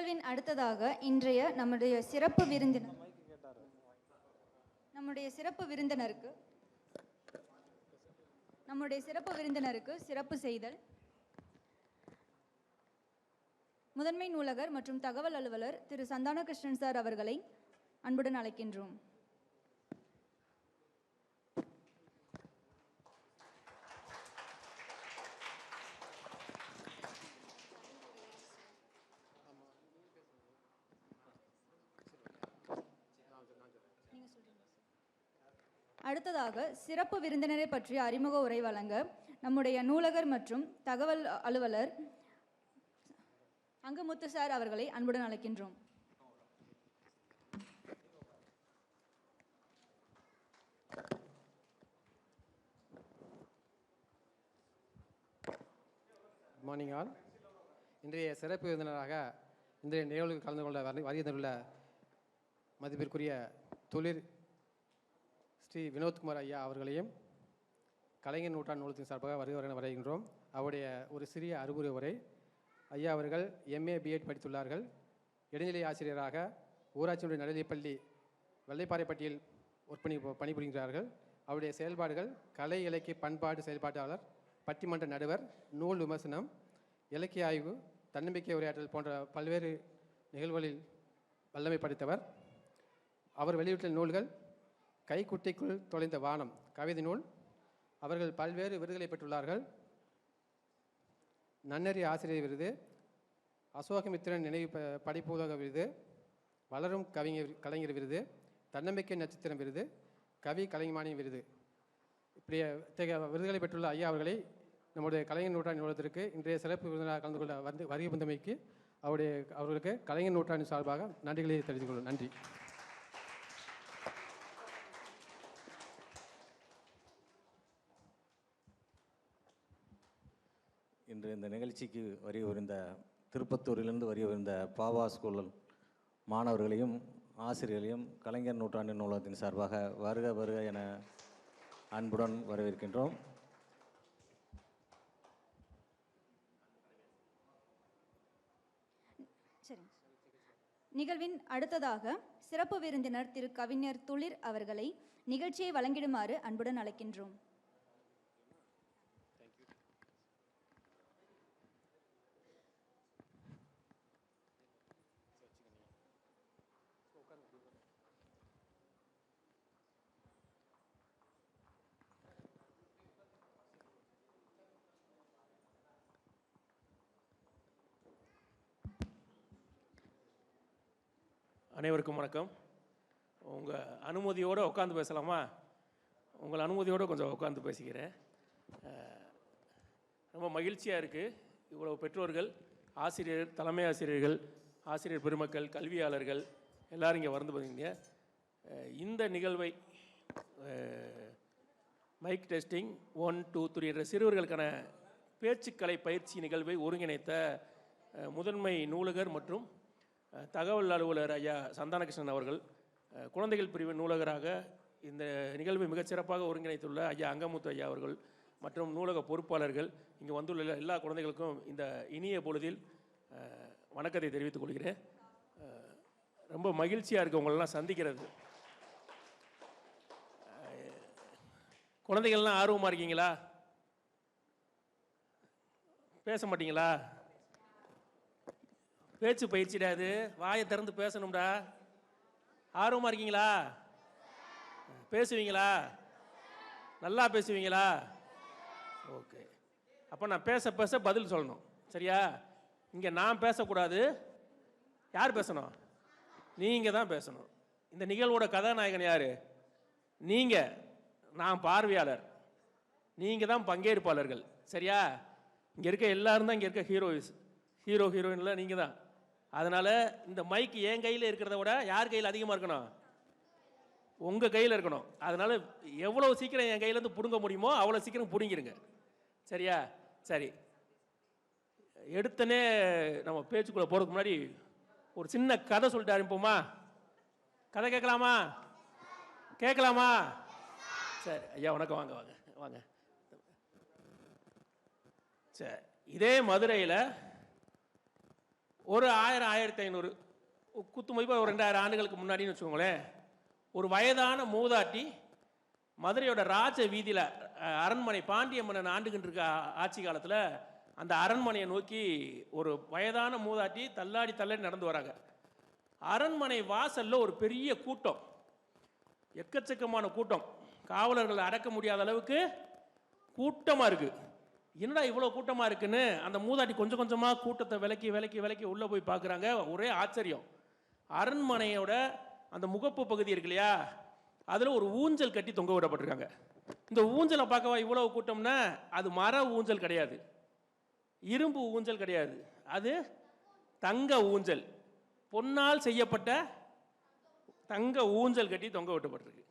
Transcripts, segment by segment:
நிகழ்வின் அடுத்ததாக இன்றைய நம்முடைய சிறப்பு விருந்தினருக்கு சிறப்பு செய்தல். முதன்மை நூலகர் மற்றும் தகவல் அலுவலர் திரு சந்தானகிருஷ்ணன் சார் அவர்களை அன்புடன் அழைக்கின்றோம். அடுத்ததாக சிறப்பு விருந்தினரை பற்றிய அறிமுக உரை வழங்க நம்முடைய நூலகர் மற்றும் தகவல் அலுவலர் அங்கமுத்து சார் அவர்களை அன்புடன் அழைக்கின்றோம். Good morning all. இன்றைய சிறப்பு விருந்தினராக இன்றைய நிகழ்வுக்கு கலந்து கொள்ள வருகை தந்துள்ள மதிப்பிற்குரிய தொழில் ஸ்ரீ வினோத்குமார் ஐயா அவர்களையும் கலைஞர் நூற்றாண்டு நூலகத்தின் சார்பாக வருகின்றோம். அவருடைய ஒரு சிறிய அறிவுரை உரை. ஐயா அவர்கள் MA BEd படித்துள்ளார்கள். இடைநிலை ஆசிரியராக ஊராட்சியினுடைய நடுநிலைப்பள்ளி வெள்ளைப்பாறைப்பட்டியில் பணிபுரிகிறார்கள். அவருடைய செயல்பாடுகள் கலை இலக்கிய பண்பாடு செயல்பாட்டாளர், பட்டிமன்ற நடுவர், நூல் விமர்சனம், இலக்கிய ஆய்வு, தன்னம்பிக்கை உரையாற்றல் போன்ற பல்வேறு நிகழ்வுகளில் வல்லமை படைத்தவர். அவர் வெளியிட்ட நூல்கள் கைக்குட்டைக்குள் தொலைந்த வானம் கவிதை நூல். அவர்கள் பல்வேறு விருதுகளை பெற்றுள்ளார்கள். நன்னறி ஆசிரியர் விருது, அசோகமித்திரன் நினைவு படைப்பூதக விருது, வளரும் கலைஞர் விருது, தன்னம்பிக்கை நட்சத்திரம் விருது, கவி கலைஞானி விருது, இப்படி விருதுகளை பெற்றுள்ள ஐயா அவர்களை நம்முடைய கலைஞர் நூற்றாண்டு நூலகத்திற்கு இன்றைய சிறப்பு விருந்தினராக கலந்து கொள்ள வருகை வந்தமைக்கு அவர்களுக்கு கலைஞர் நூற்றாண்டு சார்பாக நன்றிகளை தெரிவித்துக் கொள்ளும். நன்றி. இன்று இந்த நிகழ்ச்சிக்கு வருகின்ற திருப்பத்தூரிலிருந்து வருகின்ற பாவா ஸ்கூல் மாணவர்களையும் ஆசிரியர்களையும் கலைஞர் நூற்றாண்டு நூலகத்தின் சார்பாக வருக வருக என அன்புடன் வரவேற்கின்றோம். நிகழ்வின் அடுத்ததாக சிறப்பு விருந்தினர் திரு கவிஞர் துளிர் அவர்களை நிகழ்ச்சியை வழங்கிடுமாறு அன்புடன் அழைக்கின்றோம். அனைவருக்கும் வணக்கம். உங்கள் அனுமதியோடு உட்காந்து பேசலாமா? உங்கள் அனுமதியோடு கொஞ்சம் உட்காந்து பேசிக்கிறேன். ரொம்ப மகிழ்ச்சியாக இருக்குது. இவ்வளோ பெற்றோர்கள், ஆசிரியர், தலைமை ஆசிரியர்கள், ஆசிரியர் பெருமக்கள், கல்வியாளர்கள் எல்லோரும் இங்கே வந்து பார்த்தீங்க. இந்த நிகழ்வை மைக் டெஸ்டிங் 1 2 3 என்ற சிறுவர்களுக்கான பேச்சுக்கலை பயிற்சி நிகழ்வை ஒருங்கிணைத்த முதன்மை நூலகர் மற்றும் தகவல் அலுவலர் ஐயா சந்தானகிருஷ்ணன் அவர்கள், குழந்தைகள் பிரிவு நூலகராக இந்த நிகழ்வை மிகச்சிறப்பாக ஒருங்கிணைத்துள்ள ஐயா அங்கமுத்து ஐயா அவர்கள் மற்றும் நூலக பொறுப்பாளர்கள், இங்கே வந்துள்ள எல்லா குழந்தைகளுக்கும் இந்த இனிய பொழுதில் வணக்கத்தை தெரிவித்துக் கொள்கிறேன். ரொம்ப மகிழ்ச்சியாக இருக்குது உங்களெல்லாம் சந்திக்கிறது. குழந்தைகள்லாம் ஆர்வமாக இருக்கீங்களா? பேச மாட்டீங்களா? பேச்சு பயிற்சிடாது, வாயை திறந்து பேசணும்டா. ஆர்வமாக இருக்கீங்களா? பேசுவீங்களா? நல்லா பேசுவீங்களா? ஓகே. அப்போ நான் பேச பேச பதில் சொல்லணும், சரியா? இங்கே நான் பேசக்கூடாது. யார் பேசணும்? நீங்கள் தான் பேசணும். இந்த நிகழ்வோட கதாநாயகன் யார்? நீங்கள். நான் பார்வையாளர், நீங்கள் தான் பங்கேற்பாளர்கள், சரியா? இங்கே இருக்க எல்லாரும் தான் இங்கே இருக்க ஹீரோயின்லாம் நீங்கள் தான். அதனால் இந்த மைக் என் கையில் இருக்கிறத விட யார் கையில் அதிகமாக இருக்கணும்? உங்கள் கையில் இருக்கணும். அதனால் எவ்வளோ சீக்கிரம் என் கையிலேருந்து பிடுங்க முடியுமோ அவ்வளோ சீக்கிரம் பிடுங்கிருங்க, சரியா? சரி, எடுத்தனே நம்ம பேச்சுக்குள்ளே போகிறதுக்கு முன்னாடி ஒரு சின்ன கதை சொல்லிட்டு ஆரம்பிப்போமா? கதை கேட்கலாமா? கேட்கலாமா? சரி ஐயா, வணக்கம். வாங்க வாங்க வாங்க. சரி, இதே மதுரையில் ஒரு 1000 1500 குத்து மதிப்பாக ஒரு 2000 ஆண்டுகளுக்கு முன்னாடின்னு வச்சுக்கோங்களேன், ஒரு வயதான மூதாட்டி மதுரையோட ராஜ வீதியில் அரண்மனை பாண்டிய மன்னன் ஆண்டுகிட்டு இருக்க ஆட்சி காலத்தில் அந்த அரண்மனையை நோக்கி ஒரு வயதான மூதாட்டி தள்ளாடி தள்ளாடி நடந்து வராங்க. அரண்மனை வாசலில் ஒரு பெரிய கூட்டம், எக்கச்சக்கமான கூட்டம், காவலர்கள் அடக்க முடியாத அளவுக்கு கூட்டமாக இருக்குது. என்னடா இவ்வளோ கூட்டமாக இருக்குன்னு அந்த மூதாட்டி கொஞ்சம் கொஞ்சமாக கூட்டத்தை விலக்கி விலக்கி விலக்கி உள்ளே போய் பார்க்குறாங்க. ஒரே ஆச்சரியம். அரண்மனையோட அந்த முகப்பு பகுதி இருக்கு இல்லையா, அதில் ஒரு ஊஞ்சல் கட்டி தொங்க விடப்பட்டிருக்காங்க. இந்த ஊஞ்சலை பார்க்கவா இவ்வளவு கூட்டம்னா, அது மர ஊஞ்சல் கிடையாது, இரும்பு ஊஞ்சல் கிடையாது, அது தங்க ஊஞ்சல், பொன்னால் செய்யப்பட்ட தங்க ஊஞ்சல் கட்டி தொங்க விட்டப்பட்டிருக்கு.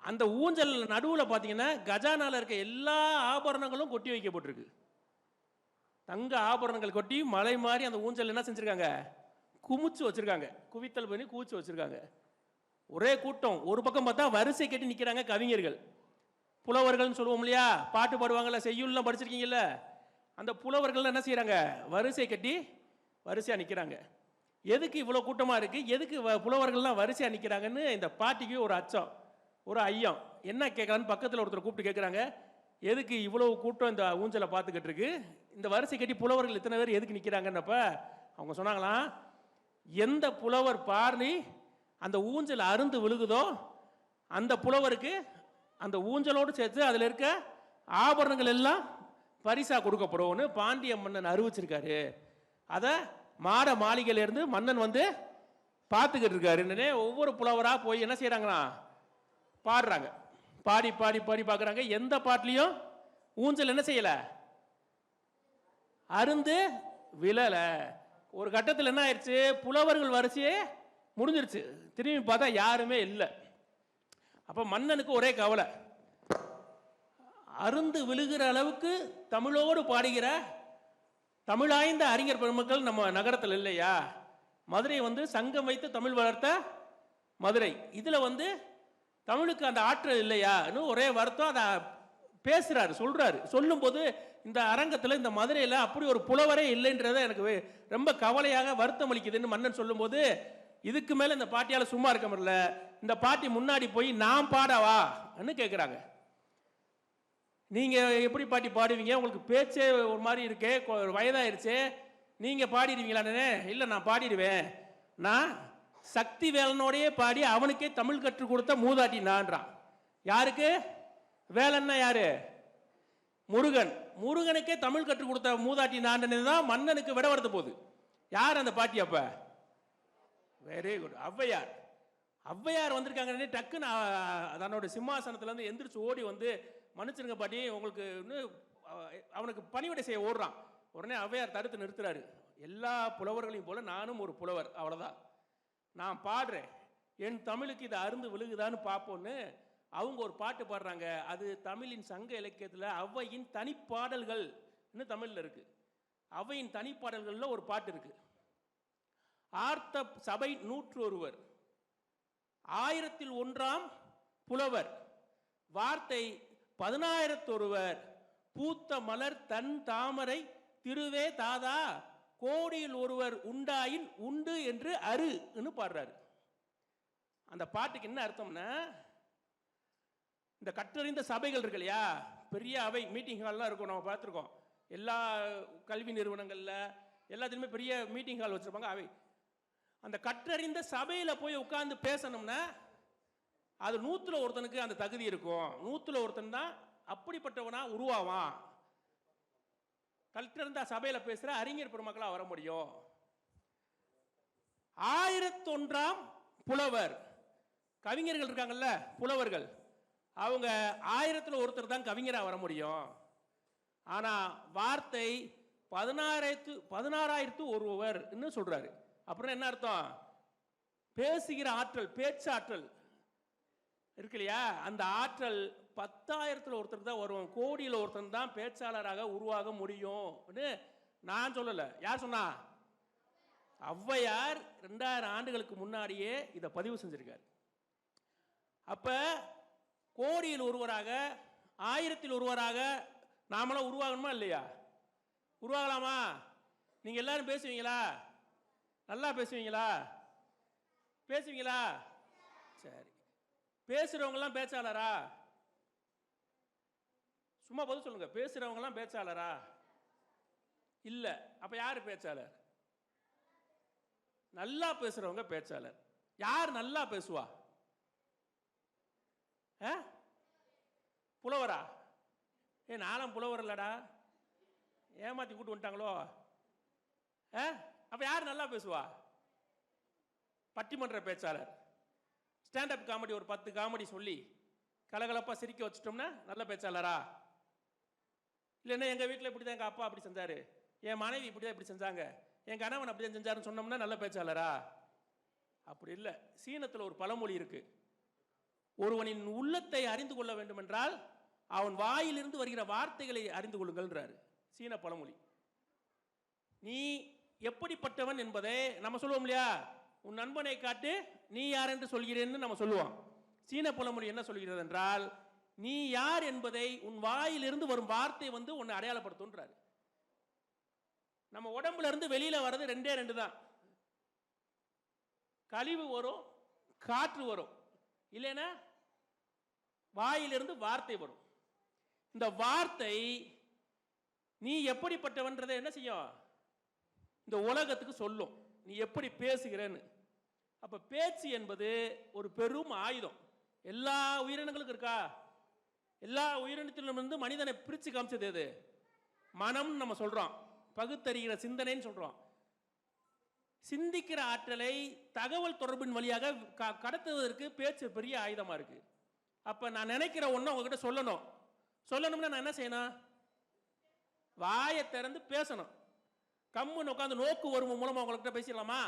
அந்த ஊஞ்சல் நடுவில் பார்த்தீங்கன்னா கஜானால இருக்க எல்லா ஆபரணங்களும் கொட்டி வைக்கப்பட்டிருக்கு. தங்க ஆபரணங்கள் கொட்டி மலை மாதிரி அந்த ஊஞ்சல் என்ன செஞ்சுருக்காங்க, குமிச்சு வச்சுருக்காங்க, குவித்தல் பண்ணி குவிச்சு வச்சுருக்காங்க. ஒரே கூட்டம். ஒரு பக்கம் பார்த்தா வரிசை கட்டி நிற்கிறாங்க கவிஞர்கள், புலவர்கள்னு சொல்லுவோம் இல்லையா, பாட்டு பாடுவாங்கள்ல, செய்யுள்லாம் படிச்சிருக்கீங்கல்ல, அந்த புலவர்கள் என்ன செய்கிறாங்க, வரிசை கட்டி வரிசையாக நிற்கிறாங்க. எதுக்கு இவ்வளோ கூட்டமாக இருக்குது, எதுக்கு புலவர்கள்லாம் வரிசையாக நிற்கிறாங்கன்னு இந்த பாட்டிக்கு ஒரு அச்சம், ஒரு ஐயம். என்ன கேட்கலான்னு பக்கத்தில் ஒருத்தர் கூப்பிட்டு கேட்குறாங்க, எதுக்கு இவ்வளோ கூட்டம் இந்த ஊஞ்சலை பார்த்துக்கிட்டு இருக்கு, இந்த வரிசை கட்டி புலவர்கள் இத்தனை பேர் எதுக்கு நிற்கிறாங்கன்னப்ப அவங்க சொன்னாங்களாம், எந்த புலவர் பாடி அந்த ஊஞ்சல் அருந்து விழுகுதோ அந்த புலவருக்கு அந்த ஊஞ்சலோடு சேர்த்து அதில் இருக்க ஆபரணங்கள் எல்லாம் பரிசா கொடுக்கப்படும்னு பாண்டிய மன்னன் அறிவிச்சிருக்காரு. அதை மாட மாளிகையிலேருந்து மன்னன் வந்து பார்த்துக்கிட்டு இருக்காருன்னு ஒவ்வொரு புலவராக போய் என்ன செய்கிறாங்களா, பாடுறாங்க. பாடி பாடி பாடி பார்க்குறாங்க. எந்த பாட்டிலையும் ஊஞ்சல் என்ன செய்யலை, அருந்து விழலை. ஒரு கட்டத்தில் என்ன ஆயிடுச்சு, புலவர்கள் வரிசையே முடிஞ்சிருச்சு. திரும்பி பார்த்தா யாருமே இல்லை. அப்போ மன்னனுக்கு ஒரே கவலை, அருந்து விழுகிற அளவுக்கு தமிழோடு பாடுகிற தமிழாய்ந்த அறிஞர் பெருமக்கள் நம்ம நகரத்தில் இல்லையா, மதுரை வந்து சங்கம் வைத்து தமிழ் வளர்த்த மதுரை, இதில் வந்து தமிழுக்கு அந்த ஆற்றல் இல்லையான்னு ஒரே வருத்தம். அதை பேசுகிறாரு, சொல்கிறாரு. சொல்லும்போது இந்த அரங்கத்தில் இந்த மதுரையில் அப்படி ஒரு புலவரே இல்லைன்றதை எனக்கு ரொம்ப கவலையாக வருத்தம் அளிக்குதுன்னு மன்னன் சொல்லும்போது, இதுக்கு மேலே இந்த பாட்டியால் சும்மா இருக்க முடியல, இந்த பாட்டி முன்னாடி போய் நான் பாடவான்னு கேட்குறாங்க. நீங்கள் எப்படி பாட்டி பாடுவீங்க, உங்களுக்கு பேச்சே ஒரு மாதிரி இருக்கே, வயதாயிருச்சே, நீங்கள் பாடிடுவீங்களானே? இல்லை நான் பாடிடுவேன், நான் சக்தி வேலனோடையே பாடி அவனுக்கே தமிழ் கற்றுக் கொடுத்த மூதாட்டி நான்றான். யாருக்கு? வேலன்னா யாரு? முருகன். முருகனுக்கே தமிழ் கற்றுக் கொடுத்த மூதாட்டி நான் தான் மன்னனுக்கு விட வரது போகுது. யார் அந்த பாட்டி? அப்ப வெரி குட், ஔவையார். ஔவையார் வந்திருக்காங்க. டக்குன்னு தன்னோட சிம்மாசனத்துலேருந்து எந்திரிச்சு ஓடி வந்து, மன்னிச்சிருங்க பாட்டி உங்களுக்கு அவனுக்கு பணிவிடை செய்ய ஓடுறான். உடனே ஔவையார் தடுத்து நிறுத்துறாரு. எல்லா புலவர்களையும் போல நானும் ஒரு புலவர், அவ்வளோதான், நான் பாடுறேன், என் தமிழுக்கு இது அருந்து விழுகுதான்னு பார்ப்போன்னு அவங்க ஒரு பாட்டு பாடுறாங்க. அது தமிழின் சங்க இலக்கியத்தில் ஔவையின் தனிப்பாடல்கள் தமிழில் இருக்கு. ஔவையின் தனிப்பாடல்களில் ஒரு பாட்டு இருக்கு. ஆர்த்த சபை 101, 1001 புலவர், வார்த்தை 10,001, பூத்த மலர் தன் தாமரை திருவே தாதா கோடியில் ஒருவர் உண்டாயின் உண்டு என்று அருன்னு பாடுறாரு. அந்த பாட்டுக்கு என்ன அர்த்தம்னா, இந்த கற்றறிந்த சபைகள் இருக்கு இல்லையா, பெரிய அவை, மீட்டிங் ஹால்லாம் இருக்கும், நம்ம பார்த்துருக்கோம். எல்லா கல்வி நிறுவனங்களில் எல்லாத்துலேயுமே பெரிய மீட்டிங் ஹால் வச்சுருப்பாங்க, அவை. அந்த கற்றறிந்த சபையில் போய் உட்கார்ந்து பேசணும்னா அது 100ல் ஒருத்தனுக்கு அந்த தகுதி இருக்கும். 100ல் ஒருத்தன் தான் அப்படிப்பட்டவனா உருவாவான். கற்றறிந்த சபையில் பேசுகிற அறிஞர் பெருமக்களாக வர முடியும். 1001 புலவர், கவிஞர்கள் இருக்காங்கல்ல, புலவர்கள், அவங்க 1000ல் ஒருத்தர் தான் கவிஞராக வர முடியும். ஆனால் வார்த்தை 16,001 சொல்றாரு. அப்புறம் என்ன அர்த்தம்? பேசுகிற ஆற்றல், பேச்சாற்றல் இருக்கு இல்லையா, அந்த ஆற்றல் 10,000ல் ஒருத்தர் தான் வரும். கோடியில் ஒருத்தன் தான் பேச்சாளராக உருவாக முடியும். நான் சொல்லலை, யார் சொன்னா? ஔவையார் 2000 ஆண்டுகளுக்கு முன்னாடியே இதை பதிவு செஞ்சிருக்கார். அப்ப கோடியில் ஒருவராக, 1000ல் ஒருவராக நாமெல்லாம் உருவாகணுமா இல்லையா? உருவாகலாமா? நீங்கள் எல்லாரும் பேசுவீங்களா? நல்லா பேசுவீங்களா? பேசுவீங்களா? சரி. பேசுகிறவங்கெல்லாம் பேச்சாளரா? சும்மா பதில் சொல்லுங்க. பேசுகிறவங்கெல்லாம் பேச்சாளரா? இல்லை. அப்போ யார் பேச்சாளர்? நல்லா பேசுகிறவங்க பேச்சாளர். யார் நல்லா பேசுவா? புலவரா? நானும் புலவர் இல்லடா, ஏமாத்தி கூட்டு வந்துட்டாங்களோ. அப்ப யார் நல்லா பேசுவா? பட்டிமன்ற பேச்சாளர். ஸ்டாண்டப் காமெடி ஒரு 10 காமெடி சொல்லி கலகலப்பா சிரிக்க வச்சுட்டோம்னா நல்ல பேச்சாளரா? இல்லைன்னா எங்க வீட்டில் இப்படி தான் எங்க அப்பா அப்படி செஞ்சாரு, என் மனைவி இப்படி தான் இப்படி செஞ்சாங்க, என் கணவன் அப்படி தான் செஞ்சாருன்னு சொன்னோம்னா நல்ல பேச்சாளரா? அப்படி இல்லை. சீனத்தில் ஒரு பழமொழி இருக்கு, ஒருவனின் உள்ளத்தை அறிந்து கொள்ள வேண்டும் என்றால் அவன் வாயிலிருந்து வருகிற வார்த்தைகளை அறிந்து கொள்ளுங்கள்ன்றாரு சீன பழமொழி. நீ எப்படிப்பட்டவன் என்பதை நம்ம சொல்லுவோம் இல்லையா? உன் நண்பனை காட்டு நீ யார் என்று சொல்கிறேன்னு நம்ம சொல்லுவோம். சீன பழமொழி என்ன சொல்கிறது என்றால், நீ யார் என்பதை உன் வாயிலிருந்து வரும் வார்த்தை வந்து உன்னை அடையாளப்படுத்துன்றாரு. நம்ம உடம்புல இருந்து வெளியில வர்றது 2 தான். கழிவு வரும், காற்று வரும், இல்லைன்னா வாயிலிருந்து வார்த்தை வரும். இந்த வார்த்தை நீ எப்படிப்பட்டவன்றதை என்ன செய்யும்? இந்த உலகத்துக்கு சொல்லும் நீ எப்படி பேசுகிறேன்னு. அப்ப பேச்சு என்பது ஒரு பெரும் ஆயுதம். எல்லா உயிரினங்களுக்கும் இருக்கா? எல்லா உயிரினத்திலும் இருந்து மனிதனை பிரிச்சு காமிச்சது எது? மனம் நம்ம சொல்றோம், பகுத்தறிகிற சிந்தனைன்னு சொல்றோம். சிந்திக்கிற ஆற்றலை தகவல் தொடர்பின் வழியாக கடத்துவதற்கு பேச்சு பெரிய ஆயுதமா இருக்கு. அப்ப நான் நினைக்கிற ஒண்ணு உங்ககிட்ட சொல்லணும்னா நான் என்ன செய்யணும்? வாயை திறந்து பேசணும். கம்முன்னு உட்காந்து நோக்கு வரும் மூலமா உங்கள்கிட்ட பேசிடலாமா?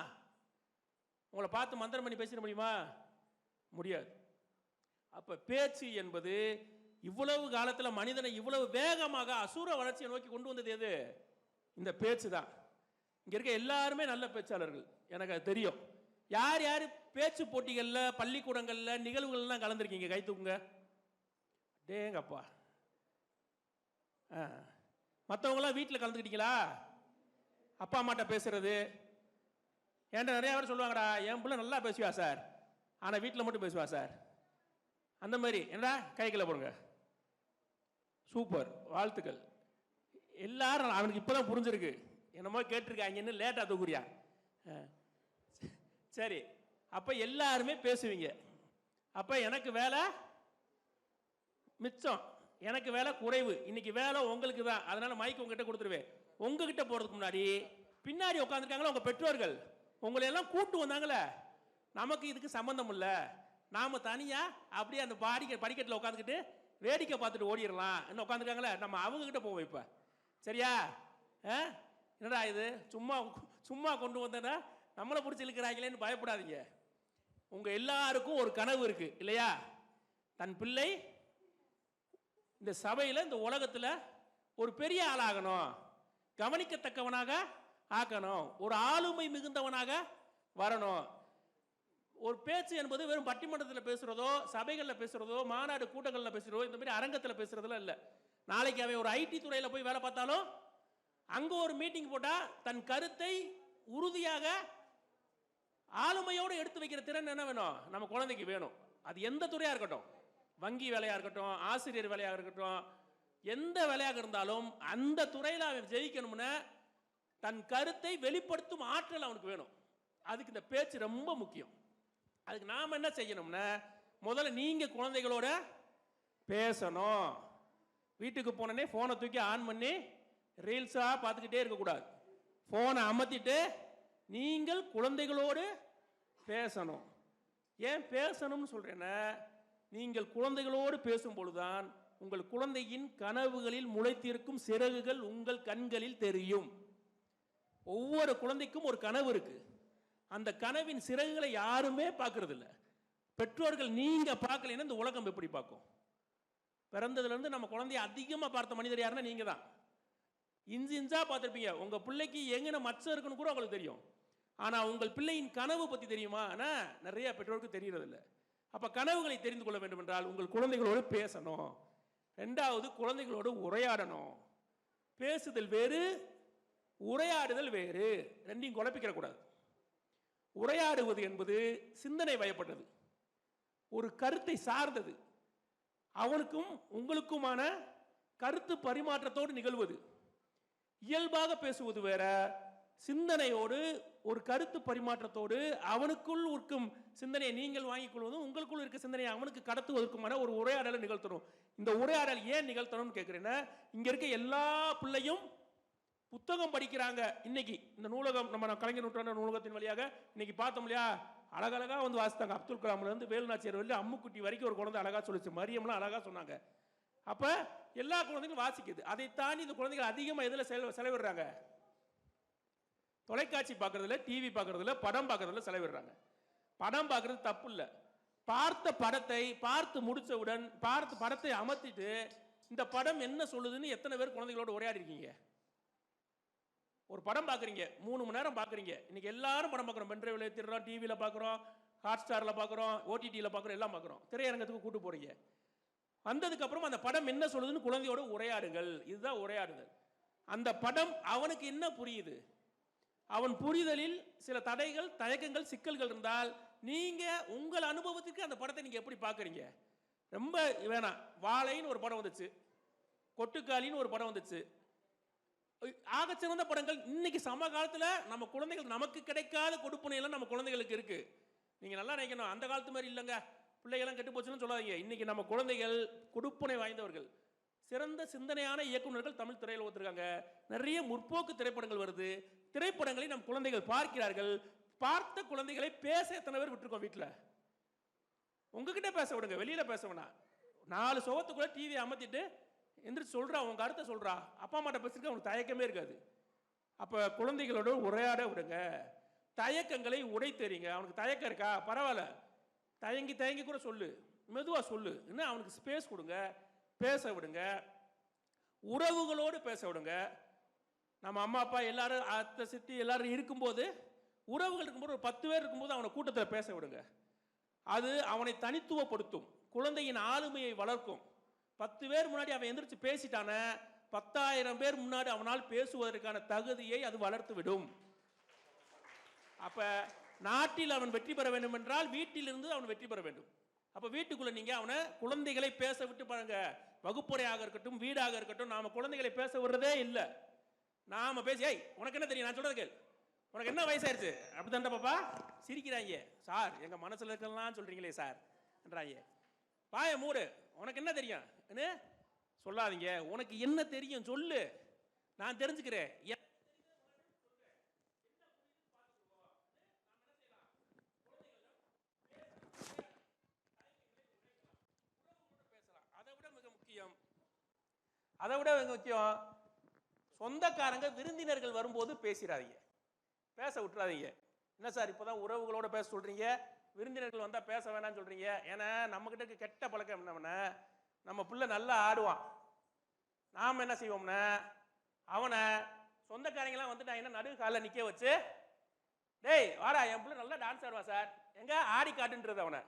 உங்களை பார்த்து மந்திரம் பண்ணி பேசிட முடியுமா? முடியாது. அப்ப பேச்சு என்பது இவ்வளவு காலத்தில் மனிதனை இவ்வளவு வேகமாக அசுர வளர்ச்சியை நோக்கி கொண்டு வந்தது எது? இந்த பேச்சு தான். இங்க இருக்க எல்லாருமே நல்ல பேச்சாளர்கள், எனக்கு அது தெரியும். யார் யார் பேச்சு போட்டிகள்ல, பள்ளிக்கூடங்கள்ல, நிகழ்வுகள்லாம் கலந்துருக்கீங்க? கை தூக்குங்க. டேங்கப்பா. மற்றவங்களாம் வீட்டில் கலந்துக்கிட்டீங்களா? அப்பா அம்மாட்ட பேசுறது. ஏன்டா நிறைய பேர் சொல்லுவாங்கடா, என் பிள்ளை நல்லா பேசுவா சார், ஆனால் வீட்டில் மட்டும் பேசுவா சார். அந்த மாதிரி என்னடா கைகளை போடுங்க. சூப்பர், வாழ்த்துக்கள். எல்லாரும் அவனுக்கு இப்போதான் புரிஞ்சிருக்கு, என்னமோ கேட்டிருக்காங்கன்னு லேட்டாக தூக்குறியா? சரி, அப்போ எல்லாருமே பேசுவீங்க. அப்போ எனக்கு வேலை மிச்சம், எனக்கு வேலை குறைவு. இன்னைக்கு வேலை உங்களுக்கு தான். அதனால மைக் உங்ககிட்ட கொடுத்துருவேன். உங்ககிட்ட போறதுக்கு முன்னாடி பின்னாடி உட்காந்துருக்காங்களா உங்க பெற்றோர்கள், உங்களை எல்லாம் கூட்டு வந்தாங்களே, நமக்கு இதுக்கு சம்பந்தம் இல்லை, நாம தனியா அப்படியே அந்த படிக்கட்டில் உட்காந்துக்கிட்டு வேடிக்கை பார்த்துட்டு ஓடிடலாம் என்ன உட்காந்துருக்காங்களே, நம்ம அவங்க கிட்ட போவோம். இப்ப சரியா? என்னடா இது சும்மா சும்மா கொண்டு வந்தா நம்மளை பிடிச்சி இழுக்கிறாங்களேன்னு பயப்படாதீங்க. உங்க எல்லாருக்கும் ஒரு கனவு இருக்கு இல்லையா? தன் பிள்ளை இந்த சபையில், இந்த உலகத்தில் ஒரு பெரிய ஆளாகணும், கவனிக்கத்தக்கவனாக ஆக்கணும், ஒரு ஆளுமை மிகுந்தவனாக வரணும். ஒரு பேச்சு என்பது வெறும் பட்டிமன்றத்தில் பேசுறதோ, சபைகளில் பேசுறதோ, மாநாடு கூட்டங்களில் பேசுறதோ, இந்த மாதிரி அரங்கத்தில் பேசுறதுல இல்லை. நாளைக்கு அவன் ஒரு ஐடி துறையில் போய் வேலை பார்த்தாலும் அங்க ஒரு மீட்டிங் போட்டா தன் கருத்தை உறுதியாக ஆளுமையோடு எடுத்து வைக்கிற திறன் என்ன வேணும்? நம்ம குழந்தைக்கு வேணும். அது எந்த துறையா இருக்கட்டும், வங்கி வேலையா இருக்கட்டும், ஆசிரியர் வேலையாக இருக்கட்டும், எந்த வேலையாக இருந்தாலும் அந்த துறையில் அவன் ஜெயிக்கணும்னா தன் கருத்தை வெளிப்படுத்தும் ஆற்றல் அவனுக்கு வேணும். அதுக்கு இந்த பேச்சு ரொம்ப முக்கியம். அதுக்கு நாம என்ன செய்யணும்னா, முதல்ல நீங்க குழந்தைகளோட பேசணும். வீட்டுக்கு போனே போனை தூக்கி ஆன் பண்ணி ரீல்ஸா பார்த்துக்கிட்டே இருக்கக்கூடாது. போனை அமர்த்திட்டு நீங்கள் குழந்தைகளோடு பேசணும். ஏன் பேசணும்னு சொல்றேன்னா, நீங்கள் குழந்தைகளோடு பேசும் பொழுதுதான் உங்கள் குழந்தையின் கனவுகளில் முளைத்திருக்கும் சிறகுகள் உங்கள் கண்களில் தெரியும். ஒவ்வொரு குழந்தைக்கும் ஒரு கனவு இருக்கு. அந்த கனவின் சிறகுகளை யாருமே பார்க்கறது இல்லை. பெற்றோர்கள் நீங்க பார்க்கலைன்னா இந்த உலகம் எப்படி பார்க்கும்? பிறந்ததுல இருந்து நம்ம குழந்தைய அதிகமா பார்த்த மனிதர் யாருன்னா நீங்க தான். இன்ச்சு இன்ச்சா பார்த்துருப்பீங்க. உங்க பிள்ளைக்கு எங்கன மச்சம் இருக்குன்னு கூட உங்களுக்கு தெரியும். ஆனா உங்கள் பிள்ளையின் கனவு பத்தி தெரியுமா? நிறைய பெற்றோருக்கு தெரியறது இல்லை. அப்ப கனவுகளை தெரிந்து கொள்ள வேண்டும் என்றால் உங்கள் குழந்தைகளோடு பேசணும். ரெண்டாவது, குழந்தைகளோடு உரையாடணும். பேசுதல் வேறு, உரையாடுதல் வேறு. ரெண்டையும் குழப்பிக்கிற கூடாது. உரையாடுவது என்பது சிந்தனை வயப்பட்டது, ஒரு கருத்தை சார்ந்தது, அவனுக்கும் உங்களுக்குமான கருத்து பரிமாற்றத்தோடு நிகழ்வது. இயல்பாக பேசுவது வேற, சிந்தனையோடு ஒரு கருத்து பரிமாற்றத்தோடு அவனுக்குள் இருக்கும் சிந்தனையை நீங்கள் வாங்கிக் கொள்வதும் உங்களுக்குள் இருக்க சிந்தனையை அவனுக்கு கடத்துவதற்குமான ஒரு உரையாடலை நிகழ்த்தணும். இந்த உரையாடல் ஏன் நிகழ்த்தணும்னு கேட்குறேன்னா, இங்க இருக்க எல்லா பிள்ளையும் புத்தகம் படிக்கிறாங்க. இன்னைக்கு இந்த நூலகம், நம்ம கலைஞர் நூற்றாண்டு நூலகத்தின் வழியாக இன்னைக்கு பார்த்தோம் இல்லையா, அழகழகா வந்து வாசித்தாங்க. அப்துல் கலாம்ல இருந்து வேலுநாச்சியார் வரைக்கும் அம்முக்குட்டி வரைக்கும் ஒரு குழந்தை அழகா சொல்லிச்சு, மரியம்லாம் அழகா சொன்னாங்க. அப்ப எல்லா குழந்தைகளும் வாசிக்குது. அதை தாண்டி இந்த குழந்தைகள் அதிகமாக எதில் செலவிடுறாங்க? தொலைக்காட்சி பார்க்கறதுல, டிவி பார்க்கறதுல, படம் பார்க்கறதுல செலவிடுறாங்க. படம் பார்க்கறது தப்பு இல்லை. பார்த்த படத்தை பார்த்து முடிச்சவுடன் பார்த்து படத்தை அமர்த்திட்டு இந்த படம் என்ன சொல்லுதுன்னு எத்தனை பேர் குழந்தைகளோட உரையாடி இருக்கீங்க? ஒரு படம் பார்க்குறீங்க, 3 மணி நேரம் பார்க்குறீங்க. இன்னைக்கு எல்லாரும் படம் பார்க்குறோம், பென்ட்ரைவில் ஏற்றிடுறோம், டிவியில் பார்க்குறோம், ஹாட் ஸ்டாரில் பார்க்குறோம், ஓடிடியில் பார்க்குறோம், எல்லாம் பார்க்குறோம். திரையரங்கத்துக்கு கூட்டு போறீங்க. வந்ததுக்கு அப்புறம் அந்த படம் என்ன சொல்லுதுன்னு குழந்தையோட உரையாடுங்கள். இதுதான் உரையாடுதல். அந்த படம் அவனுக்கு என்ன புரியுது, அவன் புரிதலில் சில தடைகள், தயக்கங்கள், சிக்கல்கள் இருந்தால் நீங்க உங்கள் அனுபவத்துக்கு அந்த படத்தை நீங்க எப்படி பார்க்குறீங்க? ரொம்ப வேணாம், வாழைன்னு ஒரு படம் வந்துச்சு, கொட்டுக்காலின்னு ஒரு படம் வந்துச்சு, ஆகச்சிறந்த படங்கள். இன்னைக்கு சமகாலத்தில் நம்ம குழந்தைகள், நமக்கு கிடைக்காத கொடுப்பனையெல்லாம் நம்ம குழந்தைகளுக்கு இருக்கு. நீங்க நல்லா நினைக்கணும், அந்த காலத்து மாதிரி இல்லைங்க, பிள்ளைகள்லாம் கெட்டு போச்சுன்னு சொல்லாதீங்க. இன்னைக்கு நம்ம குழந்தைகள் கொடுப்பனை வாய்ந்தவர்கள், சிறந்த சிந்தனையான இயக்குநர்கள் தமிழ் திரையில் ஒத்துருக்காங்க. நிறைய முற்போக்கு திரைப்படங்கள் வருது. திரைப்படங்களை நம் குழந்தைகள் பார்க்கிறார்கள். பார்த்த குழந்தைகளை பேச எத்தனை பேர் விட்டுருக்கோம் வீட்டில்? உங்ககிட்ட பேச விடுங்க, வெளியில பேச வேணாம். 4 சுவத்துக்குள்ள டிவி அமர்த்திட்டு எந்திரிச்சு சொல்றா, உங்க கருத்தை சொல்றா, அப்பா அம்மாட்ட பேசுறதுக்கு அவனுக்கு தயக்கமே இருக்காது. அப்ப குழந்தைகளோட உரையாட விடுங்க. தயக்கங்களை உடை தெரியுங்க. அவனுக்கு தயக்கம் இருக்கா, பரவாயில்ல, தயங்கி தயங்கி கூட சொல்லு, மெதுவா சொல்லு, இன்னும் அவனுக்கு ஸ்பேஸ் கொடுங்க, பேச விடுங்க. உறவுகளோடு பேச விடுங்க. நம்ம அம்மா அப்பா எல்லாரும், அத்தை சித்தி எல்லாரும் இருக்கும்போது, உறவுகள் இருக்கும்போது, ஒரு 10 பேர் இருக்கும்போது அவனை கூட்டத்தில் பேச விடுங்க. அது அவனை தனித்துவப்படுத்தும், குழந்தையின் ஆளுமையை வளர்க்கும். 10 பேர் முன்னாடி அவன் எந்திரிச்சு பேசிட்டான 10,000 பேர் முன்னாடி அவனால் பேசுவதற்கான தகுதியை அது வளர்த்து விடும். அப்ப நாட்டில் அவன் வெற்றி பெற வேண்டும் என்றால் வீட்டிலிருந்து அவன் வெற்றி பெற வேண்டும். அப்ப வீட்டுக்குள்ள நீங்க அவனை, குழந்தைகளை பேச விட்டு பாருங்க. வகுப்பறையாக இருக்கட்டும், வீடாக இருக்கட்டும், நாம குழந்தைகளை பேச விடுறதே இல்லை. நாம பேசி, ஏய் உனக்கு என்ன தெரியும், நான் சொல்றது கேள், உனக்கு என்ன வயசாயிருச்சு, அப்படித்தான்டா பாப்பா, சிரிக்கிறாங்க. சார் எங்க மனசுல இருக்கலாம் சொல்றீங்களே சார் என்றாங்க. வாய மூடு, உனக்கு என்ன தெரியும் சொல்லாதீங்க. உனக்கு என்ன தெரியும் சொல்லு, நான் தெரிஞ்சுக்கிறேன். அதை விட மிக முக்கியம், சொந்தக்காரங்க விருந்தினர்கள் வரும்போது பேசிடாதீங்க, பேச விட்டுறாதீங்க. என்ன சார் இப்போதான் உறவுகளோட பேச சொல்றீங்க, விருந்தினர்கள் வந்தால் பேச வேணாம்னு சொல்றீங்க? ஏன்னா நம்மகிட்ட இருக்க கெட்ட பழக்கம் என்னவன, நம்ம பிள்ளை நல்லா ஆடுவான், நாம் என்ன செய்வோம்னா அவனை சொந்தக்காரங்களாம் வந்துட்டு என்ன நடு காலில் நிற்க வச்சு, டேய் வாடா என் பிள்ளை நல்லா டான்ஸ் ஆடுவா சார், எங்க ஆடி காட்டுன்றது அவனை.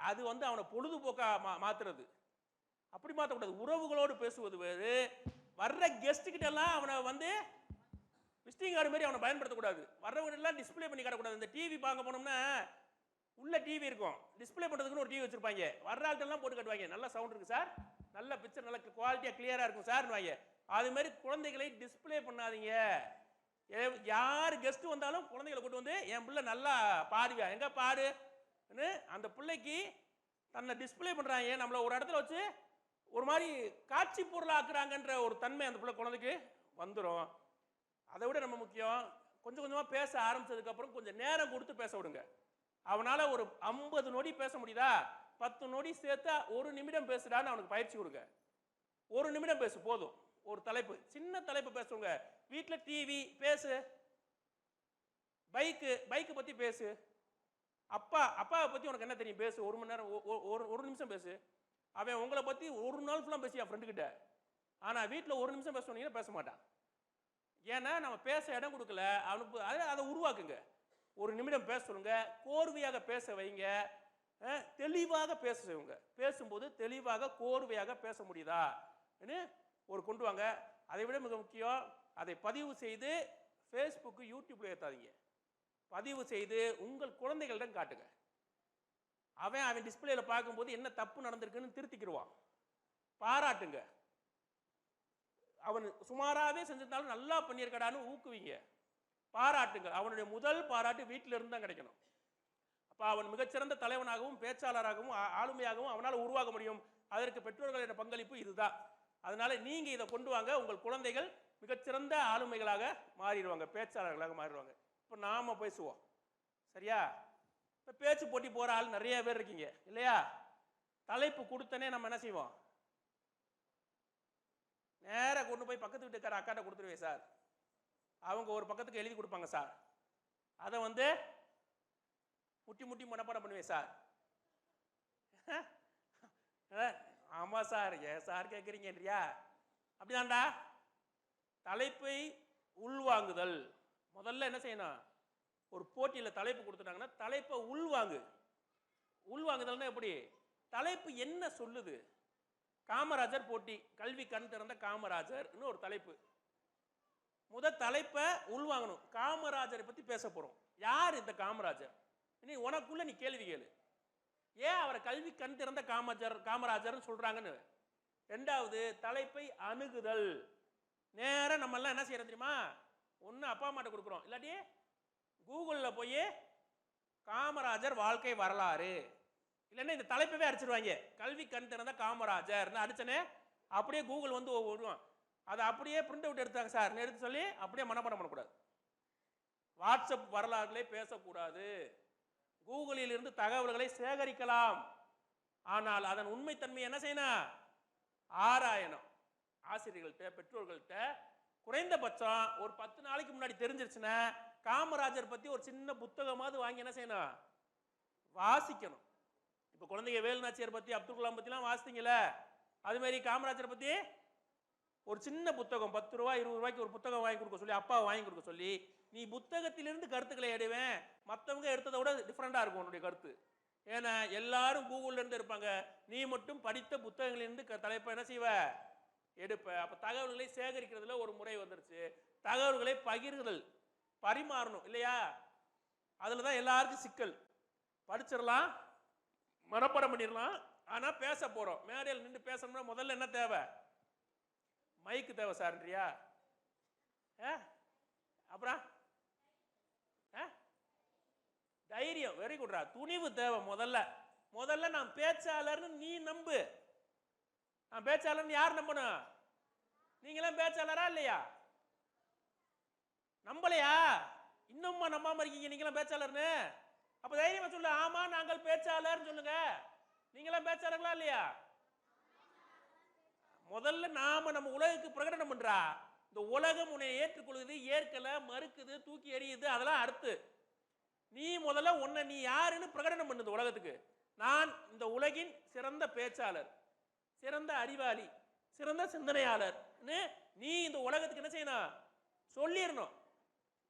அது வந்து அவனை பொழுதுபோக்கா மாத்துறது. அப்படி மாற்றக்கூடாது. உறவுகளோடு பேசுவது வேறு. வர்ற கெஸ்ட் கிட்ட எல்லாம் அவனை வந்து விசிட்டிங் கார்டு மாதிரி அவனை பயன்படுத்தக்கூடாது. வர்றவங்க எல்லாம் டிஸ்பிளே பண்ணி காட்டக்கூடாது. இந்த டிவி பார்க்க போனோம்னா உள்ள டிவி இருக்கும், டிஸ்பிளே பண்ணுறதுக்குன்னு ஒரு டிவி வச்சிருப்பாங்க. வர்ற ஆள்கிட்டலாம் போட்டு காட்டுவாங்க, நல்ல சவுண்ட் இருக்கு சார், நல்ல பிக்சர், நல்ல குவாலிட்டியாக கிளியராக இருக்கும் சார் வாங்க. அது மாதிரி குழந்தைகளை டிஸ்பிளே பண்ணாதீங்க. யார் கெஸ்ட் வந்தாலும் குழந்தைகளை கூட்டு வந்து, என் பிள்ளை நல்லா பாடுவியா, எங்க பாடுன்னு அந்த பிள்ளைக்கு தன்னை டிஸ்பிளே பண்ணுறாங்க. நம்மளை ஒரு இடத்துல வச்சு ஒரு மாதிரி காட்சி பொருளாக்குறாங்கன்ற ஒரு தன்மை அந்த பிள்ளை குழந்தைக்கு வந்துடும். அதை விட நம்ம முக்கியம், கொஞ்சம் கொஞ்சமாக பேச ஆரம்பிச்சதுக்கப்புறம் கொஞ்சம் நேரம் கொடுத்து பேச விடுங்க. அவனால் ஒரு 50 நொடி பேச முடியுதா, 10 நொடி சேர்த்தா 1 நிமிடம் பேசுடான்னு அவனுக்கு பயிற்சி கொடுங்க. 1 நிமிடம் பேசு போதும். ஒரு தலைப்பு, சின்ன தலைப்பு பேசுவாங்க. வீட்டில் டிவி பேசு, பைக்கு பற்றி பேசு, அப்பாவை பற்றி உனக்கு என்ன தெரியும் பேசு, 1 மணி நேரம், ஒரு நிமிஷம் பேசு. அவன் உங்களை பற்றி ஒரு நாள் ஃபுல்லாக பேசி என் ஃப்ரெண்டு கிட்ட. ஆனால் வீட்டில் 1 நிமிஷம் பேச பேச மாட்டான். ஏன்னா நம்ம பேச இடம் கொடுக்கல அவனுக்கு. அதை உருவாக்குங்க. 1 நிமிடம் பேச சொல்லுங்க, கோர்வையாக பேச வைங்க, தெளிவாக பேச செய்யுங்க. பேசும்போது தெளிவாக கோர்வையாக பேச முடியுதா ஒரு கொண்டு வாங்க. அதை விட மிக முக்கியம், அதை பதிவு செய்து ஃபேஸ்புக்கு யூடியூப்ல ஏற்றாதீங்க. பதிவு செய்து உங்கள் குழந்தைகளிடம் காட்டுங்க. அவன் டிஸ்பிளேல பார்க்கும்போது என்ன தப்பு நடந்திருக்குன்னு திருத்திக்கிடுவான். பாராட்டுங்க. அவன் சுமாராகவே செஞ்சிருந்தாலும் நல்லா பண்ணியிருக்கடான்னு ஊக்குவிங்க, பாராட்டுங்க. அவனுடைய முதல் பாராட்டு வீட்டில இருந்து தான் கிடைக்கணும். அப்போ அவன் மிகச்சிறந்த தலைவனாகவும் பேச்சாளராகவும் ஆளுமையாகவும் அவனால் உருவாக முடியும். அதற்கு பெற்றோர்களுடைய பங்களிப்பு இதுதான். அதனால நீங்க இதை கொண்டு வாங்க. உங்கள் குழந்தைகள் மிகச்சிறந்த ஆளுமைகளாக மாறிடுவாங்க, பேச்சாளர்களாக மாறிடுவாங்க. இப்போ நாம பேசுவோம், சரியா? இப்போ பேச்சு போட்டி போற ஆள் நிறைய பேர் இருக்கீங்க இல்லையா? தலைப்பு கொடுத்தனே நம்ம என்ன செய்வோம், நேராக கொண்டு போய் பக்கத்து வீட்டுக்கார அக்காட்ட கொடுத்துருவேன் சார். அவங்க ஒரு பக்கத்துக்கு எழுதி கொடுப்பாங்க சார். அதை முட்டி முட்டி மனப்பாடம் பண்ணுவேன் சார். ஆமா சார், ஏன் சார் கேட்குறீங்கன்றியா? அப்படிதான்டா. தலைப்பை உள்வாங்குதல். முதல்ல என்ன செய்யணும், ஒரு போட்டியில் தலைப்பு கொடுத்துட்டாங்கன்னா தலைப்பை உள்வாங்குதல்னா எப்படி? தலைப்பு என்ன சொல்லுது? காமராஜர் போட்டி, கல்வி கண் திறந்த காமராஜர்னு ஒரு தலைப்பு. தலைப்பை உள்வாங்கணும். காமராஜரை பத்தி பேச போறோம். யார் இந்த காமராஜர்? நீ உனக்குள்ள நீ கேள்வி கேளு, ஏன் அவரை கல்வி கண் திறந்த காமராஜர் சொல்றாங்கன்னு. ரெண்டாவது, தலைப்பை அணுகுதல். நேரம் நம்ம எல்லாம் என்ன செய்யறோம் தெரியுமா? ஒன்று அப்பா அம்மாட்ட கொடுக்குறோம், இல்லாட்டி கூகுளில் போய் காமராஜர் வாழ்க்கை வரலாறு, இல்லைன்னா இந்த தலைப்பவே அடிச்சிருவாங்க, கல்வி கண் திறந்த காமராஜர்னு அடிச்சனே அப்படியே கூகுள் விடுவான். அதை அப்படியே பிரிண்ட் அவுட் எடுத்தாங்க சார் எடுத்து சொல்லி அப்படியே மனப்பாடம் பண்ணக்கூடாது. வாட்ஸ்அப் வரலாறுகளே பேசக்கூடாது. கூகுளில் இருந்து தகவல்களை சேகரிக்கலாம், ஆனால் அதன் உண்மைத்தன்மை என்ன செய்யணும், ஆராயணும். ஆசிரியர்கள்ட்ட பெற்றோர்கள்ட்ட குறைந்தபட்சம் ஒரு 10 நாளைக்கு முன்னாடி தெரிஞ்சிருச்சுன்னா காமராஜர் பத்தி ஒரு சின்ன புத்தகமாவது வாங்கி என்ன செய்யணும், வாசிக்கணும். இப்போ குழந்தைங்க வேலுநாச்சியார் பத்தி அப்துல் கலாம் பத்திலாம் வாசித்தீங்கல்ல, அது மாதிரி காமராஜர் பத்தி ஒரு சின்ன புத்தகம் 10 ரூபாய் 20 ரூபாய்க்கு ஒரு புத்தகம் வாங்கி கொடுக்க சொல்லி, அப்பா வாங்கி கொடுக்க சொல்லி, நீ புத்தகத்திலிருந்து கருத்துக்களை எடுவேன், மற்றவங்க எடுத்ததை விட டிஃப்ரெண்டா இருக்கும் உன்னுடைய கருத்து. ஏன்னா எல்லாரும் கூகுள்ல இருந்து இருப்பாங்க, நீ மட்டும் படித்த புத்தகங்களிலிருந்து தலைப்பை என்ன செய்வ, எடுப்ப. அப்ப தகவல்களை சேகரிக்கிறதுல ஒரு முறை வந்துருச்சு. தகவல்களை பகிர்தல், பரிமாறணும் இல்லையா? அதுலதான் எல்லாருக்கும் சிக்கல். படிச்சிடலாம், மனப்பாடம் பண்ணிடலாம், ஆனா பேச போறோம், மேடையில் நின்று பேசணும்னா முதல்ல என்ன தேவை, மைக்கு தேவை சார்ன்றியா? அப்புறம் தைரியம், வெரி குட்ரா, துணிவு தேவை. முதல்ல நான் பேச்சாளர்னு நீ நம்பு. நான் பேச்சாளர்னு யார் நம்பணும்? நீங்களாம் பேச்சாளரா இல்லையா? நம்பலையா? இன்னும்மா நம்பாம இருக்கீங்க நீங்களாம் பேச்சாளர்னு? அப்ப தைரியமா சொல்லு, ஆமா நாங்கள் பேச்சாளர் சொல்லுங்க. நீங்களாம் பேச்சாளர்களா இல்லையா? முதல்ல நாம நம்ம உலகுக்கு பிரகடனம் பண்றா. இந்த உலகம் உன்னை ஏற்றுக்கொள்ளுது, ஏற்கல, மறுக்குது, தூக்கி எறியுது, அதெல்லாம் அடுத்து. நீ முதல்ல உன்னை நீ யாருன்னு பிரகடனம் பண்ணுது உலகத்துக்கு. நான் இந்த உலகின் சிறந்த பேச்சாளர், சிறந்த அறிவாளி, சிறந்த சிந்தனையாளர் நீ இந்த உலகத்துக்கு என்ன செய்யணும், சொல்லிடணும்.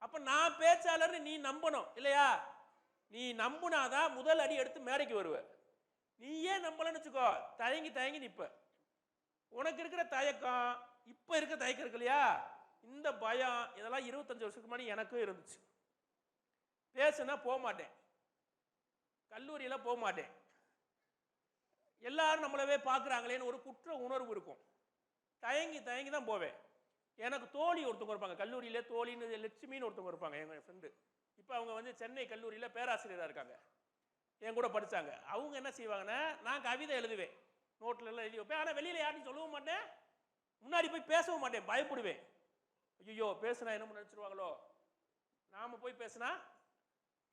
அப்ப நான் பேச்சாளர் நீ நம்பணும் இல்லையா? நீ நம்புனாதான் முதல் அடி எடுத்து மேடைக்கு வருவ. நீயே நம்பலன்னு வச்சுக்கோ, தயங்கி தயங்கி நிப்ப. உனக்கு இருக்கிற தயக்கம், இப்ப இருக்க தயக்கம் இருக்கு இல்லையா, இந்த பயம், இதெல்லாம் 25 வருஷத்துக்கு முன்னாடி எனக்கும் இருந்துச்சு. பேசுனா போக மாட்டேன், கல்லூரியில போக மாட்டேன், எல்லாரும் நம்மளவே பார்க்குறாங்களேன்னு ஒரு குற்ற உணர்வு இருக்கும். தயங்கி தயங்கி தான் போவேன். எனக்கு தோழி ஒருத்தவங்க இருப்பாங்க கல்லூரியில, தோழின்னு லட்சுமின்னு ஒருத்தவங்க இருப்பாங்க, எங்க ஃப்ரெண்டு. இப்போ அவங்க சென்னை கல்லூரியில் பேராசிரியராக இருக்காங்க, என் கூட படித்தாங்க. அவங்க என்ன செய்வாங்கன்னா, நான் கவிதை எழுதுவேன், நோட்டில் எல்லாம் எழுதி வைப்பேன். ஆனால் வெளியில் யாரையும் சொல்லவும் மாட்டேன், முன்னாடி போய் பேசவும் மாட்டேன், பயப்படுவேன். ஐயோ பேசுனா என்ன நினச்சிருவாங்களோ, நாம் போய் பேசுனா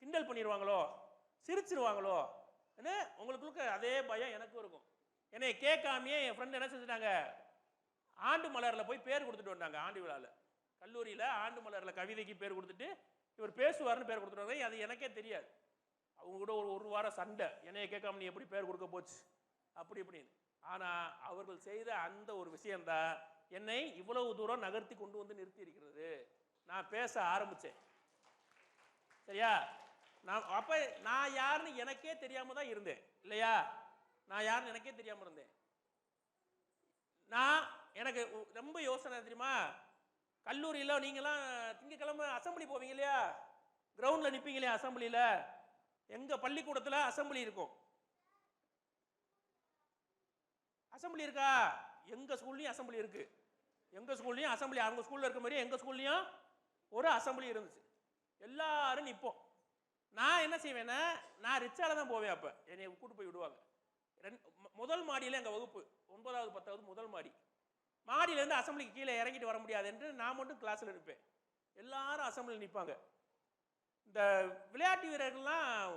கிண்டல் பண்ணிடுவாங்களோ, சிரிச்சிருவாங்களோ, என்ன உங்களுக்குள்ள அதே பயம் எனக்கும் இருக்கும். என்னை கேட்காமையே என் ஃப்ரெண்டு என்ன செஞ்சுட்டாங்க, ஆண்டு மலரில் போய் பேர் கொடுத்துட்டு வந்தாங்க. ஆண்டு விழாவில் கல்லூரியில் ஆண்டு மலரில் கவிதைக்கு பேர் கொடுத்துட்டு இவர் பேசுவார்னு பேர் கொடுத்துட்டு வந்தாங்க. அது எனக்கே தெரியாது. அவங்க கூட ஒரு வாரம் சண்டை, என்னைய கேட்காம நீ எப்படி பேர் கொடுக்க போச்சு அப்படி இப்படின்னு. ஆனால் அவர்கள் செய்த அந்த ஒரு விஷயம்தான் என்னை இவ்வளவு தூரம் நகர்த்தி கொண்டு வந்து நிறுத்தி இருக்கிறது. நான் பேச ஆரம்பித்தேன், சரியா? அப்போ நான் யாருன்னு எனக்கே தெரியாம தான் இருந்தேன் இல்லையா? நான் யாருன்னு எனக்கே தெரியாம இருந்தேன். நான் எனக்கு ரொம்ப யோசனை தெரியுமா, கல்லூரியில் நீங்களாம் திங்கக்கிழமை அசம்பிளி போவீங்க இல்லையா, கிரவுண்டில் நிற்பீங்க இல்லையா அசம்பிளியில், எங்கள் பள்ளிக்கூடத்தில் அசம்பிளி இருக்கும். அசம்பிளி இருக்கா? எங்கள் ஸ்கூல்லையும் அசம்பிளி இருக்குது. எங்கள் ஸ்கூல்லையும் அசம்பிளி, அவங்க ஸ்கூலில் இருக்க மாதிரி எங்கள் ஸ்கூல்லையும் ஒரு அசம்பிளி இருந்துச்சு. எல்லாரும் நிற்போம். நான் என்ன செய்வேன்னா, நான் ரிச்சால தான் போவேன். அப்போ என்னை கூட்டு போய் விடுவாங்க. முதல் மாடியில் எங்கள் வகுப்பு 9வது 10வது முதல் மாடி. மாடியிலேருந்து அசம்பிளிக்கு கீழே இறங்கிட்டு வர முடியாது என்று நான் மட்டும் கிளாஸில் இருப்பேன். எல்லாரும் அசம்பிளியில் நிற்பாங்க. இந்த விளையாட்டு வீரர்கள்லாம்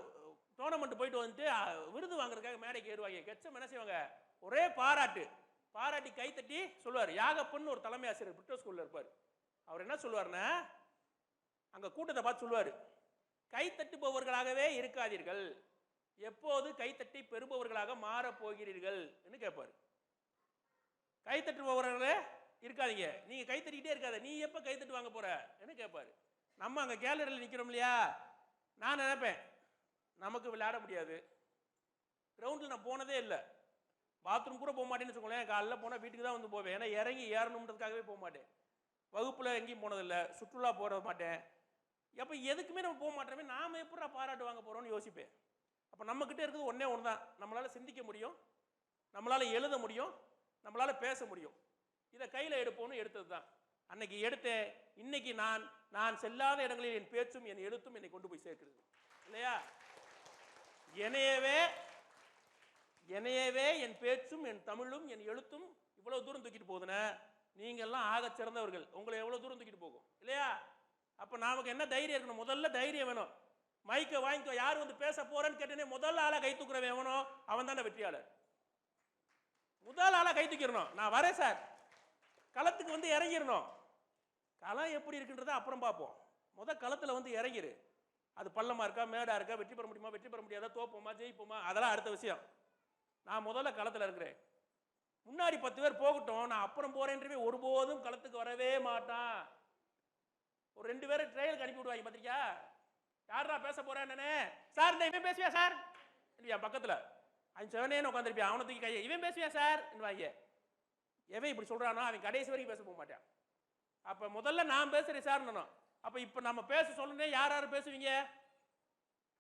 டோர்னமெண்ட் போயிட்டு வந்துட்டு விருது வாங்குறதுக்காக மேடைக்கு ஏறுவாங்க. கெச்சம் என்ன செய்வாங்க, ஒரே பாராட்டி கைத்தட்டி சொல்லுவார். யாகப்பன்னு ஒரு தலைமை ஆசிரியர் பிரிட்டோ ஸ்கூலில் இருப்பார். அவர் என்ன சொல்லுவார்னா, அங்கே கூட்டத்தை பார்த்து சொல்லுவார், கைத்தட்டுபவர்களாகவே இருக்காதீர்கள், எப்போது கைத்தட்டி பெறுபவர்களாக மாறப் போகிறீர்கள் என்று கேட்பார். கைத்தட்டுபவர்களே இருக்காதீங்க, நீங்க கைத்தட்டிக்கிட்டே இருக்காத, நீ எப்போ கைத்தட்டு வாங்க போற என்று கேட்பாரு. நம்ம அங்கே கேலரியில் நிற்கிறோம் இல்லையா, நான் நினைப்பேன் நமக்கு விளையாட முடியாது, கிரவுண்டில் நான் போனதே இல்லை, பாத்ரூம் கூட போக மாட்டேன்னு வச்சுக்கோங்களேன். காலைல போனால் வீட்டுக்கு தான் வந்து போவேன். ஏன்னா இறங்கி ஏறணுன்றதுக்காகவே போக மாட்டேன். வகுப்பில் எங்கேயும் போனதில்லை, சுற்றுலா போட மாட்டேன். அப்போ எதுக்குமே நம்ம போக மாட்டோமே, நாம் எப்படா பாராட்டு வாங்க போகிறோம்னு யோசிப்பேன். அப்போ நம்மக்கிட்ட இருக்கிறது ஒன்றே ஒன்று தான், நம்மளால் சிந்திக்க முடியும், நம்மளால் எழுத முடியும், நம்மளால் பேச முடியும். இதை கையில் எடுப்போம்னு எடுத்தது தான். அன்னைக்கு எடுத்தேன். இன்னைக்கு நான் செல்லாத இடங்களில் என் பேச்சும் என் எழுத்தும் என்னை கொண்டு போய் சேர்க்கிறது இல்லையா. என்னையவே என் பேச்சும் என் தமிழும் என் எழுத்தும் இவ்வளவு தூரம் தூக்கிட்டு போகுதுன்னா, நீங்கள்லாம் ஆக சிறந்தவர்கள், உங்களை எவ்வளோ தூரம் தூக்கிட்டு போகும் இல்லையா. அப்போ நமக்கு என்ன தைரியம் இருக்கணும், முதல்ல தைரியம் வேணும். மைக்கை வாங்கிக்கோ, யார் வந்து பேச போறேன்னு கேட்டேனே முதல்ல ஆளா கை தூக்குறவன் எவனோ அவன் தானே வெற்றியாளர். முதல் ஆளா கை தூக்கிடணும், நான் வரேன் சார், களத்துக்கு வந்து இறங்கிடணும். களம் எப்படி இருக்குன்றத அப்புறம் பார்ப்போம். களத்தில் வந்து இறங்கிரு. அது பள்ளமா இருக்கா மேடா இருக்கா, வெற்றி பெற முடியுமா வெற்றி பெற முடியாதா, தோப்போமா ஜெயிப்போமா, அதெல்லாம் அடுத்த விஷயம். நான் முதல்ல களத்தில் இருக்கிறேன். முன்னாடி 10 பேர் போகட்டும், நான் அப்புறம் போறேன்றவே ஒருபோதும் களத்துக்கு வரவே மாட்டான். ஒரு 2 பேரை ட்ரையலுக்கு அனுப்பி விடுவாங்க பார்த்திருக்கியா, யாரா பேச போறேன்னு, சார் இந்த இவன் பேசுவியா சார் இல்லையா, பக்கத்தில் 5 உட்காந்துருப்பியா, அவனை தூக்கி கையை இவன் பேசுவியா சார் வாங்க. எவன் இப்படி சொல்றானோ அவன் கடைசி வரைக்கும் பேச போக மாட்டான். அப்போ முதல்ல நான் பேசுறேன் சார். அப்போ இப்போ நம்ம பேச சொன்னே யார் யார் பேசுவீங்க,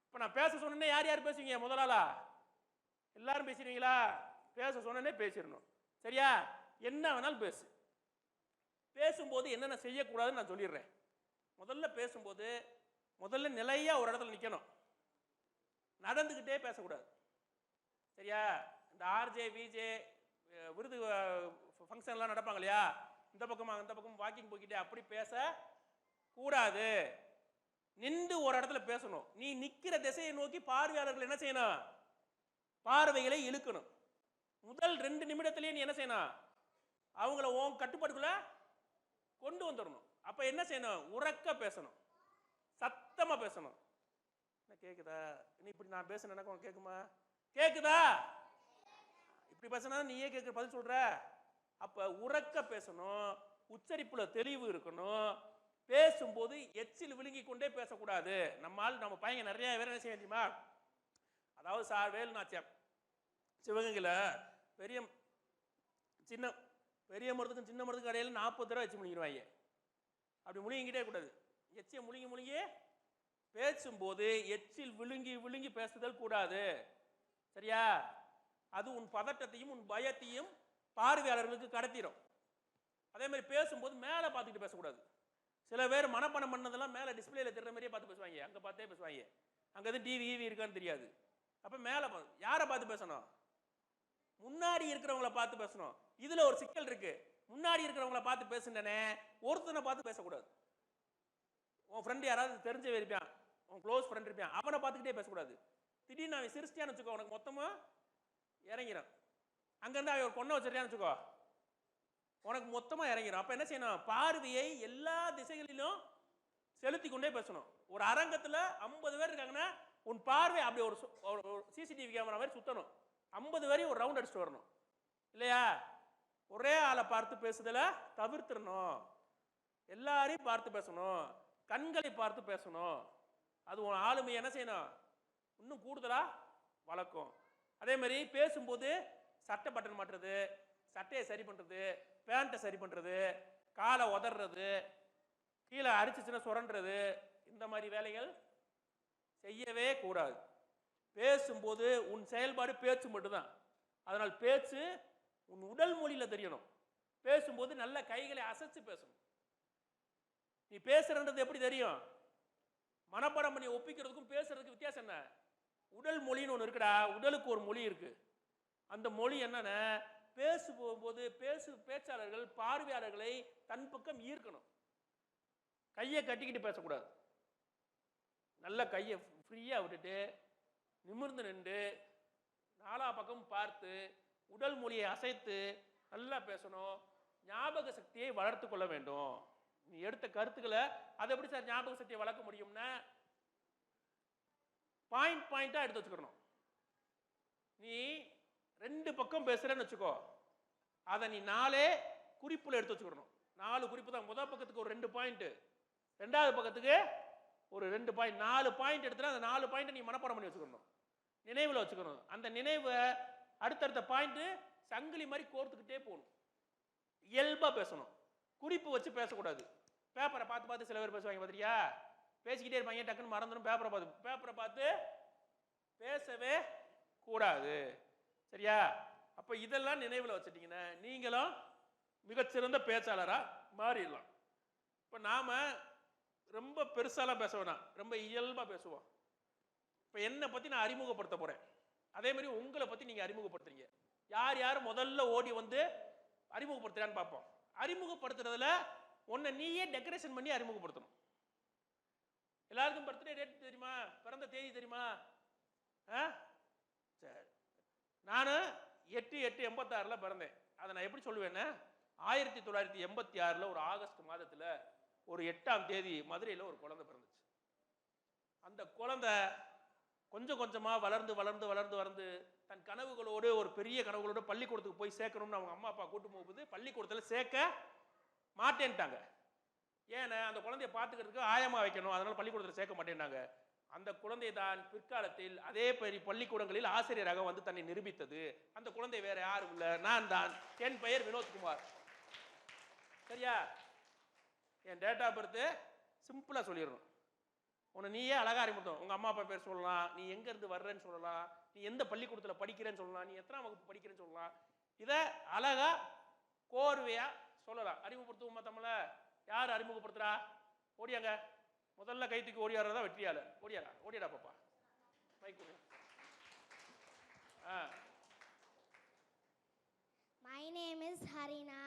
இப்போ நான் பேச சொன்னே யார் யார் பேசுவீங்க, முதலாளா எல்லாரும் பேசிடுவீங்களா, பேச சொன்னே பேசிடணும் சரியா. என்ன வேணாலும் பேசும்போது என்னென்ன செய்யக்கூடாதுன்னு நான் சொல்லிடுறேன். முதல்ல பேசும்போது முதல்ல நிலையா ஒரு இடத்துல நிற்கணும், நடந்துக்கிட்டே பேசக்கூடாது சரியா. இந்த ஆர்ஜே விஜே விருது ஃபங்க்ஷன்லாம் நடப்பாங்க இல்லையா, இந்த பக்கம் அந்த பக்கம் வாக்கிங் போய்கிட்டே அப்படி பேச கூடாது. நின்று ஒரு இடத்துல பேசணும். நீ நிற்கிற திசையை நோக்கி பார்வையாளர்கள் என்ன செய்யணும், பார்வைகளை இழுக்கணும். முதல் 2 நிமிடத்திலேயே நீ என்ன செய்யணும், அவங்கள உன் கட்டுப்பாட்டுக்குள்ள கொண்டு வந்துடணும். அப்ப என்ன செய்யணும், உறக்க பேசணும், சத்தமா பேசணும். என்ன கேக்குதா, நீ இப்படி நான் பேசுனேன்னா உனக்கு கேட்குமா, கேக்குதா, இப்படி பேசினா நீயே கேட்குற பதில் சொல்ற. அப்ப உறக்க பேசணும், உச்சரிப்புல தெளிவு இருக்கணும். பேசும்போது எச்சில் விழுங்கி கொண்டே பேசக்கூடாது. நம்ம பையன் நிறைய பேர் என்ன செய்ய தெரியுமா, அதாவது சார் வேலுநாச்சியம் சிவகங்கையில் பெரிய மருந்துக்கும் சின்ன மருந்துக்கும் கடையில் 40 தடவை வச்சு முழுங்கிடுவாங்க. அப்படி முழுங்கிட்டே கூடாது. எச்சியை முழுங்கி பேசும்போது எச்சில் விழுங்கி பேசுதல் கூடாது சரியா. அது உன் பதட்டத்தையும் உன் பயத்தையும் பார்வையாளர்களுக்கு கடத்திடும். அதே மாதிரி பேசும்போது மேலே பார்த்துக்கிட்டு பேசக்கூடாது. சில பேர் மனப்பணம் பண்ணதெல்லாம் மேலே டிஸ்பிளேல தெரிற மாதிரியே பார்த்து பேசுவாங்க, அங்கே பார்த்தே பேசுவாங்க, அங்கே எதுவும் டிவி இருக்கான்னு தெரியாது. அப்போ மேலே யாரை பார்த்து பேசணும், முன்னாடி இருக்கிறவங்கள பார்த்து பேசணும். இதில் ஒரு சிக்கல் இருக்கு, முன்னாடி இருக்கிறவங்கள பார்த்து பேசுனே ஒருத்தனை பார்த்து பேசக்கூடாது. உன் ஃப்ரெண்டு யாராவது தெரிஞ்சவே இருப்பான், உன் க்ளோஸ் ஃப்ரெண்ட் இருப்பான், அவனை பார்த்துக்கிட்டே பேசக்கூடாது. திடீர்னு அவன் சிரிச்சியான்னு வச்சுக்கோ, உனக்கு மொத்தமாக இறங்கிறான். அங்கேருந்து அவன் ஒரு பொண்ணை வச்சிருக்கான்னு வச்சுக்கோ, உனக்கு மொத்தமாக இறங்கிடும். அப்போ என்ன செய்யணும், பார்வையை எல்லா திசைகளிலும் செலுத்தி கொண்டே பேசணும். ஒரு அரங்கத்தில் 50 பேர் இருக்காங்கன்னா உன் பார்வை அப்படி ஒரு சிசிடிவி கேமரா மாதிரி சுற்றணும். 50 வரையும் ஒரு ரவுண்ட் அடிச்சுட்டு வரணும் இல்லையா. ஒரே ஆளை பார்த்து பேசுதலை தவிர்த்துடணும், எல்லாரையும் பார்த்து பேசணும், கண்களை பார்த்து பேசணும். அது உன் ஆளுமை என்ன செய்யணும், இன்னும் கூடுதலாக வளர்க்கும். அதே மாதிரி பேசும்போது சட்டை பட்டன் மாட்டுறது, சட்டையை சரி பண்ணுறது, பேண்ட்டை சரி பண்ணுறது, காலை உதறது, கீழே அரிச்சிச்சுன்னா சுரண்டுறது, இந்த மாதிரி வேலைகள் செய்யவே கூடாது. பேசும்போது உன் செயல்பாடு பேச்சு மட்டும்தான். அதனால் பேச்சு உன் உடல் மொழியில் தெரியணும். பேசும்போது நல்ல கைகளை அசைச்சு பேசணும். நீ பேசுறது எப்படி தெரியும்? மனப்பாடம் பண்ணி ஒப்பிக்கிறதுக்கும் பேசுறதுக்கு வித்தியாசம் என்ன? உடல் மொழின்னு ஒன்று இருக்குடா. உடலுக்கு ஒரு மொழி இருக்கு. அந்த மொழி என்னன்னா, பேசும்போது பேச்சாளர்கள் பார்வையாளர்களை தன் பக்கம் ஈர்க்கணும். கையை கட்டிக்கிட்டு பேசக்கூடாது. நல்ல கையை ஃப்ரீயாக விட்டுட்டு நிமிர்ந்து நின்று நாலா பக்கம் பார்த்து உடல் மொழியை அசைத்து நல்லா பேசணும். ஞாபக சக்தியை வளர்த்து கொள்ள வேண்டும். நீ எடுத்த கருத்துக்களை அதை எப்படி சார் ஞாபக சக்தியை வளர்க்க முடியும்னா, பாயிண்டா எடுத்து வச்சுக்கணும். நீ 2 பக்கம் பேசுறேன்னு வச்சுக்கோ, அதை நீ 4 குறிப்புல எடுத்து வச்சுக்கணும். 4 குறிப்பு தான். முதல் பக்கத்துக்கு ஒரு 2 பாயிண்ட், 2வது பக்கத்துக்கு ஒரு 2 பாயிண்ட், 4 பாயிண்ட் எடுத்துனா அந்த 4 பாயிண்ட் நீ மனப்பாடம் பண்ணி வச்சுக்கணும், நினைவில் வச்சுக்கணும். அந்த நினைவை அடுத்தடுத்த பாயிண்ட் சங்கிலி மாதிரி கோர்த்துக்கிட்டே போகணும். இயல்பா பேசணும். குறிப்பு வச்சு பேசக்கூடாது. பேப்பரை பார்த்து சில பேர் பேசுவாங்க பார்த்தியா, பேசிக்கிட்டே இருப்பாங்க, டக்குன்னு மறந்துடும். பேப்பரை பார்த்து பேசவே கூடாது. சரியா? அப்போ இதெல்லாம் நினைவில் வச்சுட்டீங்கன்னா நீங்களும் மிகச்சிறந்த பேச்சாளராக மாறிடலாம். இப்போ நாம் ரொம்ப பெருசாலாம் பேச வேணாம், ரொம்ப இயல்பாக பேசுவோம். இப்போ என்னை பற்றி நான் அறிமுகப்படுத்த போகிறேன். அதே மாதிரி உங்களை பற்றி நீங்கள் அறிமுகப்படுத்துறீங்க. யார் முதல்ல ஓடி வந்து அறிமுகப்படுத்துறான்னு பார்ப்போம். அறிமுகப்படுத்துறதுல உன்னை நீயே டெக்கரேஷன் பண்ணி அறிமுகப்படுத்தணும். எல்லாருக்கும் பர்த்டே டேட் தெரியுமா? பிறந்த தேதி தெரியுமா? சரி, நான் 8/8/86 பிறந்தேன். அதை நான் எப்படி சொல்லுவேன்னா, 1986 ஒரு ஆகஸ்ட் மாதத்தில் ஒரு 8ஆம் தேதி மதுரையில் ஒரு குழந்தை பிறந்துச்சு. அந்த குழந்தை கொஞ்சம் கொஞ்சமாக வளர்ந்து தன் கனவுகளோடு, ஒரு பெரிய கனவுகளோடு பள்ளிக்கூடத்துக்கு போய் சேர்க்கணும்னு அவங்க அம்மா அப்பா கூட்டு போகும்போது பள்ளிக்கூடத்தில் சேர்க்க மாட்டேன்ட்டாங்க. ஏன்னா அந்த குழந்தைய பார்த்துக்கிறதுக்கு ஆயமா வைக்கணும், அதனால பள்ளிக்கூடத்தில் சேர்க்க மாட்டேன்னாங்க. அந்த குழந்தை தான் பிற்காலத்தில் அதே பெரிய பள்ளிக்கூடங்களில் ஆசிரியராக வந்து தன்னை நிரூபித்தது. அந்த குழந்தை வேற யாரும் இல்லை, நான் தான். என் பெயர் வினோத்குமார். சரியா? என் டேட் ஆஃப் பர்த் சிம்பிளா சொல்லிடணும். உன்னை நீயே அழகா அறிமுகம். உங்க அம்மா அப்பா பேர் சொல்லலாம், நீ எங்க இருந்து வர்றேன்னு சொல்லலாம், நீ எந்த பள்ளிக்கூடத்தில் படிக்கிறேன்னு சொல்லலாம், நீ எத்தனாம் வகுப்பு படிக்கிறேன்னு சொல்லலாம். இதை அழகா கோர்வையா சொல்லலாம். அறிமுகப்படுத்துவோமா தமிழ? யார் அறிமுகப்படுத்துறா? ஓடியாங்க. முதல்ல கைத்துக்கு ஓடியாடுறதா வெற்றியாளர். ஓடியாடா பாப்பா. Mike My name is Harina.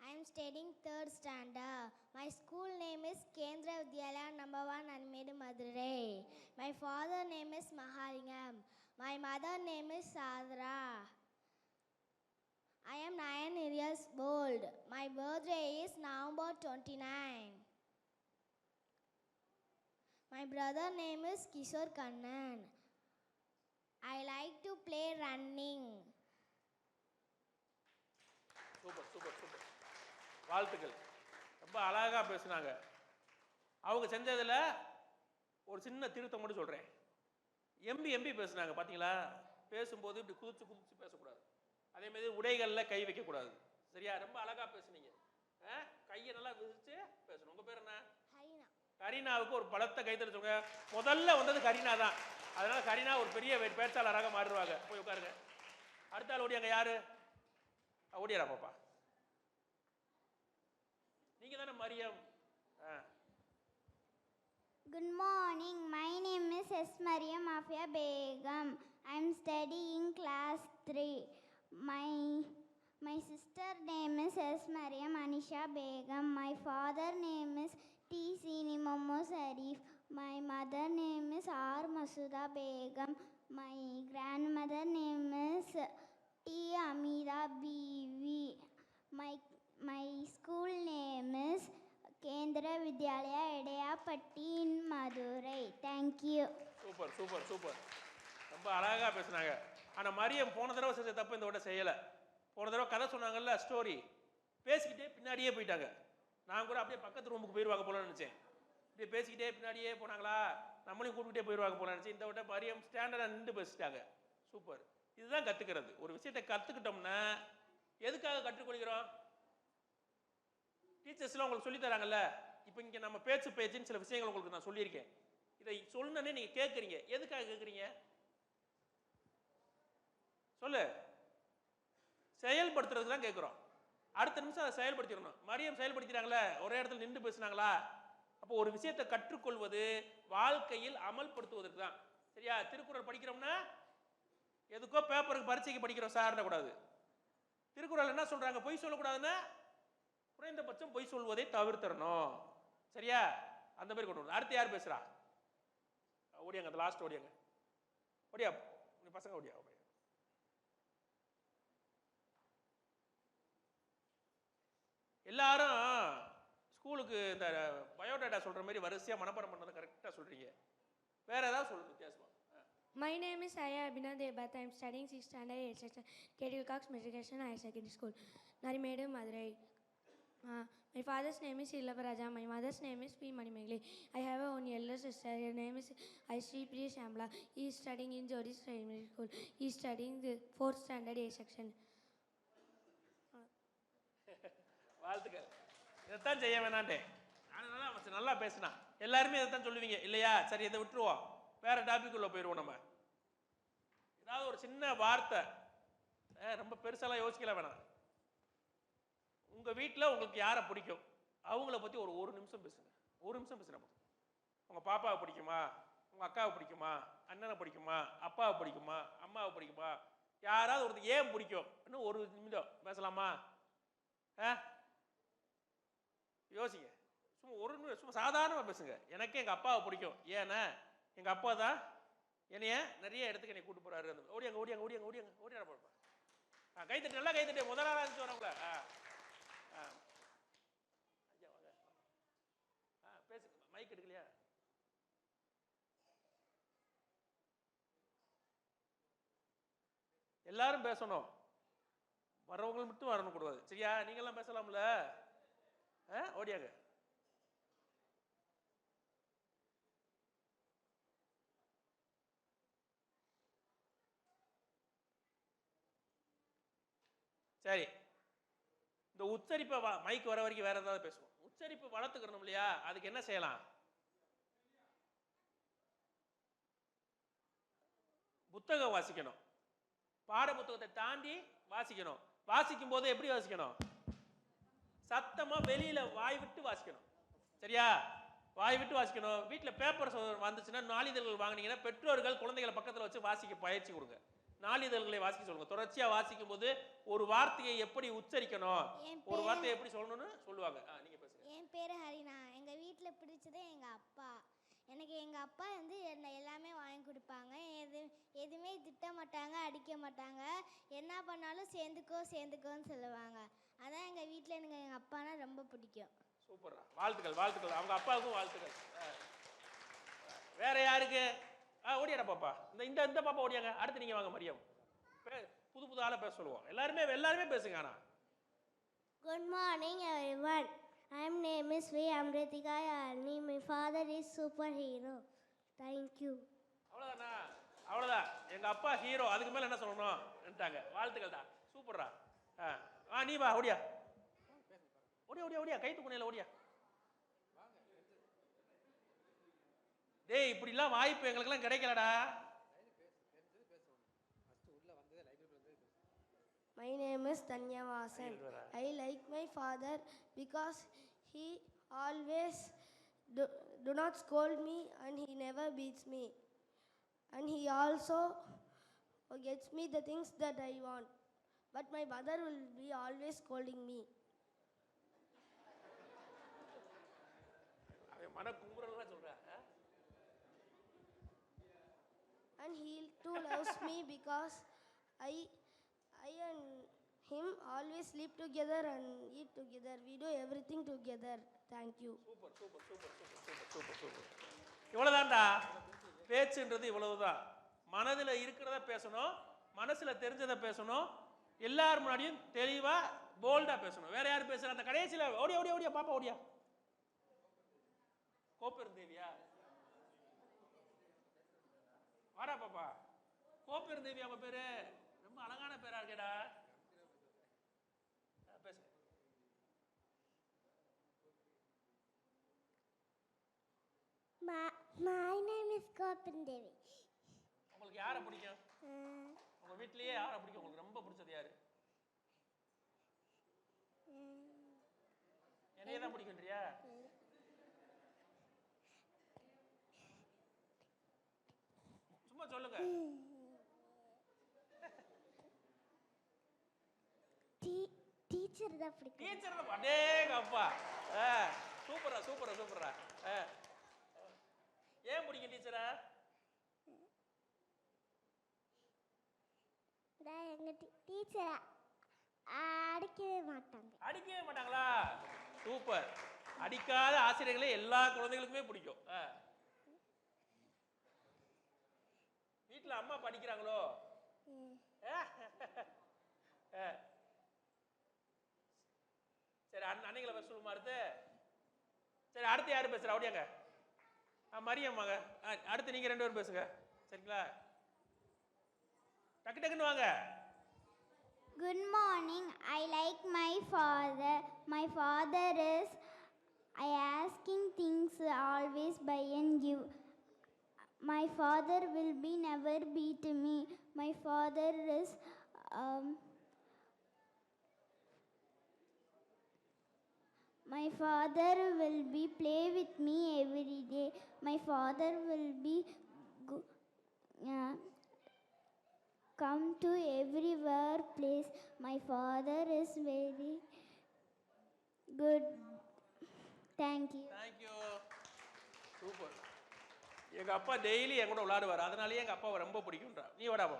I am studying 3rd standard. My school name is Kendra Vidyalaya number 1 Anmedu Madurai. My father name is Mahalingam. My mother name is Sadra. I am 9 years old. My birthday is November 29. My brother name is Kishore Kannan. I like to play running. Super. வாழ்த்துக்கள். ரொம்ப அழகாக பேசுனாங்க. அவங்க செஞ்சதில் ஒரு சின்ன திருத்தம் மட்டும் சொல்கிறேன். எம்பி பேசுனாங்க பார்த்தீங்களா? பேசும்போது இப்படி குதிச்சு பேசக்கூடாது. அதே மாதிரி உடைகளில் கை வைக்கக்கூடாது. சரியா? ரொம்ப அழகாக பேசுனீங்க. கையை நல்லா விரிச்சு பேசணும். உங்கள் பேர் என்ன? Harina. கரீனாவுக்கு ஒரு பலத்த கைத்தறி சொல்லுங்க. முதல்ல வந்தது கரீனா தான். அதனால கரீனா ஒரு பெரிய பேச்சாளராக மாறிடுவாங்க. போய் உட்காருங்க. அடுத்த ஆள் ஓடியாங்க. யாரு? ஓடியாரா பாப்பா. நீங்க தானே Mariam? Good morning. My name is S. Mariam Afia Begum. I am studying class 3. My sister name is S. Mariam Anisha Begum. My father name is T. Sini Momo Sarif. My mother name is R. Masuda Begum. My grandmother name is T. Amira Bibi. My school name is Kendra Vidyalaya Edayapatti in Madurai. Thank you. Super. ரொம்ப அழகாக பேசுனாங்க. ஆனால் மரியம் போன தடவை செஞ்ச தப்பு இந்த விட செய்யலை. போன தடவை கதை சொன்னாங்கல்ல, ஸ்டோரி பேசிக்கிட்டே பின்னாடியே போயிட்டாங்க. நான் கூட அப்படியே பக்கத்து ரூமுக்கு போயிடுவாங்க போலன்னு நினச்சேன். இப்படியே பேசிக்கிட்டே பின்னாடியே போனாங்களா, நம்மளையும் கூப்பிட்டுட்டே போயிடுவாங்க போல நினச்சேன். இந்த விட மரியம் ஸ்டாண்டர்டாக நின்று பேசிட்டாங்க. சூப்பர். இதுதான் கற்றுக்கிறது. ஒரு விஷயத்தை கற்றுக்கிட்டோம்னா எதுக்காக கற்றுக்கொள்கிறோம்? டீச்சர்ஸ்லாம் உங்களுக்கு சொல்லி தராங்கல்ல. இப்போ இங்கே நம்ம பேச்சுன்னு சில விஷயங்கள் உங்களுக்கு நான் சொல்லியிருக்கேன். இதை சொன்னே நீங்கள் கேட்குறீங்க. எதுக்காக கேட்குறீங்க? சொல்லு. செயல்படுத்துறதுக்கு தான் கேட்குறோம். அடுத்த நிமிஷம் அதை செயல்படுத்திடணும். மரியம் செயல்படுத்தினாங்களே, ஒரே இடத்துல நின்று பேசினாங்களா? அப்போ ஒரு விஷயத்தை கற்றுக்கொள்வது வாழ்க்கையில் அமல்படுத்துவதற்கு தான். சரியா? திருக்குறள் படிக்கிறோம்னா எதுக்கோ பேப்பருக்கு பரீட்சைக்கு படிக்கிறோம் சார்ன கூடாது. திருக்குறள் என்ன சொல்றாங்க? பொய் சொல்லக்கூடாதுன்னா குறைந்தபட்சம் பொய் சொல்வதை தவிர்த்தரணும். சரியா? அந்த மாதிரி கொண்டு வரணும். அடுத்து யார் பேசுறா? ஓடியாங்க, அந்த லாஸ்ட் ஓடியாங்க. ஓடியா பசங்க, ஓடியா. எல்லாரும் ஸ்கூலுக்கு இந்த பயோடேட்டா சொல்ற மாதிரி வரிசையா மனப்பாடம் பண்ணதை கரெக்டாக சொல்றீங்க. வேற ஏதாவது சொல்லுங்க வித்தியாசமா. My name is Aya Abhinav Debath. I am studying 6th standard 8th section, Kedil Cox Matriculation Higher Secondary School, Narimedu, Madurai. My father's name is Ilaparaja. My mother's name is P. Manimegli. I have one elder sister. Her name is Aishri Priya Shambla. He is studying in Jodis Primary School. He is studying the 4th standard A section. வாழ்த்துக்கள். இதைத்தான் செய்ய வேணாண்டே. நான் நல்லா பேசினா எல்லாருமே இதைத்தான் சொல்லுவீங்க இல்லையா? சரி, இதை விட்டுருவோம். வேற டாபிக் உள்ள போயிடுவோம். நம்ம ஏதாவது ஒரு சின்ன வார்த்தை, ரொம்ப பெருசாலாம் யோசிக்கல வேணாம். உங்க வீட்டில் உங்களுக்கு யாரை பிடிக்கும்? அவங்கள பத்தி ஒரு நிமிஷம் பேசுங்க. ஒரு நிமிஷம் பேசுங்க. உங்க பாப்பாவை பிடிக்குமா? உங்க அக்காவை பிடிக்குமா? அண்ணனை பிடிக்குமா? அப்பாவை பிடிக்குமா? அம்மாவை பிடிக்குமா? யாராவது ஒருத்தர் ஏன் பிடிக்கும்? இன்னும் ஒரு நிமிடம் பேசலாமா? யோசிங்க. சும்மா ஒரு நிமிஷம் சும்மா சாதாரணமாக பேசுங்க. எனக்கே எங்கள் அப்பாவை பிடிக்கும். ஏன்னா எங்கள் அப்பா தான் என்னைய நிறைய இடத்துக்கு என்னை கூட்டு போறாரு. அந்த ஓடியாங்க ஓடியாங்க ஓடியாங்க ஓடியாங்க ஓடியாங்க போடுப்பா. கைத்தட்டு, நல்லா கைத்தட்டு. முதலாளா இருந்துச்சு வரவங்கள. ஐயா வாங்க. பேசுங்க. மைக் எடுக்கலையா? எல்லாரும் பேசணும். வரவங்க மட்டும் வரணும் கூடாது. சரியா? நீங்கெல்லாம் பேசலாம்ல. ஓடியாங்க. சரி, இந்த உச்சரிப்பை மைக் வர வரைக்கும் வேற ஏதாவது பேசுவோம். உச்சரிப்பு வளர்த்துக்கணும் இல்லையா? அதுக்கு என்ன செய்யலாம்? புத்தகம் வாசிக்கணும். பாட புத்தகத்தை தாண்டி வாசிக்கணும். வாசிக்கும் போது எப்படி வாசிக்கணும்? சத்தமா வெளியில வாய் விட்டு வாசிக்கணும். சரியா? வாய் விட்டு வாசிக்கணும். வீட்டில் பேப்பர் வந்துச்சுன்னா, நாளிதழ்கள் வாங்கினீங்கன்னா பெற்றோர்கள் குழந்தைகளை பக்கத்தில் வச்சு வாசிக்க பயிற்சி கொடுங்க. நாளிதழ்களை வாசிக்க சொல்லுங்க. தொடர்ச்சியா வாசிக்கும் போது ஒரு வார்த்தையை எப்படி உச்சரிக்கணும், ஒரு வார்த்தையை எப்படி சொல்லணும்னு சொல்லுவாங்க. நீங்க பேசுங்க. என் பேரு ஹரினா. எங்க வீட்டில் பிடிச்சதே எங்க அப்பா. எனக்கு எங்கள் அப்பா வந்து என்னை எல்லாமே வாங்கி கொடுப்பாங்க. எதுவுமே திட்ட மாட்டாங்க, அடிக்க மாட்டாங்க. என்ன பண்ணாலும் சேர்ந்துக்கோன்னு சொல்லுவாங்க. அதான் எங்கள் வீட்டில் எனக்கு எங்கள் அப்பானா ரொம்ப பிடிக்கும். சூப்பரா, வாழ்த்துக்கள் வாழ்த்துக்கள். அவங்க அப்பாவுக்கும் வாழ்த்துக்கள். வேற யாருக்கு? ஓடியாடா பாப்பா. இந்த இந்த பாப்பா ஓடியாங்க. அடுத்து நீங்க வாங்க மரியம். புது ஆளை பேச சொல்லுவோம். எல்லாருமே பேசுங்க. ஆனா good morning everyone. My name is V. Amritika Yalni. My father is superhero. Thank you. அவ்வளோதானா? அவ்வளோதான். எங்கள் அப்பா ஹீரோ. அதுக்கு மேலே என்ன சொல்லணும்ட்டாங்க. வாழ்த்துக்கள் தான். சூப்பர்ரா. நீ வா. ஓடியா கை தூக்குனையில ஓடியா. டேய், இப்படிலாம் வாய்ப்பு எங்களுக்கெல்லாம் கிடைக்கலடா. My name is Tanya Vasan. I like my father because he always do not scold me and he never beats me. And he also gets me the things that I want. But my mother will be always scolding me. மன கும்புறலாம் சொல்ற. And he too loves me because I and him always sleep together and eat together. We do everything together. Thank you. Super. இவ்வளவுதான்டா. பேச்சுன்றது இவ்வளவுதான். மனதில் இருக்கிறத பேசணும், மனசுல தெரிஞ்சதை பேசணும், எல்லாரும் முன்னாடியும் தெளிவா போல்டா பேசணும். வேற யாரும் பேசுற? அந்த கடைசியில ஓடியா பாப்பா ஓடியா. கோப்பெரும் தேவியா? வாடா பாப்பா. கோப்பெரும் தேவி அவ பேரு ரொம்ப அழகான பேரா இருக்கேடா. My name is Gopin Devi. உங்களுக்கு யாரை பிடிக்கும்? உங்க வீட்லயே யாரை பிடிக்கும்? உங்களுக்கு ரொம்ப பிடிச்சது யாரு? என்னைய தான் பிடிக்கும்ன்றியா? சும்மா சொல்லுங்க. டீச்சர் தான் பிடிக்கும். டீச்சர் தான். அடேங்கப்பா. சூப்பரா சூப்பரா சூப்பரா. ஏன் பிடிக்கும் டீச்சரா? எங்க டீச்சர் அடிக்கவே மாட்டாங்க. அடிக்கவே மாட்டாங்களா? சூப்பர். அடிக்காத ஆசிரியர்களே எல்லா குழந்தைகளுக்குமே பிடிக்கும். வீட்டுல அம்மா படிக்கிறாங்களோ? சரி, அன்னைகளை பேச சொல்லுமா அடுத்து? சரி, அடுத்து யாரு பேசுறா? அப்படியாங்க மரியம்மாங்க. அடுத்து நீங்க 2 பேரும் பேசுங்க. சரிங்களா? டக்கு டக்குன்னு வாங்க. Good morning. I like my father. My father is I asking things always buy and give. My father will be never beat me. My father is my father will be play with me every day. My father will be come to everywhere place. My father is very good. Thank you. Thank you. Super. எங்க அப்பா daily என் கூட விளையாடுவார். அதனாலேயே எங்க அப்பாவை ரொம்ப பிடிக்கும்ன்றா. நீ வாடாப்பா.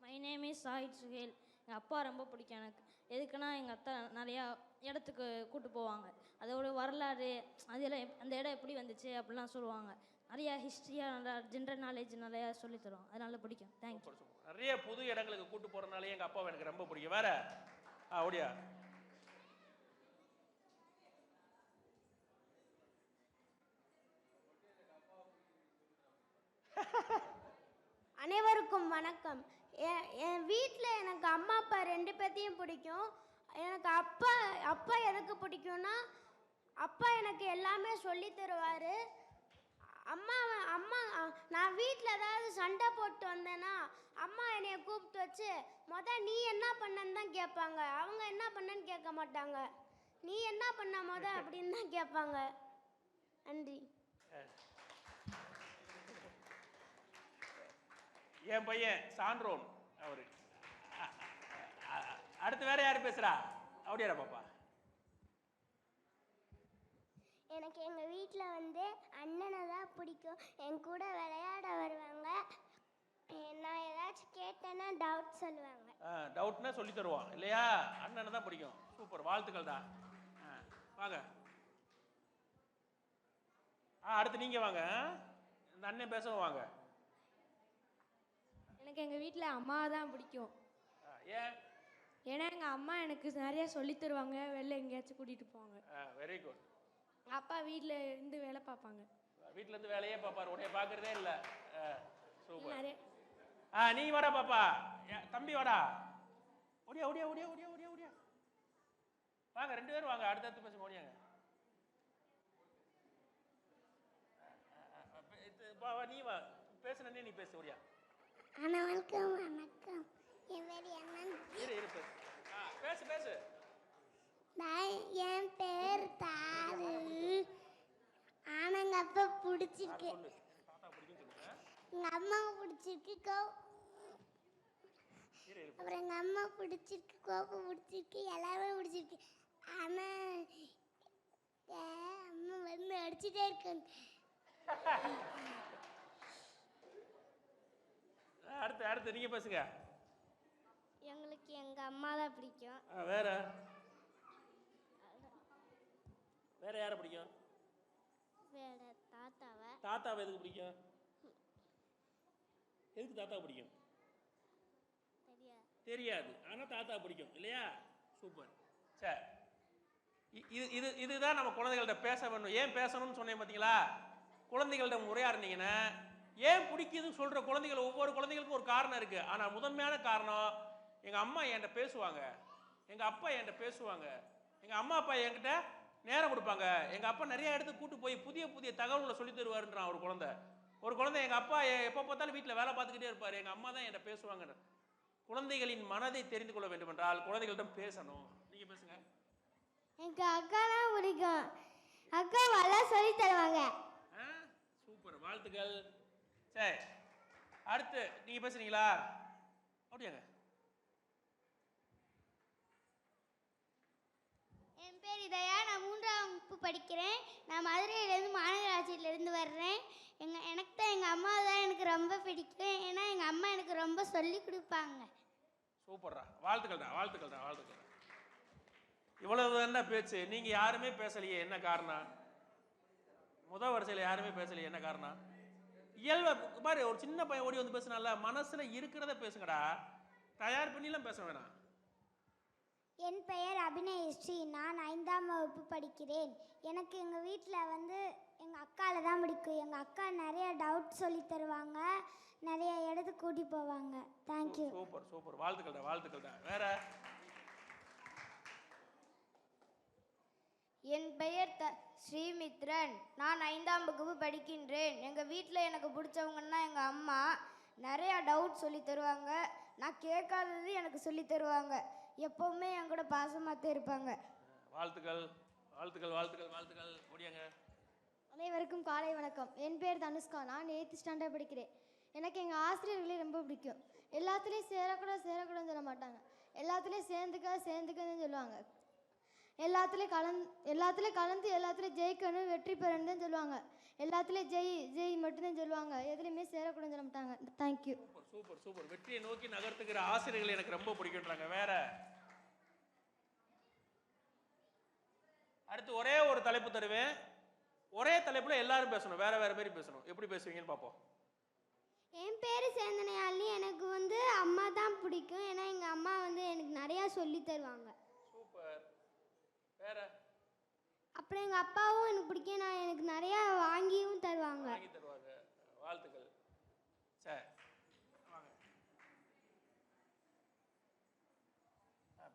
My name is Sahid Suhail. எங்கள் அப்பா ரொம்ப பிடிக்கும் எனக்கு. எதுக்குன்னா எங்கள் அத்தை நிறையா இடத்துக்கு கூட்டு போவாங்க. அதோட வரலாறு அதில் அந்த இடம் எப்படி வந்துச்சு அப்படிலாம் சொல்லுவாங்க. நிறையா ஹிஸ்ட்ரியாக நல்லா ஜென்ரல் நாலேஜ் நிறையா சொல்லி தருவாங்க. அதனால பிடிக்கும். தேங்க்யூ. நிறைய புது இடங்களுக்கு கூட்டு போகிறதுனாலே எங்கள் அப்பாவை எனக்கு ரொம்ப பிடிக்கும். வேற ஓடியா. அனைவருக்கும் வணக்கம். என் வீட்டில் எனக்கு அம்மா அப்பா 2 பேர்த்தையும் பிடிக்கும். எனக்கு அப்பா எதுக்கு பிடிக்கும்னா அப்பா எனக்கு எல்லாமே சொல்லி தருவார். அம்மா நான் வீட்டில் ஏதாவது சண்டை போட்டு வந்தேன்னா அம்மா என்னைய கூப்பிட்டு வச்சு நீ என்ன பண்ணன்னு தான் கேட்பாங்க. அவங்க என்ன பண்ணன்னு கேட்க மாட்டாங்க. நீ என்ன பண்ண அப்படின்னு தான் கேட்பாங்க. நன்றி. என் பையன் சான்றோன் அவரு. அடுத்து வேற யாரு பேசுறா? அப்படியா பாப்பா? எனக்கு எங்கள் வீட்டில் அண்ணனை தான் பிடிக்கும். என் கூட விளையாட வருவாங்க. நான் ஏதாச்சும் கேட்டேன்னா டவுட் சொல்லுவாங்க. டவுட்னா சொல்லி தருவான் இல்லையா? அண்ணனை தான் பிடிக்கும். சூப்பர், வாழ்த்துக்கள் தான். வாங்க. அடுத்து நீங்க வாங்க. இந்த அண்ணன் பேசவும் வாங்க. எனக்கு எங்கள் வீட்டில் அம்மாவை தான் பிடிக்கும். ஏன்? ஏன்னா எங்கள் அம்மா எனக்கு நிறையா சொல்லித் தருவாங்க. வெளில எங்கேயாச்சும் கூட்டிகிட்டு போவாங்க. Very good. அப்பா வீட்டில் இருந்து வேலை பார்ப்பாங்க. வீட்டில் இருந்து வேலையே பார்ப்பாரு. உன்னைய பார்க்கறதே இல்லை. சூப்பர். நிறைய நீ வாடா பாப்பா. தம்பி வாடா. ஓடியா ஓடியா ஓடியா ஓடியா ஓடியா ஓடியா வாங்க. 2 பேரும் வாங்க. அடுத்தடுத்து பேசுங்க. ஓடியாங்க. நீ வா. பேசுனே நீ பேசு. ஓடியா. வணக்கம் வணக்கம். என் பேர் அண்ணன். பேசு பேசு. என் பேர் தாரு. ஆனா எங்க அப்பா பிடிச்சிருக்கு. எங்க அம்மாவை பிடிச்சிருக்கு. அப்புறம் எங்க அம்மா பிடிச்சிருக்கு, கோபம் பிடிச்சிருக்கு, எல்லாமே பிடிச்சிருக்கு. ஆனா அம்மா அடிச்சுட்டே இருக்காங்க. அடுத்து நீங்க பேசுங்க. எங்களுக்கு எங்க அம்மா தான் பிடிக்கும். வேற வேற யாரை பிடிக்கும்? வேற தாத்தாவை. தாத்தாவை எதுக்கு பிடிக்கும்? எதுக்கு தாத்தா பிடிக்கும்? தெரியாது. ஆனா தாத்தா பிடிக்கும் இல்லையா? சூப்பர். சரி, இதுதான் நம்ம குழந்தைகள்கிட்ட பேச வேணும். ஏன் பேசணும்னு சொன்னேன் பார்த்தீங்களா? குழந்தைகள்கிட்ட உரையாடுனீங்கன்னா ஏன் பிடிக்குதுன்னு சொல்ற குழந்தைகள் ஒவ்வொரு குழந்தைகளுக்கும் ஒரு காரணம் இருக்கு. ஆனா முதன்மையான காரணம், எங்க அம்மா என்கிட்ட பேசுவாங்க, எங்க அப்பா என்கிட்ட பேசுவாங்க, எங்க அம்மா அப்பா என்கிட்ட நேரம் கொடுப்பாங்க. எங்கள் அப்பா நிறைய இடத்துக்கு கூட்டு போய் புதிய புதிய தகவல்களை சொல்லி தருவாருன்றான் ஒரு குழந்தை. எங்கள் அப்பா எப்போ பார்த்தாலும் வீட்டில் வேலை பார்த்துக்கிட்டே இருப்பார், எங்கள் அம்மா தான் என்கிட்ட பேசுவாங்க. குழந்தைகளின் மனதை தெரிந்து கொள்ள வேண்டும் என்றால் குழந்தைகளிடம் பேசணும். நீங்கள் பேசுங்க. எனக்கு அக்கா தான் பிடிக்கும். அக்கா நல்லா சொல்லி தருவாங்க. சூப்பர், வாழ்த்துக்கள். சரி, அடுத்து நீங்கள் பேசுறீங்களா? அப்படியாங்க. என் பேர் இதயா, நான் 3ஆம் வகுப்பு படிக்கிறேன். நான் மதுரையிலேருந்து மாநகராட்சியிலேருந்து வர்றேன். எனக்கு தான் எங்கள் அம்மா தான் எனக்கு ரொம்ப பிடிக்கும். ஏன்னா எங்கள் அம்மா எனக்கு ரொம்ப சொல்லி கொடுப்பாங்க. சூப்பர்ரா, வாழ்த்துக்கள்டா, வாழ்த்துக்கள்டா, வாழ்த்துக்கள். இவ்வளவு என்ன பேச்சு? நீங்கள் யாருமே பேசலையே, என்ன காரணம்? முதல் வரிசையில் யாருமே பேசலையே, என்ன காரணம்? இயல்பு பாரு, ஒரு சின்ன பையன் ஓடி வந்து பேசுனால, மனசில் இருக்கிறத பேசுங்கடா, தயார் பண்ணிலாம் பேச வேணாம். என் பெயர் அபிநயஸ்ரீ, நான் 5ஆம் வகுப்பு படிக்கிறேன். எனக்கு எங்கள் வீட்டில் வந்து எங்கள் அக்காவில் தான் பிடிக்கும். எங்கள் அக்கா நிறைய டவுட் சொல்லி தருவாங்க, நிறைய இடத்துக்கு கூட்டி போவாங்க. தேங்க்யூ. சூப்பர் சூப்பர், வாழ்த்துக்கள்டா, வாழ்த்துக்கள்டா. வேற? என் பெயர் ஸ்ரீமித்ரன், நான் 5ஆம் வகுப்பு படிக்கின்றேன். எங்கள் வீட்டில் எனக்கு பிடிச்சவங்கன்னா எங்கள் அம்மா நிறையா டவுட் சொல்லி தருவாங்க. நான் கேட்காதது எனக்கு சொல்லி தருவாங்க. எப்போவுமே என் கூட பாசமாக இருப்பாங்க. வாழ்த்துக்கள், வாழ்த்துக்கள், வாழ்த்துக்கள், வாழ்த்துக்கள். முடியாங்க. அனைவருக்கும் காலை வணக்கம். என் பேர் தனுஷ்கா, நான் 8th ஸ்டாண்டர்ட் படிக்கிறேன். எனக்கு எங்கள் ஆசிரியர்களே ரொம்ப பிடிக்கும். எல்லாத்துலேயும் சேரக்கூடாதுன்னு சொல்ல மாட்டாங்க, எல்லாத்துலேயும் சேர்ந்துக்கன்னு சொல்லுவாங்க. எல்லாத்துலேயும் கலந்து எல்லாத்துலேயும் ஜெயிக்கணும், வெற்றி பெறணும் தான் சொல்லுவாங்க. எல்லாத்துலேயும் ஜெய் மட்டும்தான் சொல்லுவாங்க, எதுலையுமே சேரக்கூடாதுன்னு சொல்ல மாட்டாங்க. தேங்க்யூ. Super super super. வெற்றியை நோக்கி நகர்த்துக்கிற ஆசிரியர்கள் எனக்கு ரொம்ப பிடிக்குன்றாங்க. வேற? அடுத்து ஒரே ஒரு தலைப்பு தருவேன், ஒரே தலைப்புல எல்லாரும் பேசணும், வேற வேற மாதிரி பேசணும். எப்படி பேசுவீங்கன்னு பார்ப்போம். என் பேர் சேந்தனையாளி, எனக்கு வந்து அம்மா தான் பிடிக்கும். ஏன்னா எங்கள் அம்மா வந்து எனக்கு நிறையா சொல்லி தருவாங்க. சூப்பர். வேற? அப்புறம் எங்கள் அப்பாவும் எனக்கு பிடிக்கும், நான் எனக்கு நிறையா வாங்கியும் தருவாங்க. வாங்கி தருவாங்க. வாழ்த்துக்கள். சரி, வாங்க.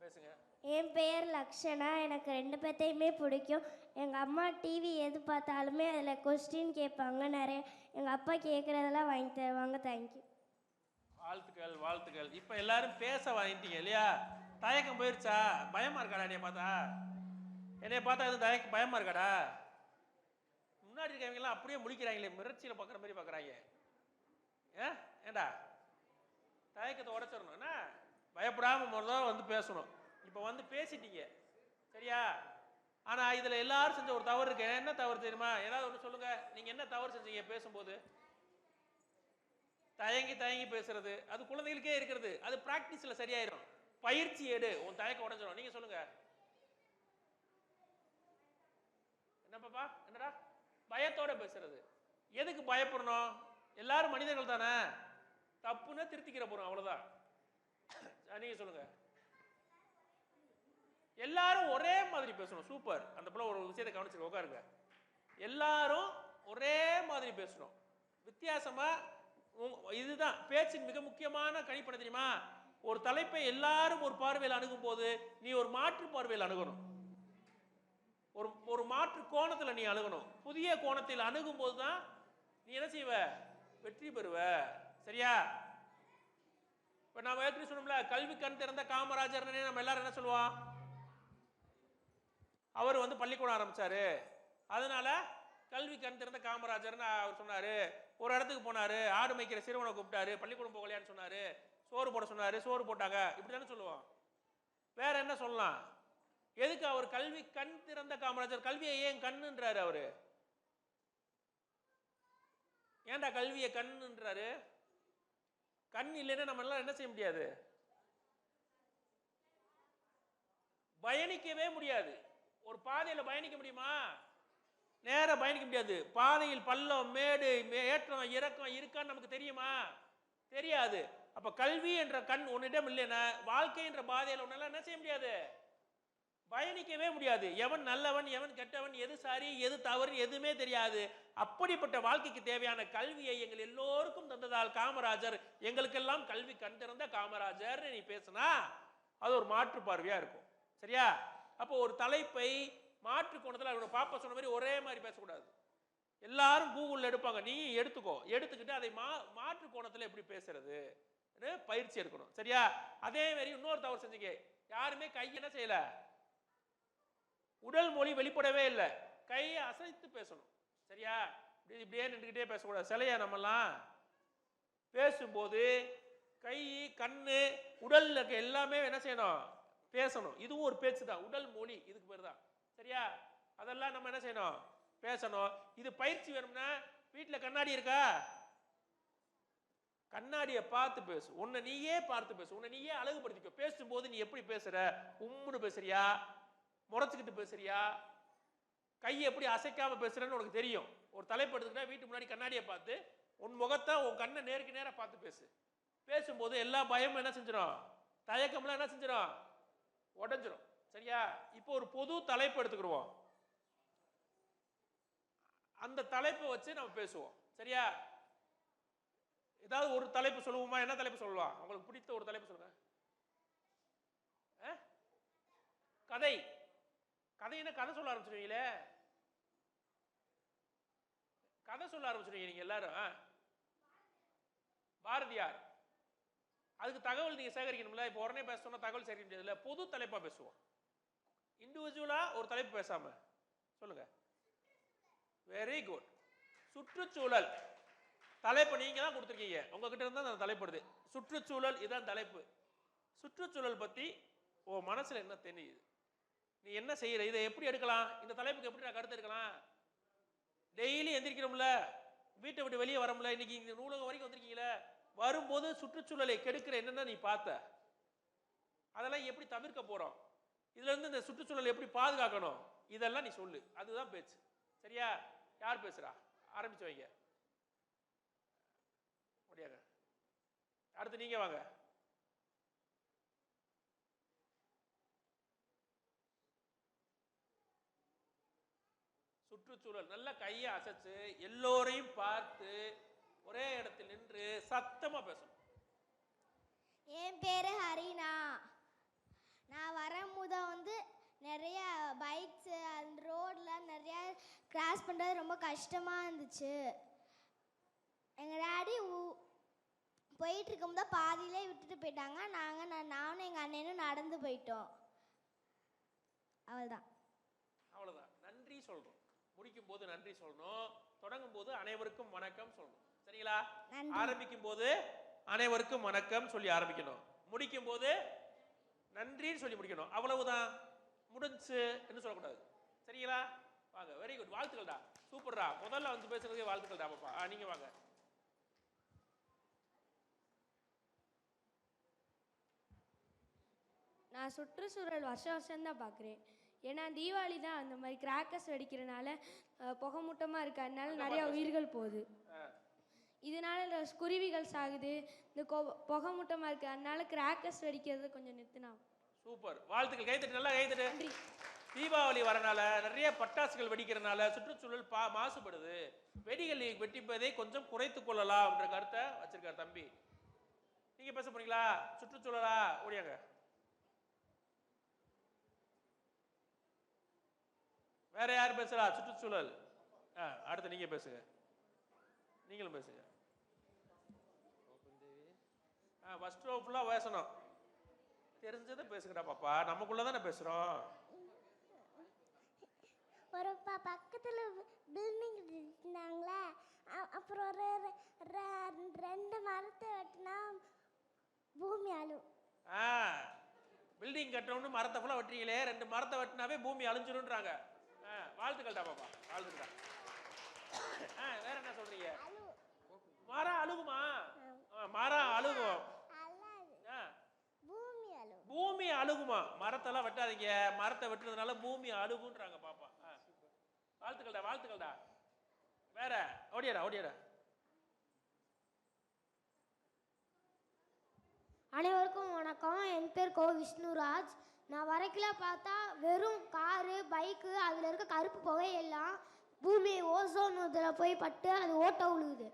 பேசுங்க. என் பெயர் லக்ஷனா, எனக்கு 2 பேர்த்தையுமே பிடிக்கும். எங்கள் அம்மா டிவி எது பார்த்தாலுமே அதில் கொஸ்டின் கேட்பாங்க நிறைய. எங்கள் அப்பா கேட்குறதெல்லாம் வாங்கி தருவாங்க. தேங்க்யூ. வாழ்த்துக்கள், வாழ்த்துக்கள். இப்போ எல்லாரும் பேச வாங்கிட்டீங்க இல்லையா? தயக்கம் போயிருச்சா? பயமா இருக்காடா என்னைய பார்த்தா எதுவும் பயமா இருக்காடா? முன்னாடி இருக்கவங்கலாம் அப்படியே முழிக்கிறாங்களே, மிரட்சியில் பார்க்குற மாதிரி பார்க்குறாங்க. ஏண்டா தயக்கத்தை உடச்சிடணும், என்ன பயப்படாமல் முதல்ல வந்து பேசணும். இப்போ வந்து பேசிட்டீங்க சரியா? ஆனால் இதில் எல்லாரும் செஞ்ச ஒரு தவறு இருக்கு. என்ன தவறு தெரியுமா? ஏதாவது ஒன்று சொல்லுங்க. நீங்கள் என்ன தவறு செஞ்சீங்க பேசும்போது? தயங்கி பேசுறது, அது குழந்தைகளுக்கே இருக்கிறது. அது பிராக்டிஸில் சரியாயிரும். பயிற்சி எடு, உன் தயக்கம் உடஞ்சிடும். நீங்கள் சொல்லுங்க. என்னப்பா? என்னடா பயத்தோட பேசுறது? எதுக்கு பயப்படணும்? எல்லாரும் மனிதர்கள் தானே, தப்புன்னா திருத்திக்கிற போறோம், அவ்வளவுதான். நீங்க சொல்லுங்க. எல்லாரும் ஒரே மாதிரி பேசணும். சூப்பர். அந்த போல ஒரு விஷயத்தை கவனிச்சு உட்காருங்க. எல்லாரும் ஒரே மாதிரி பேசணும். வித்தியாசமா, இதுதான் பேச்சின் மிக முக்கியமான கணிப்பணி தெரியுமா? ஒரு தலைப்பை எல்லாரும் ஒரு பார்வையில் அணுகும் போது நீ ஒரு மாற்று பார்வையில் அணுகணும். ஒரு மாற்று கோணத்தில் நீ அணுகணும். புதிய கோணத்தில் அணுகும் போது தான் நீ என்ன செய்வ? வெற்றி பெறுவ. சரியா? இப்ப நாம ஏற்கனவே சொன்னோம்ல, கல்வி கண் திறந்த காமராஜர். நம்ம எல்லாரும் என்ன சொல்லுவோம்? அவர் வந்து பள்ளிக்கூடம் ஆரம்பிச்சாரு, அதனால கல்வி கண் திறந்த காமராஜர்னு அவர் சொன்னாரு. ஒரு இடத்துக்கு போனாரு, ஆடு மேய்க்கிற சிறுவனை கூப்பிட்டாரு, பள்ளிக்கூடம் போகலையான்னு சொன்னாரு, சோறு போட சொன்னாரு, சோறு போட்டாங்க, இப்படி தானே சொல்லுவோம். வேற என்ன சொல்லலாம்? எதுக்கு அவர் கல்வி கண் திறந்த காமராஜர்? கல்வியை ஏன் கண்ணுன்றாரு அவரு? ஏன்டா கல்வியை கண்ணுன்றாரு? கண் இல்லைன்னா நம்ம எல்லாம் என்ன செய்ய முடியாது? பயணிக்கவே முடியாது. ஒரு பாதையில பயணிக்க முடியுமா? நேர பயணிக்க முடியாது. பாதையில் பள்ளம், மேடு, ஏற்றம், இறக்கம் இருக்கான்னு நமக்கு தெரியுமா? தெரியாது. அப்ப கல்வி என்ற கண் உன்னிடம் இல்லைன்னா வாழ்க்கை என்ற பாதையில் உன்னால என்ன செய்ய முடியாது? பயணிக்கவே முடியாது. எவன் நல்லவன், எவன் கெட்டவன், எது சரி எது தவறு எதுவுமே தெரியாது. அப்படிப்பட்ட வாழ்க்கைக்கு தேவையான கல்வியை எங்கள் எல்லோருக்கும் தந்ததால் காமராஜர், எங்களுக்கெல்லாம் கல்வி கண் திறந்த காமராஜர் நீ பேசுனா அது ஒரு மாற்று பார்வையா இருக்கும். சரியா? அப்போ ஒரு தலைப்பை மாற்று கோணத்தில் இருக்கணும். பாப்பா சொன்ன மாதிரி ஒரே மாதிரி பேசக்கூடாது. எல்லாரும் கூகுளில் எடுப்பாங்க, நீ எடுத்துக்கோ. எடுத்துக்கிட்டு அதை மாற்று கோணத்தில் எப்படி பேசுறது பயிற்சி எடுக்கணும். சரியா? அதே மாதிரி இன்னொரு தவறு செஞ்சீங்க, யாருமே கை என்ன செய்யல, உடல் மொழி வெளிப்படவே இல்லை, கையை அசைத்து பேசணும். சரியா? இப்படியே நின்றுக்கிட்டே பேசக்கூடாது. சிலையா நம்மெல்லாம் பேசும்போது கை, கண்ணு, உடல்ல இருக்க எல்லாமே என்ன செய்யணும், பேசணும். இதுவும் ஒரு பேச்சு தான், உடல் மொழி, இதுக்கு பேர் தான். சரியா? அதெல்லாம் நம்ம என்ன செய்யணும், பேசணும். இது பயிற்சி வேணும்னா வீட்டில் கண்ணாடி இருக்கா, கண்ணாடியை பார்த்து பேசு. உன்னை நீயே பார்த்து பேசு, உன்னை நீயே அழகுபடுத்திக்கோ. பேசும்போது நீ எப்படி பேசுற, உம்முன்னு பேசுறியா, முறைச்சிக்கிட்டு பேசுறியா, கையை எப்படி அசைக்காம பேசுறன்னு உனக்கு தெரியும். ஒரு தலைப்பு எடுத்துக்கிட்டா வீட்டு முன்னாடி கண்ணாடியை பார்த்து உன் முகத்தை, உன் கண்ணை நேருக்கு நேராக பார்த்து பேசு. பேசும்போது எல்லா பயமும் என்ன செஞ்சிடும், தயக்கம்லாம் என்ன செஞ்சிடும், உடஞ்சிரும். சரியா? இப்போ ஒரு பொது தலைப்பு எடுத்துக்கிடுவோம், அந்த தலைப்பை வச்சு நம்ம பேசுவோம். சரியா? ஏதாவது ஒரு தலைப்பு சொல்லுவோமா? என்ன தலைப்பு சொல்லலாம்? உங்களுக்கு பிடித்த ஒரு தலைப்பு சொல்லுங்க. கதை. கதைன்னா கதை சொல்ல ஆரம்பிச்சிருவீங்களே, கதை சொல்ல ஆரம்பிச்சிருவீங்க நீங்க எல்லாரும். பாரதியார். அதுக்கு தகவல் நீங்க சேகரிக்கணும்ல. இப்போ உடனே பேச சொன்னா தகவல் சேகரிக்க முடியாதுல்ல. பொது தலைப்பா பேசுவோம். இண்டிவிஜுவலா ஒரு தலைப்பு பேசாம சொல்லுங்க. Very good. சுற்றுச்சூழல் தலைப்பு நீங்க தான் கொடுத்துருக்கீங்க, உங்ககிட்ட இருந்தா அந்த தலைப்படுது. சுற்றுச்சூழல் இதான் தலைப்பு. சுற்றுச்சூழல் பத்தி உன் மனசுல என்ன தெரியுது, நீ என்ன செய்யற, இதை எப்படி எடுக்கலாம், இந்த தலைப்புக்கு எப்படி நான் கருத்து எடுக்கலாம். டெய்லி எந்திரிக்கிறோம்ல, வீட்டை விட்டு வெளியே வரோம்ல, இன்னைக்கு இந்த நூலகம் வரைக்கும் வந்திருக்கீங்களே, வரும்போது சுற்றுச்சூழலை கெடுக்கிற என்னென்ன நீ பார்த்த, அதெல்லாம் எப்படி தவிர்க்க போறோம், இதுல இருந்து இந்த சுற்றுச்சூழலை எப்படி பாதுகாக்கணும், இதெல்லாம் நீ சொல்லு. அதுதான் பேச்சு. சரியா? யார் பேசுறா? ஆரம்பிச்சு வைங்க. முடியாங்க. அடுத்து நீங்க வாங்க. சுற்றுச்சூழல் நல்ல கையை அசைச்சு எல்லோரையும் பார்த்து ஒரே இடத்தில் நின்று சத்தமா பேசணும். என் பேரு ஹரினா. நான் வரும்போது நிறைய பைக்ஸு அந்த ரோடில் நிறைய கிராஸ் பண்ணுறது ரொம்ப கஷ்டமாக இருந்துச்சு. எங்கள் டாடி போயிட்டு இருக்கும்போது பாதியிலே விட்டுட்டு போயிட்டாங்க. நானும் எங்கள் அண்ணனும் நடந்து போயிட்டோம். அவ்வளோதான். அவ்வளோதான். நன்றி சொல்லணும். முடிக்கும் போது நன்றி சொல்லணும், தொடங்கும் போது அனைவருக்கும் வணக்கம் சொல்லணும். சரிங்களா? ஆரம்பிக்கும் போது அனைவருக்கும் வணக்கம் சொல்லி ஆரம்பிக்கணும், முடிக்கும் போது நன்றின்னு சொல்லி முடிக்கணும். அவ்வளவுதான், முடிஞ்சு என்று சொல்லக்கூடாது. சரிங்களா? வாங்க. Very good. வாழ்த்துக்கள்டா, சூப்பர்டா. முதல்ல வந்து பேசுறதுக்கு வாழ்த்துக்கள்டா பாப்பா. நீங்க வாங்க. நான் சுற்றுச்சூழல் வருஷம்தான் பார்க்குறேன். ஏன்னா தீபாவளி தான் அந்த மாதிரி கிராக்கர்ஸ் வெடிக்கிறனால புகை மூட்டமாக இருக்கு, அதனால நிறையா உயிர்கள் போகுது. இதனால குருவிகள் சாகுது, இந்த புகை மூட்டமாக இருக்கு, அதனால கிராக்கர்ஸ் வெடிக்கிறது கொஞ்சம் நிறுத்தினா. சூப்பர். வாழ்த்துக்கள். கைத்தட்டு, நல்லா கைத்தட்டு. தீபாவளி வரனால நிறைய பட்டாசுகள் வெடிக்கிறனால சுற்றுச்சூழல் மாசுபடுது. வெடிகள் வெட்டிப்பதை கொஞ்சம் குறைத்துக் கொள்ளலாம் என்ற கருத்தை வச்சிருக்கார் தம்பி. நீங்க பேச போறீங்களா? சுற்றுச்சூழலா? ஓடியாங்க. வேற யார் பேசுறா? சுற்றுச்சூழல். அடுத்து நீங்க பேசுங்க. நீங்களும் பேசுங்க. ஃபர்ஸ்ட் ரோ ஃபுல்லா பேசணும். தெரிஞ்சதை பேசுங்கடா பாப்பா, நமக்குள்ள தானே பேசுறோம். ஒரு பக்கத்தில் பில்டிங் இருந்தாங்களே, அப்புறம் ஒரு 2 மரத்தை வெட்டினா பூமி அழும். பில்டிங் கட்டணும்னு மரத்தை ஃபுல்லா வெட்டுறீங்களே, 2 மரத்தை வெட்டினாவே பூமி அழிஞ்சிரும்ன்றாங்க. வாழ்த்துக்கள்டா பாப்பா, வாழ்த்துக்கள். வேற என்ன சொல்றீங்க? மரம் அழுகுமா? மரம் அழுகும். பூமி அழுகுமா? மரத்தெல்லாம் வெட்டாதீங்க, மரத்தை வெட்டுறதுனால பூமி அழுகுன்றாங்க பாப்பா. வாழ்த்துக்கள்டா, வாழ்த்துக்கள்டா. வேற? ஓடியாரா, ஓடியாரா. அனைவருக்கும் வணக்கம். என் பேர் கோ விஷ்ணுராஜ். நான் வரைக்கல பார்த்தா வெறும் காரு, பைக்கு, அதில் இருக்க கருப்பு புகையெல்லாம் பூமி ஓசோன் இதில் போய் பட்டு அது ஓட்ட விழுகுது.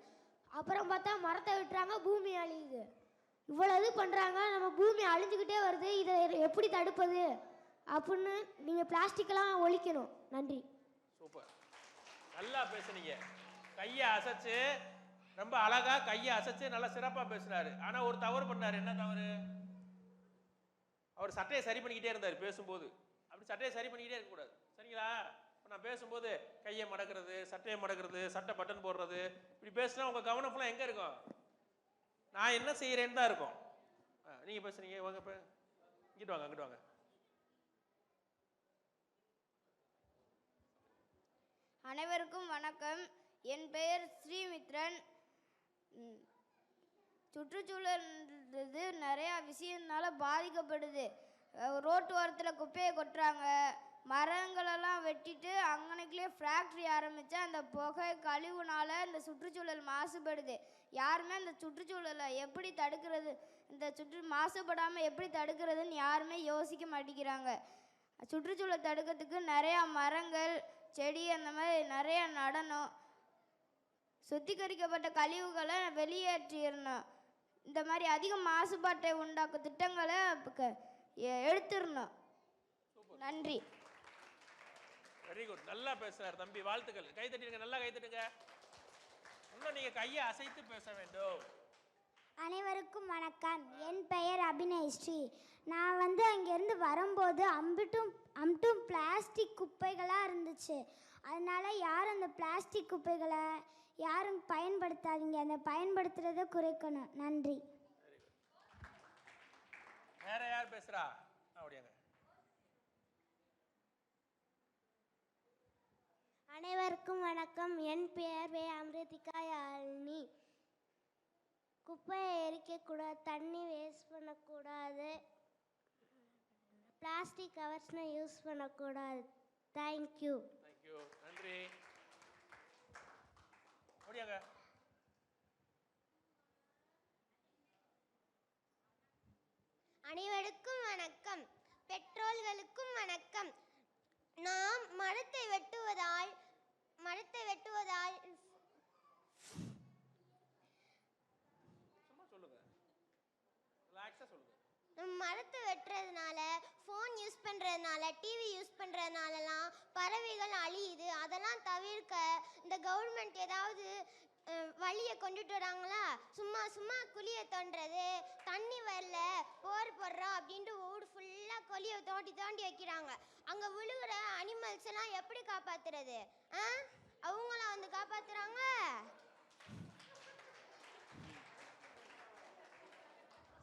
அப்புறம் பார்த்தா மரத்தை விட்டுறாங்க, பூமி அழியுது. இவ்வளோ இது பண்ணுறாங்க, நம்ம பூமி அழிஞ்சுக்கிட்டே வருது. இதை எப்படி தடுப்பது அப்படின்னு நீங்கள் பிளாஸ்டிக்கெல்லாம் ஒழிக்கணும். நன்றி. சூப்பர், நல்லா பேசுனீங்க. கையை அசைச்சு ரொம்ப அழகா கையை அசைச்சு நல்லா சிறப்பாக பேசுனாரு. ஆனால் ஒரு தவறு பண்ணார். என்ன தவறு? அவர் சட்டையை சரி பண்ணிக்கிட்டே இருந்தார் பேசும்போது. அப்படி சட்டையை சரி பண்ணிக்கிட்டே இருக்கக்கூடாது, சரிங்களா? இப்போ நான் பேசும்போது கையை மடக்கிறது, சட்டையை மடக்கிறது, சட்டை பட்டன் போடுறது, இப்படி பேசினா உங்கள் கவனம் ஃபுல்லாக எங்கே இருக்கும்? நான் என்ன செய்கிறேன்னு தான் இருக்கும். நீங்கள் பேசுறீங்க, வாங்க இப்போ இங்கிட்டு வாங்க, அங்கிட்டு வாங்க. அனைவருக்கும் வணக்கம். என் பெயர் ஸ்ரீமித்ரன். சுற்றுச்சூழல் நிறையா விஷயத்தினால பாதிக்கப்படுது. ரோட்டு ஓரத்தில் குப்பையை கொட்டுறாங்க, மரங்களெல்லாம் வெட்டிட்டு அங்கனைக்குள்ளே ஃபேக்ட்ரி ஆரம்பித்தா அந்த புகை கழிவுனால இந்த சுற்றுச்சூழல் மாசுபடுது. யாருமே இந்த சுற்றுச்சூழலை எப்படி தடுக்கிறது, இந்த மாசுபடாமல் எப்படி தடுக்கிறதுன்னு யாருமே யோசிக்க மாட்டேங்கிறாங்க. சுற்றுச்சூழலை தடுக்கிறதுக்கு நிறையா மரங்கள் செடி அந்த மாதிரி நிறையா நடணும். சுத்திகரிக்கப்பட்ட கழிவுகளை வெளியேற்றிடணும். இந்த மாதிரி அதிக மாசுபாட்டை உண்டாக்கும் திட்டங்களை எடுத்துடணும். நன்றி. வெரி குட், நல்லா பேசுறார் தம்பி, வாழ்த்துக்கள். கை தட்டிடுங்க, நல்லா கை தட்டுங்க. இன்னும் நீங்க கையை அசைத்து பேச வேண்டும். அனைவருக்கும் வணக்கம். என் பெயர் அபிநயஸ்ரீ. நான் அங்கேருந்து வரும்போது அம்பட்டும் பிளாஸ்டிக் குப்பைகளாக இருந்துச்சு. அதனால யாரும் அந்த பிளாஸ்டிக் குப்பைகளை யாரும் பயன்படுத்தாதீங்க, அந்த பயன்படுத்துறதை குறைக்கணும். நன்றி. வேற யார் பேசுறா? அப்படியாங்க. அனைவருக்கும் வணக்கம். என் பெயர் அமிர்திகா யாழினி. குப்பையை எரிக்கக்கூடாது, தண்ணி வேஸ்ட் பண்ணக்கூடாது, பிளாஸ்டிக் கவர்ஸ்னால் யூஸ் பண்ணக்கூடாது. தேங்க்யூ. தேங்க்யூ, நன்றி. அப்படியாங்க. அனைவருக்கும் வணக்கம். பெற்றோர்களுக்கும் வணக்கம். நாம் மரத்தை வெட்டுவதால் சும்மா சொல்லுங்க, ரிலாக்ஸா சொல்லுங்க. மரத்தை வெட்டுறதுனால, ஃபோன் யூஸ் பண்ணுறதுனால, டிவி யூஸ் பண்ணுறதுனாலலாம் பறவைகள் அழியுது. அதெல்லாம் தவிர்க்க இந்த கவர்மெண்ட் ஏதாவது வழியை கொண்டுட்டு வராங்களா? சும்மா குழியை தோண்டுறது, தண்ணி வரல போர் போடுறோம் அப்படின்ட்டு ஊடு ஃபுல்லாக குழியை தோண்டி வைக்கிறாங்க. அங்கே விழுகிற அனிமல்ஸ் எல்லாம் எப்படி காப்பாற்றுறது? அவங்களாம் காப்பாற்றுறாங்க.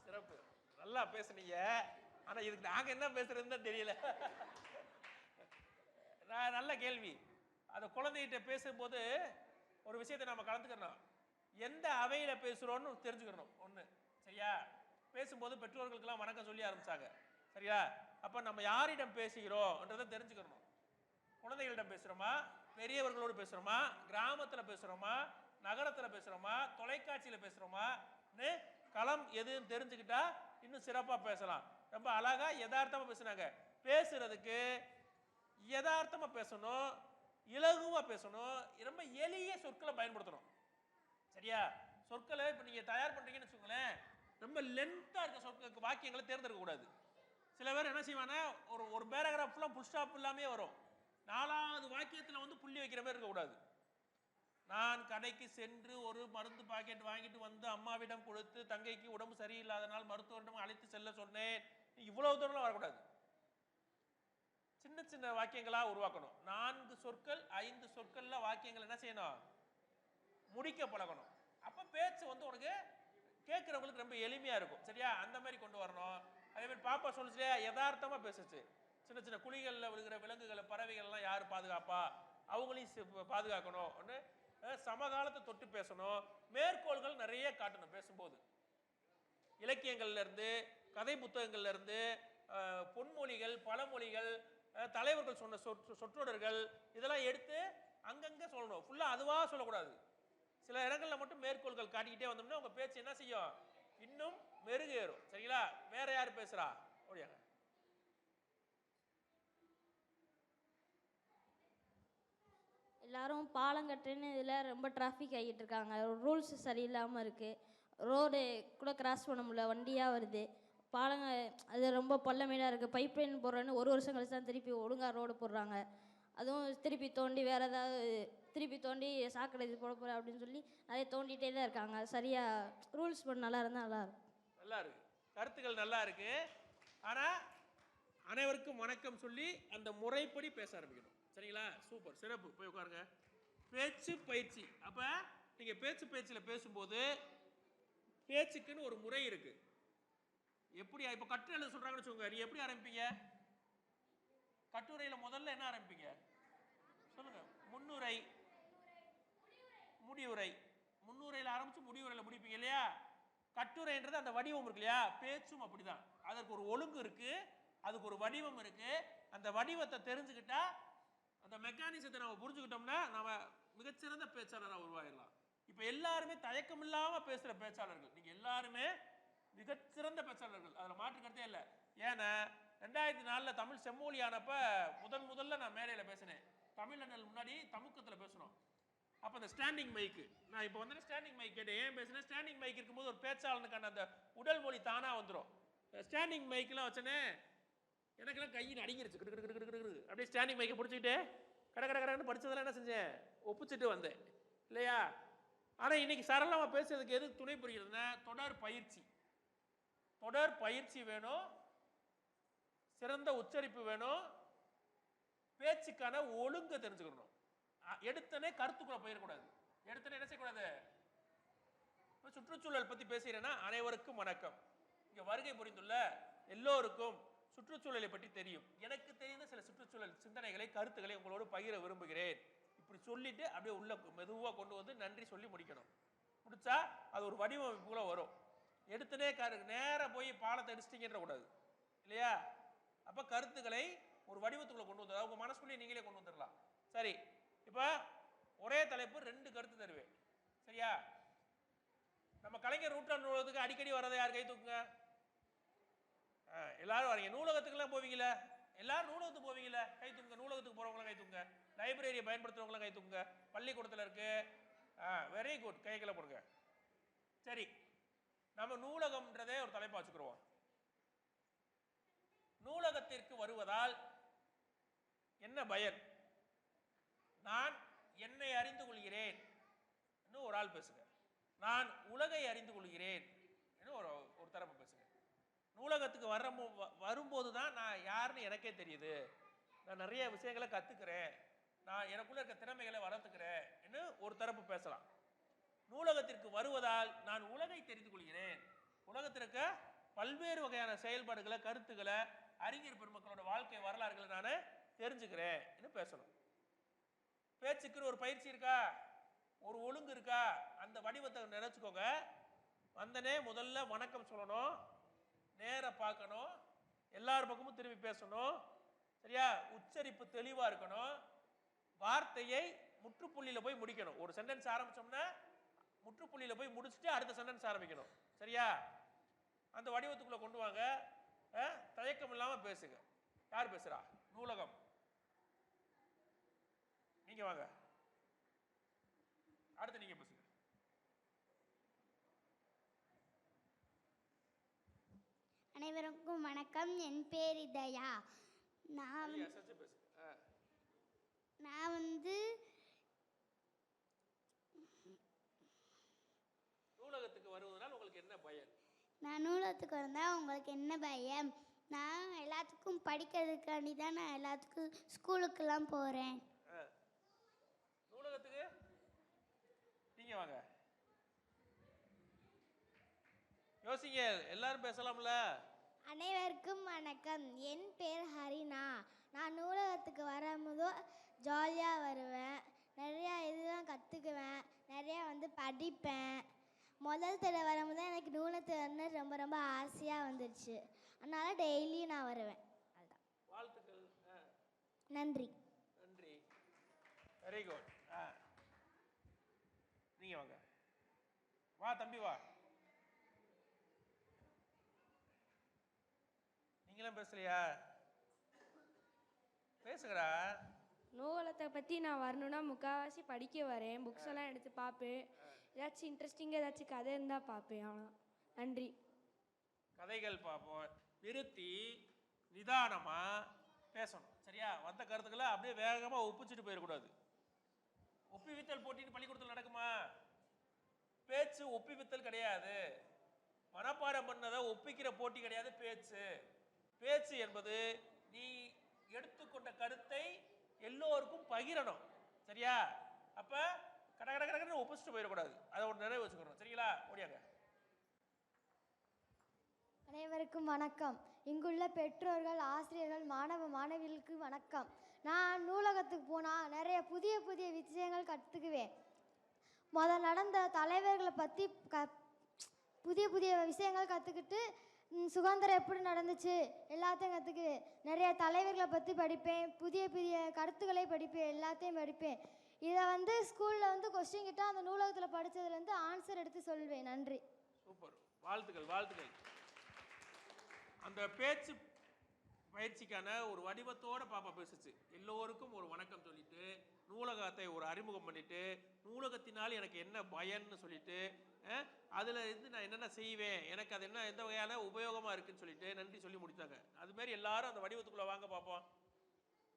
சிறப்பு, நல்லா பேசுனீங்க. ஆனா இதுக்கு நாங்க என்ன பேசுறதுன்னு தெரியல. நல்ல கேள்வி. அந்த குழந்தைகிட்ட பேசும்போது ஒரு விஷயத்தை நம்ம கலந்துக்கணும். எந்த அவையில பேசுறோம்னு தெரிஞ்சுக்கணும் ஒண்ணு, சரியா? பேசும்போது பெற்றோர்களுக்கெல்லாம் வணக்கம் சொல்லி ஆரம்பிச்சாங்க, சரியா? அப்ப நம்ம யாரிடம் பேசுகிறோம்ன்றதை தெரிஞ்சுக்கணும். குழந்தைகளிடம் பேசுறோமா, பெரியவர்களோடு பேசுறோமா, கிராமத்துல பேசுறோமா, நகரத்துல பேசுறோமா, தொலைக்காட்சியில பேசுறோமா, களம் எதுன்னு தெரிஞ்சுக்கிட்டா இன்னும் சிறப்பா பேசலாம். ரொம்ப அழகா யதார்த்தமா பேசுனாங்க. பேசுறதுக்கு யதார்த்தமா பேசணும், இலகுவா பேசணும், ரொம்ப எளிய சொற்களை பயன்படுத்தணும், சரியா? சொற்களை இப்போ நீங்கள் தயார் பண்ணுறீங்கன்னு வச்சுக்கோங்களேன், ரொம்ப லென்த்தாக இருக்க சொற்களுக்கு வாக்கியங்களை தேர்ந்தெடுக்க கூடாது. சில பேர் என்ன செய்வாங்கன்னா ஒரு பேராகிராஃப் ஃபுல்லாக புல் ஸ்டாப் இல்லாமே வரும். 4வது வாக்கியத்தில் புள்ளி வைக்கிற மாதிரி இருக்கக்கூடாது. நான் கடைக்கு சென்று ஒரு மருந்து பாக்கெட் வாங்கிட்டு வந்து அம்மாவிடம் கொடுத்து தங்கைக்கு உடம்பு சரியில்லாதனால் மருத்துவரிடம் அழைத்து செல்ல சொன்னேன். இவ்வளவு தூரம் வரக்கூடாது. சின்ன சின்ன வாக்கியங்களா உருவாக்கணும். 4 சொற்கள் 5 சொற்கள்ல வாக்கியங்கள் என்ன செய்யணும்? முடிக்க பழகணும். அப்ப பேச்சு உனக்கு கேட்கிறவங்களுக்கு ரொம்ப எளிமையா இருக்கும், சரியா? அந்த மாதிரி கொண்டு வரணும். அதே மாதிரி பாப்பா சொல்லுச்சு, யதார்த்தமா பேசுச்சு. சின்ன சின்ன குழிகளில் விழுகிற விலங்குகளை, பறவைகள் எல்லாம் யார் பாதுகாப்பா, அவங்களையும் பாதுகாக்கணும். ஒன்று சமகாலத்தை தொட்டு பேசணும். மேற்கோள்கள் நிறைய காட்டணும் பேசும்போது. இலக்கியங்கள்ல இருந்து, கதை புத்தகங்கள்ல இருந்து, பொன்மொழிகள், பழமொழிகள், தலைவர்கள் சொன்ன சொற்றொடர்கள் இதெல்லாம் எடுத்து அங்கங்கே சொல்லணும். ஃபுல்லாக அதுவாக சொல்லக்கூடாது. சில இடங்களில் மட்டும் மேற்கோள்கள் காட்டிக்கிட்டே வந்தோம்னா உங்கள் பேச்சு என்ன செய்யும்? இன்னும் மெருகேறும், சரிங்களா? வேற யார் பேசுகிறா? ஓடியாங்க. எல்லாரும் பாலம் கட்டுறேன்னு இதில் ரொம்ப டிராஃபிக் ஆகிட்டு இருக்காங்க. ரூல்ஸ் சரியில்லாமல் இருக்குது. ரோடு கூட கிராஸ் பண்ண முடியல, வண்டியாக வருது. பாலங்க அது ரொம்ப பள்ளமேடாக இருக்குது. பைப் லைன் போடுறேன்னு ஒரு வருஷம் கழிச்சு தான் திருப்பி ஒழுங்காக ரோடு போடுறாங்க. அதுவும் திருப்பி தோண்டி வேறு ஏதாவது திருப்பி தோண்டி சாக்கடை இது போட போகிறேன் அப்படின்னு சொல்லி நிறைய தோண்டிகிட்டே தான் இருக்காங்க. சரியாக ரூல்ஸ் பண்ண நல்லா இருந்தால் நல்லாயிருக்கும். நல்லா இருக்கு, கருத்துக்கள் நல்லா இருக்கு. ஆனால் அனைவருக்கும் வணக்கம் சொல்லி அந்த முறைப்படி பேச ஆரம்பிக்கணும். சரிங்களா? சூப்பர், சிறப்பு. போய் உட்காருங்க. பேச்சு பயிற்சி. அப்போ நீங்கள் பேச்சு பயிற்சியில் பேசும்போது பேச்சுக்குன்னு ஒரு முறை இருக்கு. எப்படி இப்போ கட்டுரை எழுத சொல்கிறாங்கன்னு வச்சுக்கோங்க, நீ எப்படி ஆரம்பிப்பீங்க? கட்டுரையில் முதல்ல என்ன ஆரம்பிப்பீங்க சொல்லுங்க? முன்னுரை, முடிவுரை. முன்னுரையில் ஆரம்பிச்சு முடிவுரையில் முடிப்பீங்க இல்லையா? கட்டுரைன்றது அந்த வடிவம் இருக்கு இல்லையா? பேச்சும் அப்படிதான். அதற்கு ஒரு ஒழுங்கு இருக்கு, அதுக்கு ஒரு வடிவம் இருக்கு. அந்த வடிவத்தை தெரிஞ்சுக்கிட்டா, அந்த மெக்கானிசத்தை நம்ம புரிஞ்சுக்கிட்டோம்னா நம்ம மிகச்சிறந்த பேச்சாளராக உருவாயிடலாம். இப்போ எல்லாருமே தயக்கம் இல்லாமல் பேசுகிற பேச்சாளர்கள். நீங்கள் எல்லாருமே மிகச்சிறந்த பேச்சாளர்கள், அதில் மாற்றுக்கிறதே இல்லை. ஏன்னா 2004 தமிழ் செம்மொழியானப்ப முதல்ல நான் மேடையில் பேசினேன். தமிழர்கள் முன்னாடி தமுக்கத்தில் பேசணும். அப்போ அந்த ஸ்டாண்டிங் மைக்கு, நான் இப்போ வந்து ஸ்டாண்டிங் மைக் கேட்டேன். ஏன் பேசுனேன்? ஸ்டாண்டிங் மைக் இருக்கும்போது ஒரு பேச்சாளனுக்கான அந்த உடல் மொழி தானாக வந்துடும். ஸ்டாண்டிங் மைக்கெலாம் வச்சோன்னே எனக்கெல்லாம் கையில் அடிங்கிருச்சு. அப்படியே ஸ்டாண்டிங் மைக்கை பிடிச்சிக்கிட்டு கடன்னு படித்ததெல்லாம் என்ன செஞ்சேன்? ஒப்பிச்சுட்டு வந்தேன் இல்லையா? ஆனால் இன்னைக்கு சரளமாக பேசுறதுக்கு எது துணை புரிகிறதுனா தொடர் பயிற்சி. தொடர் பயிற்சி வேணும், சிறந்த உச்சரிப்பு வேணும், பேச்சுக்கான ஒழுங்கை தெரிஞ்சுக்கணும். எடுத்தனே கருத்துக்குள்ள போயிடக்கூடாது. எடுத்தனே என்ன செய்யக்கூடாது? சுற்றுச்சூழல் பற்றி பேசுகிறேன்னா அனைவருக்கும் வணக்கம். இங்கே வருகை புரிந்துள்ள எல்லோருக்கும் சுற்றுச்சூழலை பற்றி தெரியும். எனக்கு தெரிந்த சில சுற்றுச்சூழல் சிந்தனைகளை, கருத்துக்களை உங்களோடு பகிர விரும்புகிறேன். இப்படி சொல்லிட்டு அப்படியே உள்ள மெதுவாக கொண்டு வந்து நன்றி சொல்லி முடிக்கணும். முடிச்சா அது ஒரு வடிவமைப்புக்குள்ள வரும். எடுத்துனே நேராக போய் பாலத்தை அடிச்சிட்டிங்கன்ற கூடாது இல்லையா? அப்போ கருத்துக்களை ஒரு வடிவத்துக்குள்ள கொண்டு வந்து உங்கள் மனசுக்குள்ளேயே நீங்களே கொண்டு வந்துடலாம். சரி, இப்போ ஒரே தலைப்பு 2 கருத்து தருவேன். சரியா? நம்ம கலைஞர் நூற்றாண்டு நூலகத்துக்கு அடிக்கடி வரதை யார் கை தூக்குங்க? எல்லாரும் வரீங்க. நூலகத்துக்குலாம் போவீங்களா? எல்லாரும் நூலகத்துக்கு போவீங்களா? கை தூக்குங்க. நூலகத்துக்கு போகிறவங்களாம் கை தூக்குங்க. லைப்ரரியை பயன்படுத்துகிறவங்களாம் கை தூக்குங்க. பள்ளிக்கூடத்தில் இருக்கு. வெரி குட், கைகளை போடுங்க. சரி, நம்ம நூலகம்ன்றதே ஒரு தலைப்பா வச்சுக்கிறோம். நூலகத்திற்கு வருவதால் என்ன பயன்? நான் என்னை அறிந்து கொள்கிறேன் இன்னும் ஒரு ஆள் பேசுங்க. நான் உலகை அறிந்து கொள்கிறேன் இன்னும் ஒரு தரப்பு பேசுங்க. நூலகத்துக்கு வரும்போது தான் நான் யாருன்னு எனக்கே தெரியுது. நான் நிறைய விஷயங்களை கற்றுக்கிறேன், நான் எனக்குள்ள இருக்க திறமைகளை வளர்த்துக்கிறேன் இன்னும் ஒரு தரப்பு பேசலாம். நூலகத்திற்கு வருவதால் நான் உலகை தெரிந்து கொள்கிறேன், உலகத்திற்கு பல்வேறு வகையான செயல்பாடுகளை, கருத்துக்களை, அறிஞர் பெருமக்களோட வாழ்க்கை வரலாறுகளை நான் தெரிஞ்சுக்கிறேன் பேசணும். பேச்சுக்கு ஒரு பயிற்சி இருக்கா, ஒரு ஒழுங்கு இருக்கா? அந்த வடிவத்தை நினைச்சுக்கோங்க. வந்தனே முதல்ல வணக்கம் சொல்லணும், நேர பார்க்கணும், எல்லார் பக்கமும் திரும்பி பேசணும். சரியா? உச்சரிப்பு தெளிவாக இருக்கணும். வார்த்தையை முற்றுப்புள்ளியில் போய் முடிக்கணும். ஒரு சென்டென்ஸ் ஆரம்பிச்சோம்னா முற்றுப்புள்ளியில் போய் முடிச்சுட்டு அடுத்த சென்டென்ஸ் ஆரம்பிக்கணும். சரியா? அந்த வடிவத்துக்குள்ளே கொண்டு வாங்க. தயக்கம் இல்லாமல் பேசுங்க. யார் பேசுகிறா? நூலகம். நீங்கள் வாங்க, அடுத்து நீங்கள் பேசுங்க. அனைவருக்கும் வணக்கம். என் பேர் இதயா. நான் நூலகத்துக்கு வருவதனால் உங்களுக்கு என்ன பயம்? நான் நூலகத்துக்கு வந்தால் உங்களுக்கு என்ன பயம்? நான் எல்லாத்துக்கும் படிக்கிறதுக்காண்டி தான் நான் எல்லாத்துக்கும் ஸ்கூலுக்கெல்லாம் போகிறேன். நூலகத்துக்கு நீங்கள் வாங்க, யோசிங்க, எல்லாரும் பேசலாம்ல. அனைவருக்கும் வணக்கம். என் பேர் ஹரினா. நான் நூலகத்துக்கு வரும்போது ஜாலியாக வருவேன், நிறையா இதுதான் கற்றுக்குவேன், நிறையா படிப்பேன். முதல் தடவை வரும்போது எனக்கு நூலகத்துக்கு வரணும்னு ரொம்ப ரொம்ப ஆசையாக வந்துடுச்சு. அதனால் டெய்லியும் நான் வருவேன். அதுதான். வாழ்த்துக்கள். நன்றி. நன்றி, வெரி குட். நீங்கள் வாங்க. வா தம்பி வா. நீங்களும் பேசலையா? பேசுகிறா. நூலகத்தை பற்றி நான் வரணுன்னா முக்கால்வாசி படிக்க வரேன், புக்ஸ் எல்லாம் எடுத்து பார்ப்பேன், ஏதாச்சும் இன்ட்ரெஸ்டிங்காக ஏதாச்சும் கதை இருந்தால் பார்ப்பேன். அவ்வளோ. நன்றி. கதைகள் பார்ப்போம். நிறுத்தி நிதானமாக பேசணும். சரியா? வந்த கருத்துக்களை அப்படியே வேகமாக ஒப்பிச்சுட்டு போயிடக்கூடாது. ஒப்பிவித்தல் போட்டின்னு பள்ளிக்கூடத்தில் நடக்குமா? பேச்சு ஒப்பிவித்தல் கிடையாது. மனப்பாடம் பண்ணதை ஒப்பிக்கிற போட்டி கிடையாது பேச்சு. பேச்சு என்பது நீ எடுத்துக்கொண்ட கருத்தை எல்லோருக்கும் பகிரணும். சரியா? அப்போ கட கட கடன்னு ஒப்பிச்சுட்டு போயிடக்கூடாது. அதை ஒரு நிறைவு வச்சுக்கணும். சரிங்களா? ஓடியாங்க. அனைவருக்கும் வணக்கம். இங்குள்ள பெற்றோர்கள், ஆசிரியர்கள், மாணவ மாணவிகளுக்கு வணக்கம். நான் நூலகத்துக்கு போனால் நிறைய புதிய புதிய விஷயங்கள் கற்றுக்குவேன். முதல் நடந்த தலைவர்களை பற்றி புதிய புதிய விஷயங்கள் கற்றுக்கிட்டு சுதந்திரம் எப்படி நடந்துச்சு எல்லாத்தையும் கற்றுக்குவேன். நிறைய தலைவர்களை பற்றி படிப்பேன், புதிய புதிய கருத்துக்களை படிப்பேன், எல்லாத்தையும் படிப்பேன். இதை ஸ்கூலில் கொஸ்டின் கிட்ட அந்த நூலகத்தில் படித்ததுலேருந்து ஆன்சர் எடுத்து சொல்வேன். நன்றி. சூப்பர். வாழ்த்துக்கள் வாழ்த்துக்கள். அந்த பேச்சு பயிற்சிக்கான ஒரு வடிவத்தோடு பாப்பா பேசுச்சு. எல்லோருக்கும் ஒரு வணக்கம் சொல்லிட்டு, நூலகத்தை ஒரு அறிமுகம் பண்ணிட்டு, நூலகத்தினால் எனக்கு என்ன பயன்னு சொல்லிட்டு, அதில் இருந்து நான் என்னென்ன செய்வேன், எனக்கு அது என்ன எந்த வகையான உபயோகமாக இருக்குன்னு சொல்லிட்டு நன்றி சொல்லி முடித்தாங்க. அதுமாரி எல்லாரும் அந்த வடிவத்துக்குள்ளே வாங்க பார்ப்போம்.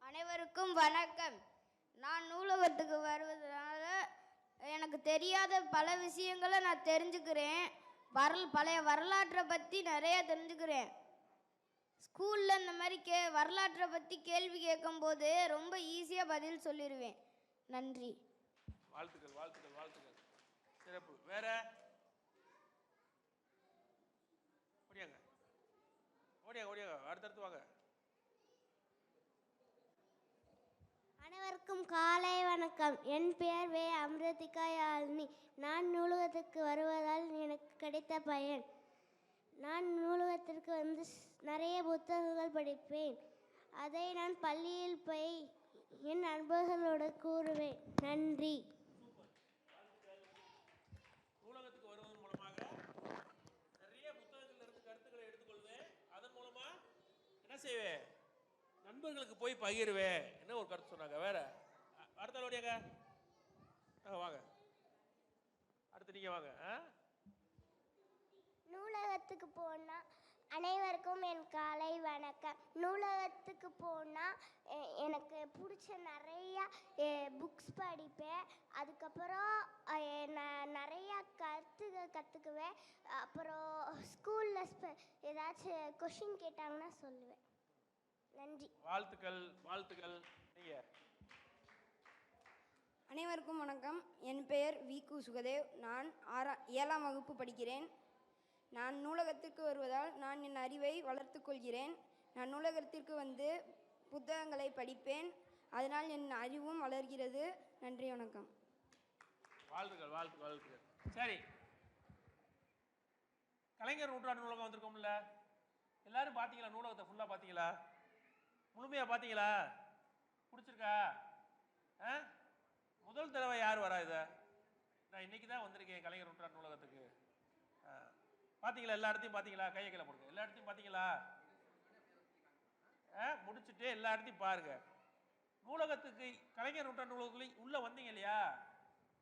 அனைவருக்கும் வணக்கம். நான் நூலகத்துக்கு வருவதனால எனக்கு தெரியாத பல விஷயங்களை நான் தெரிஞ்சுக்கிறேன். பழைய வரலாற்றை பற்றி நிறைய தெரிஞ்சுக்கிறேன். ஸ்கூலில் இந்த மாதிரி வரலாற்றை பற்றி கேள்வி கேட்கும்போது ரொம்ப ஈஸியாக பதில் சொல்லிடுவேன். நன்றி. வாழ்த்துக்கள் வாழ்த்துக்கள் வாழ்த்துக்கள். சிறப்பு. வேற ஓடியாங்க ஓடியாங்க ஓடியாங்க. அடுத்தடுத்து வாங்க. அனைவருக்கும் காலை வணக்கம். என் பெயர் வே அமிர்திகா யாழினி. நான் நூலகத்துக்கு வருவதால் எனக்கு கிடைத்த பயன், நான் நூலகத்திற்கு நிறைய புத்தகங்கள் படிப்பேன். அதை நான் பள்ளியில் போய் என் நண்பர்களோடு கூறுவேன். நன்றி. நூலகத்துக்கு வருவதன் மூலமாக நிறைய புத்தகங்கள் இருந்து கருத்துக்களை எடுத்துக்கொள்வேன். அதன் மூலமா என்ன செய்வேன்? நண்பர்களுக்கு போய் பகிர்வேன். என்ன ஒரு கருத்து சொன்னாங்க. வேற அடுத்த ஓடியாங்க. வாங்க அடுத்து நீங்க வாங்க. நூலகத்துக்கு போனால் அனைவருக்கும் என் காலை வணக்கம். நூலகத்துக்கு போனால் எனக்கு பிடிச்ச நிறையா புக்ஸ் படிப்பேன். அதுக்கப்புறம் நான் நிறையா கருத்துக்கள் கற்றுக்குவேன். அப்புறம் ஸ்கூலில் ஏதாச்சும் கொஷின் கேட்டாங்கன்னா சொல்லுவேன். நன்றி. வாழ்த்துக்கள் வாழ்த்துக்கள். நீங்கள் அனைவருக்கும் வணக்கம். என் பெயர் வி.கு. சுகதேவ். நான் 7ஆம் வகுப்பு படிக்கிறேன். நான் நூலகத்திற்கு வருவதால் நான் என் அறிவை வளர்த்து கொள்கிறேன். நான் நூலகத்திற்கு புத்தகங்களை படிப்பேன். அதனால் என் அறிவும் வளர்கிறது. நன்றி, வணக்கம். வாழ்த்துக்கள் வாழ்த்துக்கள் வாழ்த்துக்கள். சரி, கலைஞர் நூற்றாண்டு நூலகம் வந்திருக்கோம்ல, எல்லாரும் பார்த்தீங்களா? நூலகத்தை ஃபுல்லாக பார்த்தீங்களா? முழுமையாக பார்த்தீங்களா? பிடிச்சிருக்கா? முதல் தடவை யார் வரா? இதை நான் இன்னைக்கு தான் வந்திருக்கேன் கலைஞர் நூற்றாண்டு நூலகத்துக்கு. பார்த்தீங்களா? எல்லா இடத்தையும் பார்த்தீங்களா? கையை கீழே போடுங்க. எல்லா இடத்தையும் பார்த்தீங்களா? முடிச்சுட்டு எல்லா இடத்தையும் பாருங்க. நூலகத்துக்கு கலைஞர் நூற்றாண்டு நூலகத்துக்கு உள்ளே வந்தீங்க இல்லையா?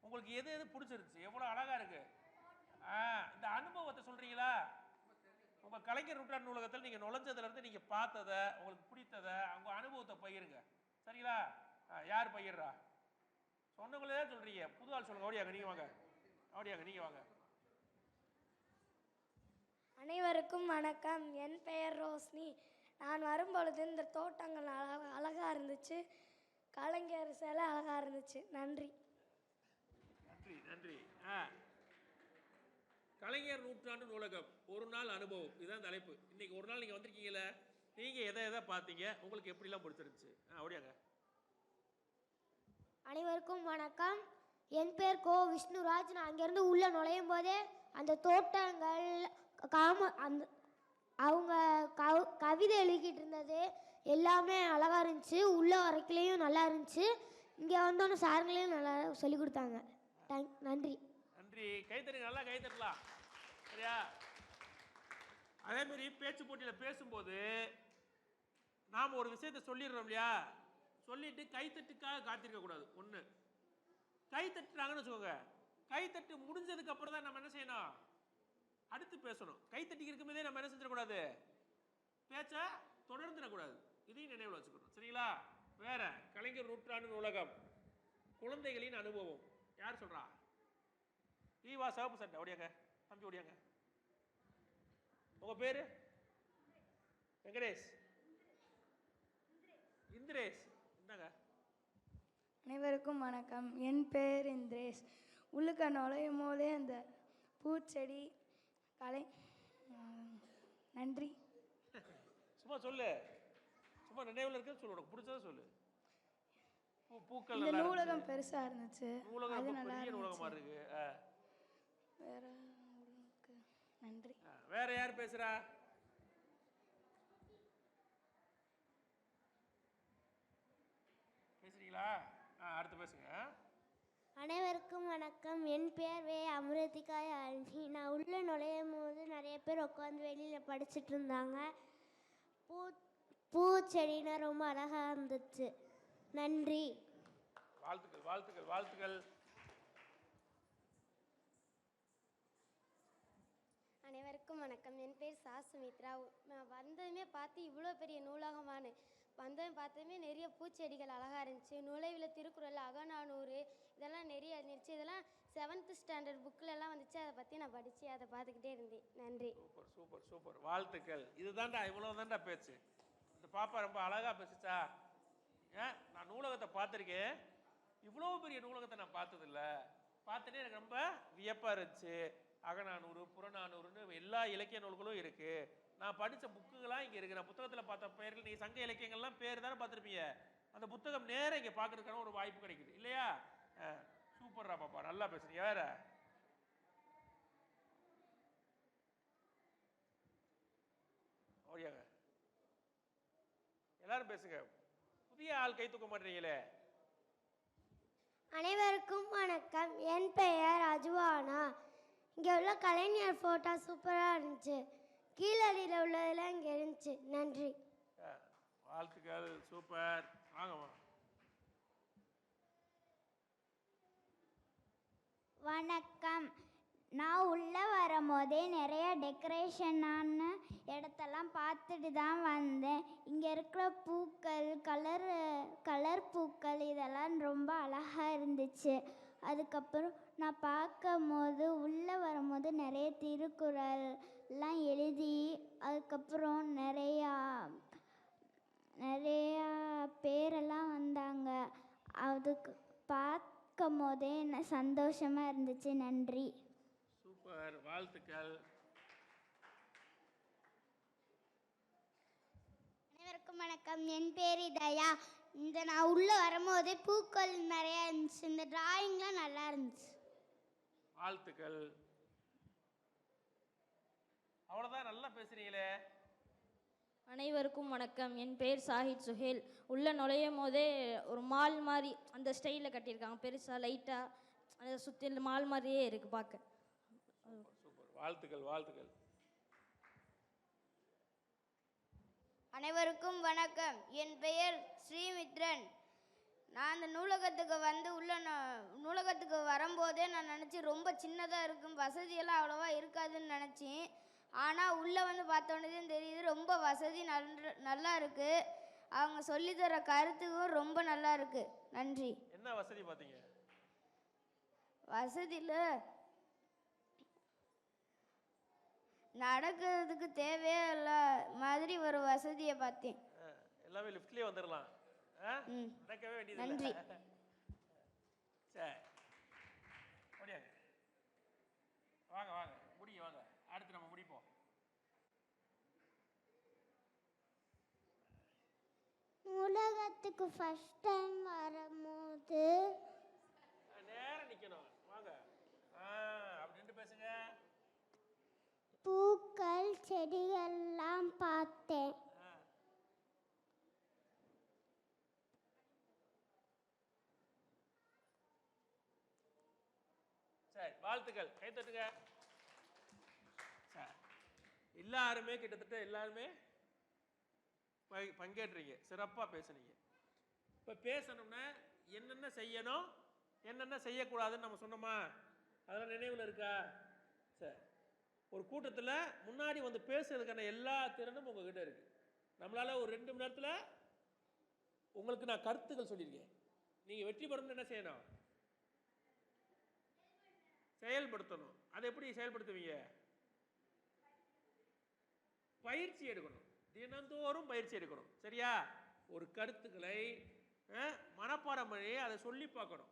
உங்களுக்கு எது எது பிடிச்சிருந்துச்சு? எவ்வளோ அழகாக இருக்கு. இந்த அனுபவத்தை சொல்கிறீங்களா? உங்கள் கலைஞர் நூற்றாண்டு நூலகத்தில் நீங்கள் நுழைஞ்சதுலேருந்து நீங்கள் பார்த்ததை, உங்களுக்கு பிடித்ததை, உங்கள் அனுபவத்தை பகிருங்க. சரிங்களா? யார் பகிர்றா? சொன்னவங்களே தான் சொல்கிறீங்க. புது ஆள் சொல்லுங்க. ஓடியாங்க நீங்கள் வாங்க. ஓடியாங்க நீங்கள் வாங்க. அனைவருக்கும் வணக்கம். என் பெயர் ரோஷினி. நான் வரும்பொழுது இந்த தோட்டங்கள் அழகாக இருந்துச்சு. கலைஞர் சிலை அழகாக இருந்துச்சு. நன்றி. நன்றி நன்றி. கலைஞர் நூற்றாண்டு நூலகம் ஒரு நாள் அனுபவம், இதுதான் தலைப்பு. இன்னைக்கு ஒரு நாள் நீங்கள் வந்திருக்கீங்களே, நீங்கள் எதை எதை பார்த்தீங்க, உங்களுக்கு எப்படிலாம் பிடிச்சிருந்துச்சு? அப்படியாங்க. அனைவருக்கும் வணக்கம். என் பேர் கோ விஷ்ணுராஜ். நான் அங்கேருந்து உள்ளே நுழையும் போதே அந்த தோட்டங்கள் அவங்க கவிதை எழுதிக்கிட்டு இருந்தது எல்லாமே அழகாக இருந்துச்சு. உள்ளே வரைக்கலையும் நல்லா இருந்துச்சு. இங்கே வந்தோன்னு சாருங்களையும் நல்லா சொல்லி கொடுத்தாங்க. நன்றி நன்றி. கைத்தறி நல்லா கைத்தட்டலாம். சரியா? அதேமாரி பேச்சு போட்டியில் பேசும்போது நாம் ஒரு விஷயத்தை சொல்லிடுறோம் இல்லையா? சொல்லிட்டு கைத்தட்டுக்காக காத்திருக்க கூடாது. ஒன்று, கை தட்டுறாங்கன்னு வச்சுக்கோங்க, கைத்தட்டு முடிஞ்சதுக்கு அப்புறம் தான் நம்ம என்ன செய்யணும்? அடுத்து பேசணும். கைத்தட்டி இருக்கும்போதே நம்ம என்ன செஞ்சிடக்கூடாது, பேச்சை தொடர்ந்துடக்கூடாது. இதையும் நினைவில் வச்சுக்கணும். சரிங்களா? வேற கலைஞர் நூற்றாண்டு நூலகம் குழந்தைகளின் அனுபவம் யார் சொல்றா? ஈவா சிவப்பு சட்டை ஓடியாங்க, தம்பி ஓடியாங்க. உங்க பேரு? வெங்கடேஷ், இந்திரேஷ், இந்தாங்க. அனைவருக்கும் வணக்கம். என் பெயர் இந்திரேஷ். உள்ளுக்க நுழையும் போதே அந்த பூச்செடி கலை நன்றி. சும்மா சொல்லு, சும்மா நினைவில் இருக்க சொல்லு, உனக்கு பிடிச்சத சொல்லு. பூக்கள் இந்த நல்லா நூலகம் இருந்துச்சு. பெருசா இருந்துச்சு. நூலகம் அது ரொம்ப நல்லா பெரிய நூலகமா இருந்துச்சு. இருக்கு. வேற உங்களுக்கு நன்றி. வேற யார் பேசுறா? பேசுறீங்களா? அடுத்து பேசுங்க. அனைவருக்கும் வணக்கம். என் பெயர் வே அமிர்திகா யாழினி. நான் உள்ளே நுழையும் போது நிறைய பேர் உட்காந்து வெளியில் படிச்சுட்டு இருந்தாங்க. பூச்செடினா ரொம்ப அழகாக இருந்துச்சு. நன்றி. வாழ்த்துக்கள், வாழ்த்துக்கள், வாழ்த்துக்கள். அனைவருக்கும் வணக்கம். என் பேர் சுமித்ரா. நான் வந்ததுமே பார்த்து இவ்வளோ பெரிய நூலகமானு பார்த்ததுமே நிறைய பூச்செடிகள் அழகாக இருந்துச்சு. நுழைவில் திருக்குறள், அகநானூறு இதெல்லாம் நிறைய இருந்துச்சு. இதெல்லாம் 7th ஸ்டாண்டர்ட் புக்கிலலாம் வந்துச்சு. அதை பற்றி நான் படித்து அதை பார்த்துக்கிட்டே இருந்தேன். நன்றி. சூப்பர் சூப்பர் சூப்பர், வாழ்த்துக்கள். இதுதான்டா, இவ்வளோ தான்டா பேச்சு. இந்த பாப்பா ரொம்ப அழகா பேசுச்சா? நான் நூலகத்தை பார்த்துருக்கேன், இவ்வளோ பெரிய நூலகத்தை நான் பார்த்ததில்ல. பார்த்தனே எனக்கு ரொம்ப வியப்பாக இருந்துச்சு. அகநானூறு, புறநானூறுன்னு எல்லா இலக்கிய நூல்களும் இருக்குது. நான் படித்த புக்குகளாக இங்கே இருக்குது. நான் புத்தகத்தில் பார்த்த பெயர்கள், நீங்கள் சங்க இலக்கியங்கள்லாம் பேர் தானே பார்த்துருப்பீங்க. அந்த புத்தகம் நேராக இங்கே பார்க்கறதுக்கான ஒரு வாய்ப்பு கிடைக்குது இல்லையா? சூப்பர்ரா பாப்பா, நல்லா பேசுறீங்க. வேற ஓடியாங்க, எல்லாரும் பேசுங்க. புதிய ஆள் கை தூக்க மாட்டீங்களே. அனைவருக்கும் வணக்கம். என் பெயர் அஜுவானா. இங்கே உள்ள கலைஞர் ஃபோட்டோ சூப்பராக இருந்துச்சு. கீழடியில் உள்ளதெல்லாம் இங்கே இருந்துச்சு. நன்றி. வாழ்த்துக்கள், சூப்பர். வாங்கம்மா. வணக்கம். நான் உள்ளே வரும்போதே நிறைய டெக்கரேஷனான இடத்தெல்லாம் பார்த்துட்டு தான் வந்தேன். இங்கே இருக்கிற பூக்கள், கலர் பூக்கள் இதெல்லாம் ரொம்ப அழகாக இருந்துச்சு. அதுக்கப்புறம் நான் பார்க்கும் போது உள்ளே வரும்போது நிறைய திருக்குறள்லாம் எழுதி, அதுக்கப்புறம் நிறையா பேரெல்லாம் வந்தாங்க. அதுக்கு பார்க்கும் போதே சந்தோஷமாக இருந்துச்சு. நன்றி. சூப்பர், வாழ்த்துக்கள். அனைவருக்கும் வணக்கம். என் பேர் தயா. நான் உள்ளே வரும்போதே பூக்கள் நிறையா இருந்துச்சு. இந்த டிராயிங்லாம் நல்லா இருந்துச்சு. வாழ்த்துக்கள். அவ்வளோதான், நல்லா பேசுறீங்களே. அனைவருக்கும் வணக்கம். என் பேர் சாஹித் சுஹேல். உள்ளே நுழையும் போதே ஒரு மால் மாதிரி அந்த ஸ்டைலில் கட்டியிருக்காங்க. பெருசாக லைட்டாக அதை சுற்றி மால் மாதிரியே இருக்குது பார்க்க. சூப்பர், வாழ்த்துக்கள், வாழ்த்துக்கள். அனைவருக்கும் வணக்கம். என் பெயர் ஸ்ரீமித்ரன். நான் அந்த நூலகத்துக்கு வரும்போதே நான் நினச்சி ரொம்ப சின்னதாக இருக்கும், வசதியெல்லாம் அவ்வளோவா இருக்காதுன்னு நினச்சேன். ஆனால் உள்ளே வந்து பார்த்தோன்னே தெரியுது ரொம்ப வசதி நல்லா இருக்குது. அவங்க சொல்லித்தர கருத்துக்கும் ரொம்ப நல்லா இருக்குது. நன்றி. என்ன வசதி பார்த்தீங்க? வசதியில் நடக்கிறதுக்கு தேவையில்ல மாதிரி ஒரு வசதியை பார்த்தேன். எல்லாமே லிஃப்ட்லேயே வந்துடலாம். நடக்கவே வேண்டியது. நன்றி. சரி, முடியாங்க. வாங்க வாங்க, முடிங்க வாங்க. அடுத்து நம்ம முடிப்போம். நூலகத்துக்கு ஃபர்ஸ்ட் டைம் வரும்போது நேரம் நிற்கணும். வாங்க, அப்படின்ட்டு பேசுங்க. பூக்கள், செடிகள்லாம் பார்த்தேன். சரி, வாழ்த்துக்கள், கை தட்டுங்க. சரி, எல்லாருமே கிட்டத்தட்ட எல்லாருமே பங்கேற்றீங்க, சிறப்பாக பேசுனீங்க. இப்போ பேசணும்னா என்னென்ன செய்யணும், என்னென்ன செய்யக்கூடாதுன்னு நம்ம சொன்னோமா? அதெல்லாம் நினைவில் இருக்கா? சரி, ஒரு கூட்டத்தில் முன்னாடி வந்து பேசுறதுக்கான எல்லா திறனும் உங்ககிட்ட இருக்குது. நம்மளால் ஒரு 2 மணி நேரத்தில் உங்களுக்கு நான் கருத்துக்கள் சொல்லியிருக்கேன். நீங்கள் வெற்றி பெறணும்னு என்ன செய்யணும்? செயல்படுத்தணும். அதை எப்படி செயல்படுத்துவீங்க? பயிற்சி எடுக்கணும். தினந்தோறும் பயிற்சி எடுக்கணும். சரியா? ஒரு கருத்துக்களை மனப்பாடம் பண்ணி அதை சொல்லி பார்க்கணும்.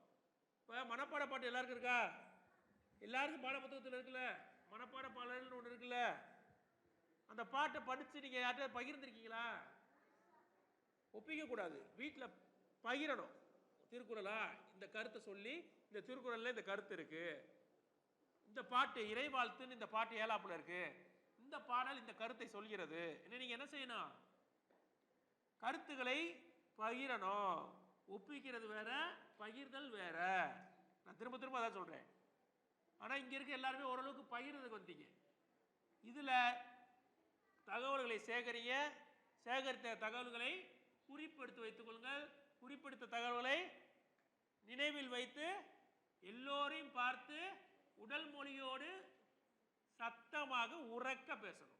இப்போ மனப்பாட பாட்டு எல்லாருக்கும் இருக்கா? எல்லாருக்கும் பாட புத்தகத்தில் இருக்குல்ல, மனப்பாட பாடல்னு ஒன்று இருக்குல்ல. அந்த பாட்டை படித்து நீங்கள் யார்கிட்ட பகிர்ந்துருக்கீங்களா? ஒப்பிக்கக்கூடாது, வீட்டில் பகிரணும். திருக்குறளா, இந்த கருத்தை சொல்லி இந்த திருக்குறளில் இந்த கருத்து இருக்கு, இந்த பாட்டு இறைவாழ்த்துன்னு இந்த பாட்டு ஏழாப்புல இருக்கு, இந்த பாடல் இந்த கருத்தை சொல்கிறது. நீங்கள் என்ன செய்யணும்? கருத்துக்களை பகிரணும். ஒப்பிக்கிறது வேற, பகிர்தல் வேற. நான் திரும்ப திரும்ப அதான் சொல்கிறேன். ஆனால் இங்கே இருக்க எல்லாருமே ஓரளவுக்கு பகிர்றதுக்கு வந்தீங்க. இதில் தகவல்களை சேகரிங்க. சேகரித்த தகவல்களை குறிப்பெடுத்து வைத்துக் கொள்ளுங்கள். குறிப்பெடுத்த தகவல்களை நினைவில் வைத்து எல்லோரையும் பார்த்து உடல் மொழியோடு சத்தமாக உறக்க பேசணும்.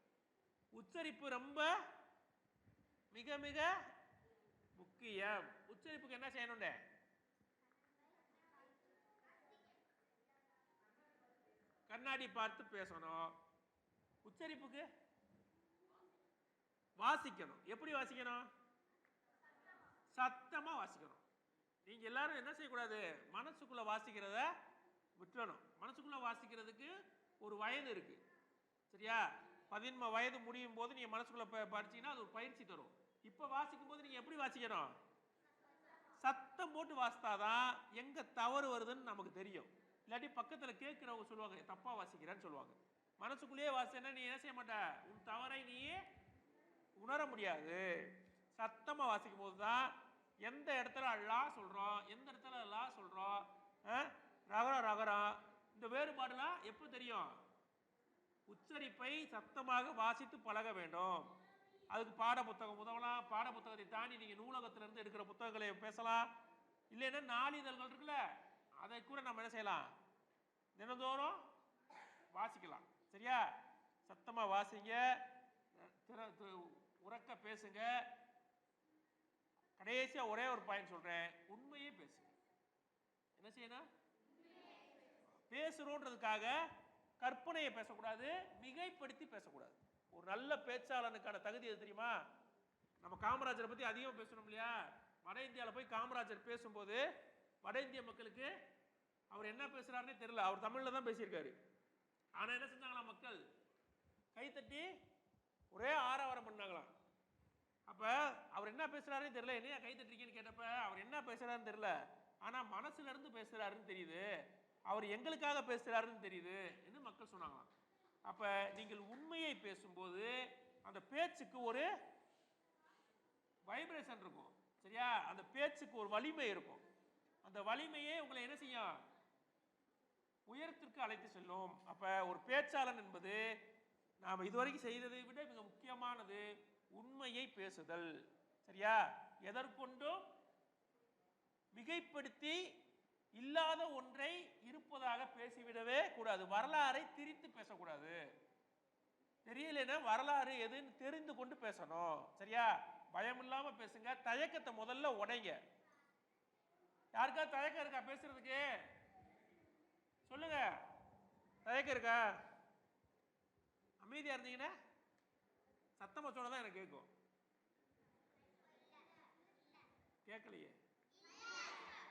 உச்சரிப்பு ரொம்ப மிக மிக முக்கியம். உச்சரிப்புக்கு என்ன செய்யணும்? கண்ணாடி பார்த்து பேசணும். உச்சரிப்புக்கு வாசிக்கணும். எப்படி வாசிக்கணும்? சத்தமா வாசிக்கணும். நீங்க எல்லாரும் என்ன செய்யக்கூடாது? மனசுக்குள்ள வாசிக்கிறத விட்டுறணும். மனசுக்குள்ள வாசிக்கிறதுக்கு ஒரு வயது இருக்கு. சரியா? 15 வயது முடியும் போது நீங்க மனசுக்குள்ள படிச்சீங்கன்னா அது ஒரு பயிற்சி தரும். இப்ப வாசிக்கும் போது நீங்க எப்படி வாசிக்கணும்? சத்தம் போட்டு வாசித்தாதான் எங்க தவறு வருதுன்னு நமக்கு தெரியும். இல்லாட்டி பக்கத்துல கேட்கிறவங்க சொல்லுவாங்க தப்பா வாசிக்கிறேன்னு சொல்லுவாங்க. மனசுக்குள்ளேயே வாசினா நீ என்ன செய்ய மாட்ட? உன் தவறை நீ உணர முடியாது. சத்தமா வாசிக்கும் போது தான் எந்த இடத்துல அல்லா சொல்றோம், எந்த இடத்துல அல்லா சொல்றோம், ரகரம் ரகரம், இந்த வேறுபாடுலாம் எப்போ தெரியும்? உச்சரிப்பை சத்தமாக வாசித்து பழக வேண்டும். அதுக்கு பாட புத்தகம் உதவலாம். பாட புத்தகத்தை தாண்டி நீங்கள் நூலகத்திலிருந்து எடுக்கிற புத்தகங்களை பேசலாம். இல்லைன்னா நாளிதழ்கள் இருக்குல்ல, அதை கூட நம்ம என்ன செய்யலாம்? தினந்தோறும் வாசிக்கலாம். சரியா? சத்தமாக வாசிங்க, உறக்க பேசுங்க. கடைசியாக ஒரே ஒரு பாயிண்ட் சொல்கிறேன், உண்மையே பேசுங்க. என்ன செய்யணும்? பேசுகிறோன்றதுக்காக கற்பனையை பேசக்கூடாது, மிகைப்படுத்தி பேசக்கூடாது. ஒரு நல்ல பேச்சாளனுக்கான தகுதி எது தெரியுமா? நம்ம காமராஜரை பற்றி அதிகமாக பேசணும் இல்லையா? வட இந்தியாவில் போய் காமராஜர் பேசும்போது வட இந்திய மக்களுக்கு அவர் என்ன பேசுகிறாருன்னே தெரியல. அவர் தமிழில் தான் பேசியிருக்காரு. ஆனால் என்ன செஞ்சாங்களாம்? மக்கள் கைத்தட்டி ஒரே ஆரவாரம் பண்ணாங்களாம். அப்போ அவர் என்ன பேசுகிறாருன்னு தெரியல. என்னையா கைத்தட்டிருக்கீன்னு கேட்டப்ப அவர் என்ன பேசுகிறாருன்னு தெரியல, ஆனால் மனசுலேருந்து பேசுகிறாருன்னு தெரியுது, அவர் எங்களுக்காக பேசுகிறாருன்னு தெரியுது என்று மக்கள் சொன்னாங்களாம். அப்போ நீங்கள் உண்மையை பேசும்போது அந்த பேச்சுக்கு ஒரு வைப்ரேஷன் இருக்கும். சரியா? அந்த பேச்சுக்கு ஒரு வலிமை இருக்கும். அந்த வலிமையே உங்களை என்ன செய்யும்? உயரத்திற்கு அழைத்து செல்லும். அப்போ ஒரு பேச்சாளன் என்பது நாம் இதுவரைக்கும் செய்ததை விட மிக முக்கியமானது உண்மையை பேசுதல். சரியா? எதற்கொண்டும் மிகைப்படுத்தி இல்லாத ஒன்றை இருப்பதாக பேசிவிடவே கூடாது. வரலாறை திரித்து பேசக்கூடாது. தெரியலன்னா வரலாறு எதுன்னு தெரிந்து கொண்டு பேசணும். சரியா? பயம் இல்லாம பேசுங்க. தயக்கத்தை முதல்ல உடைங்க. யாருக்கா தயக்கம் இருக்கா பேசுறதுக்கு? சொல்லுங்க. தயக்கம் இருக்கா? அமைதியா இருந்தீங்கன்னா சத்தமா சொன்னதான் எனக்கு கேட்கும். கேட்கலையே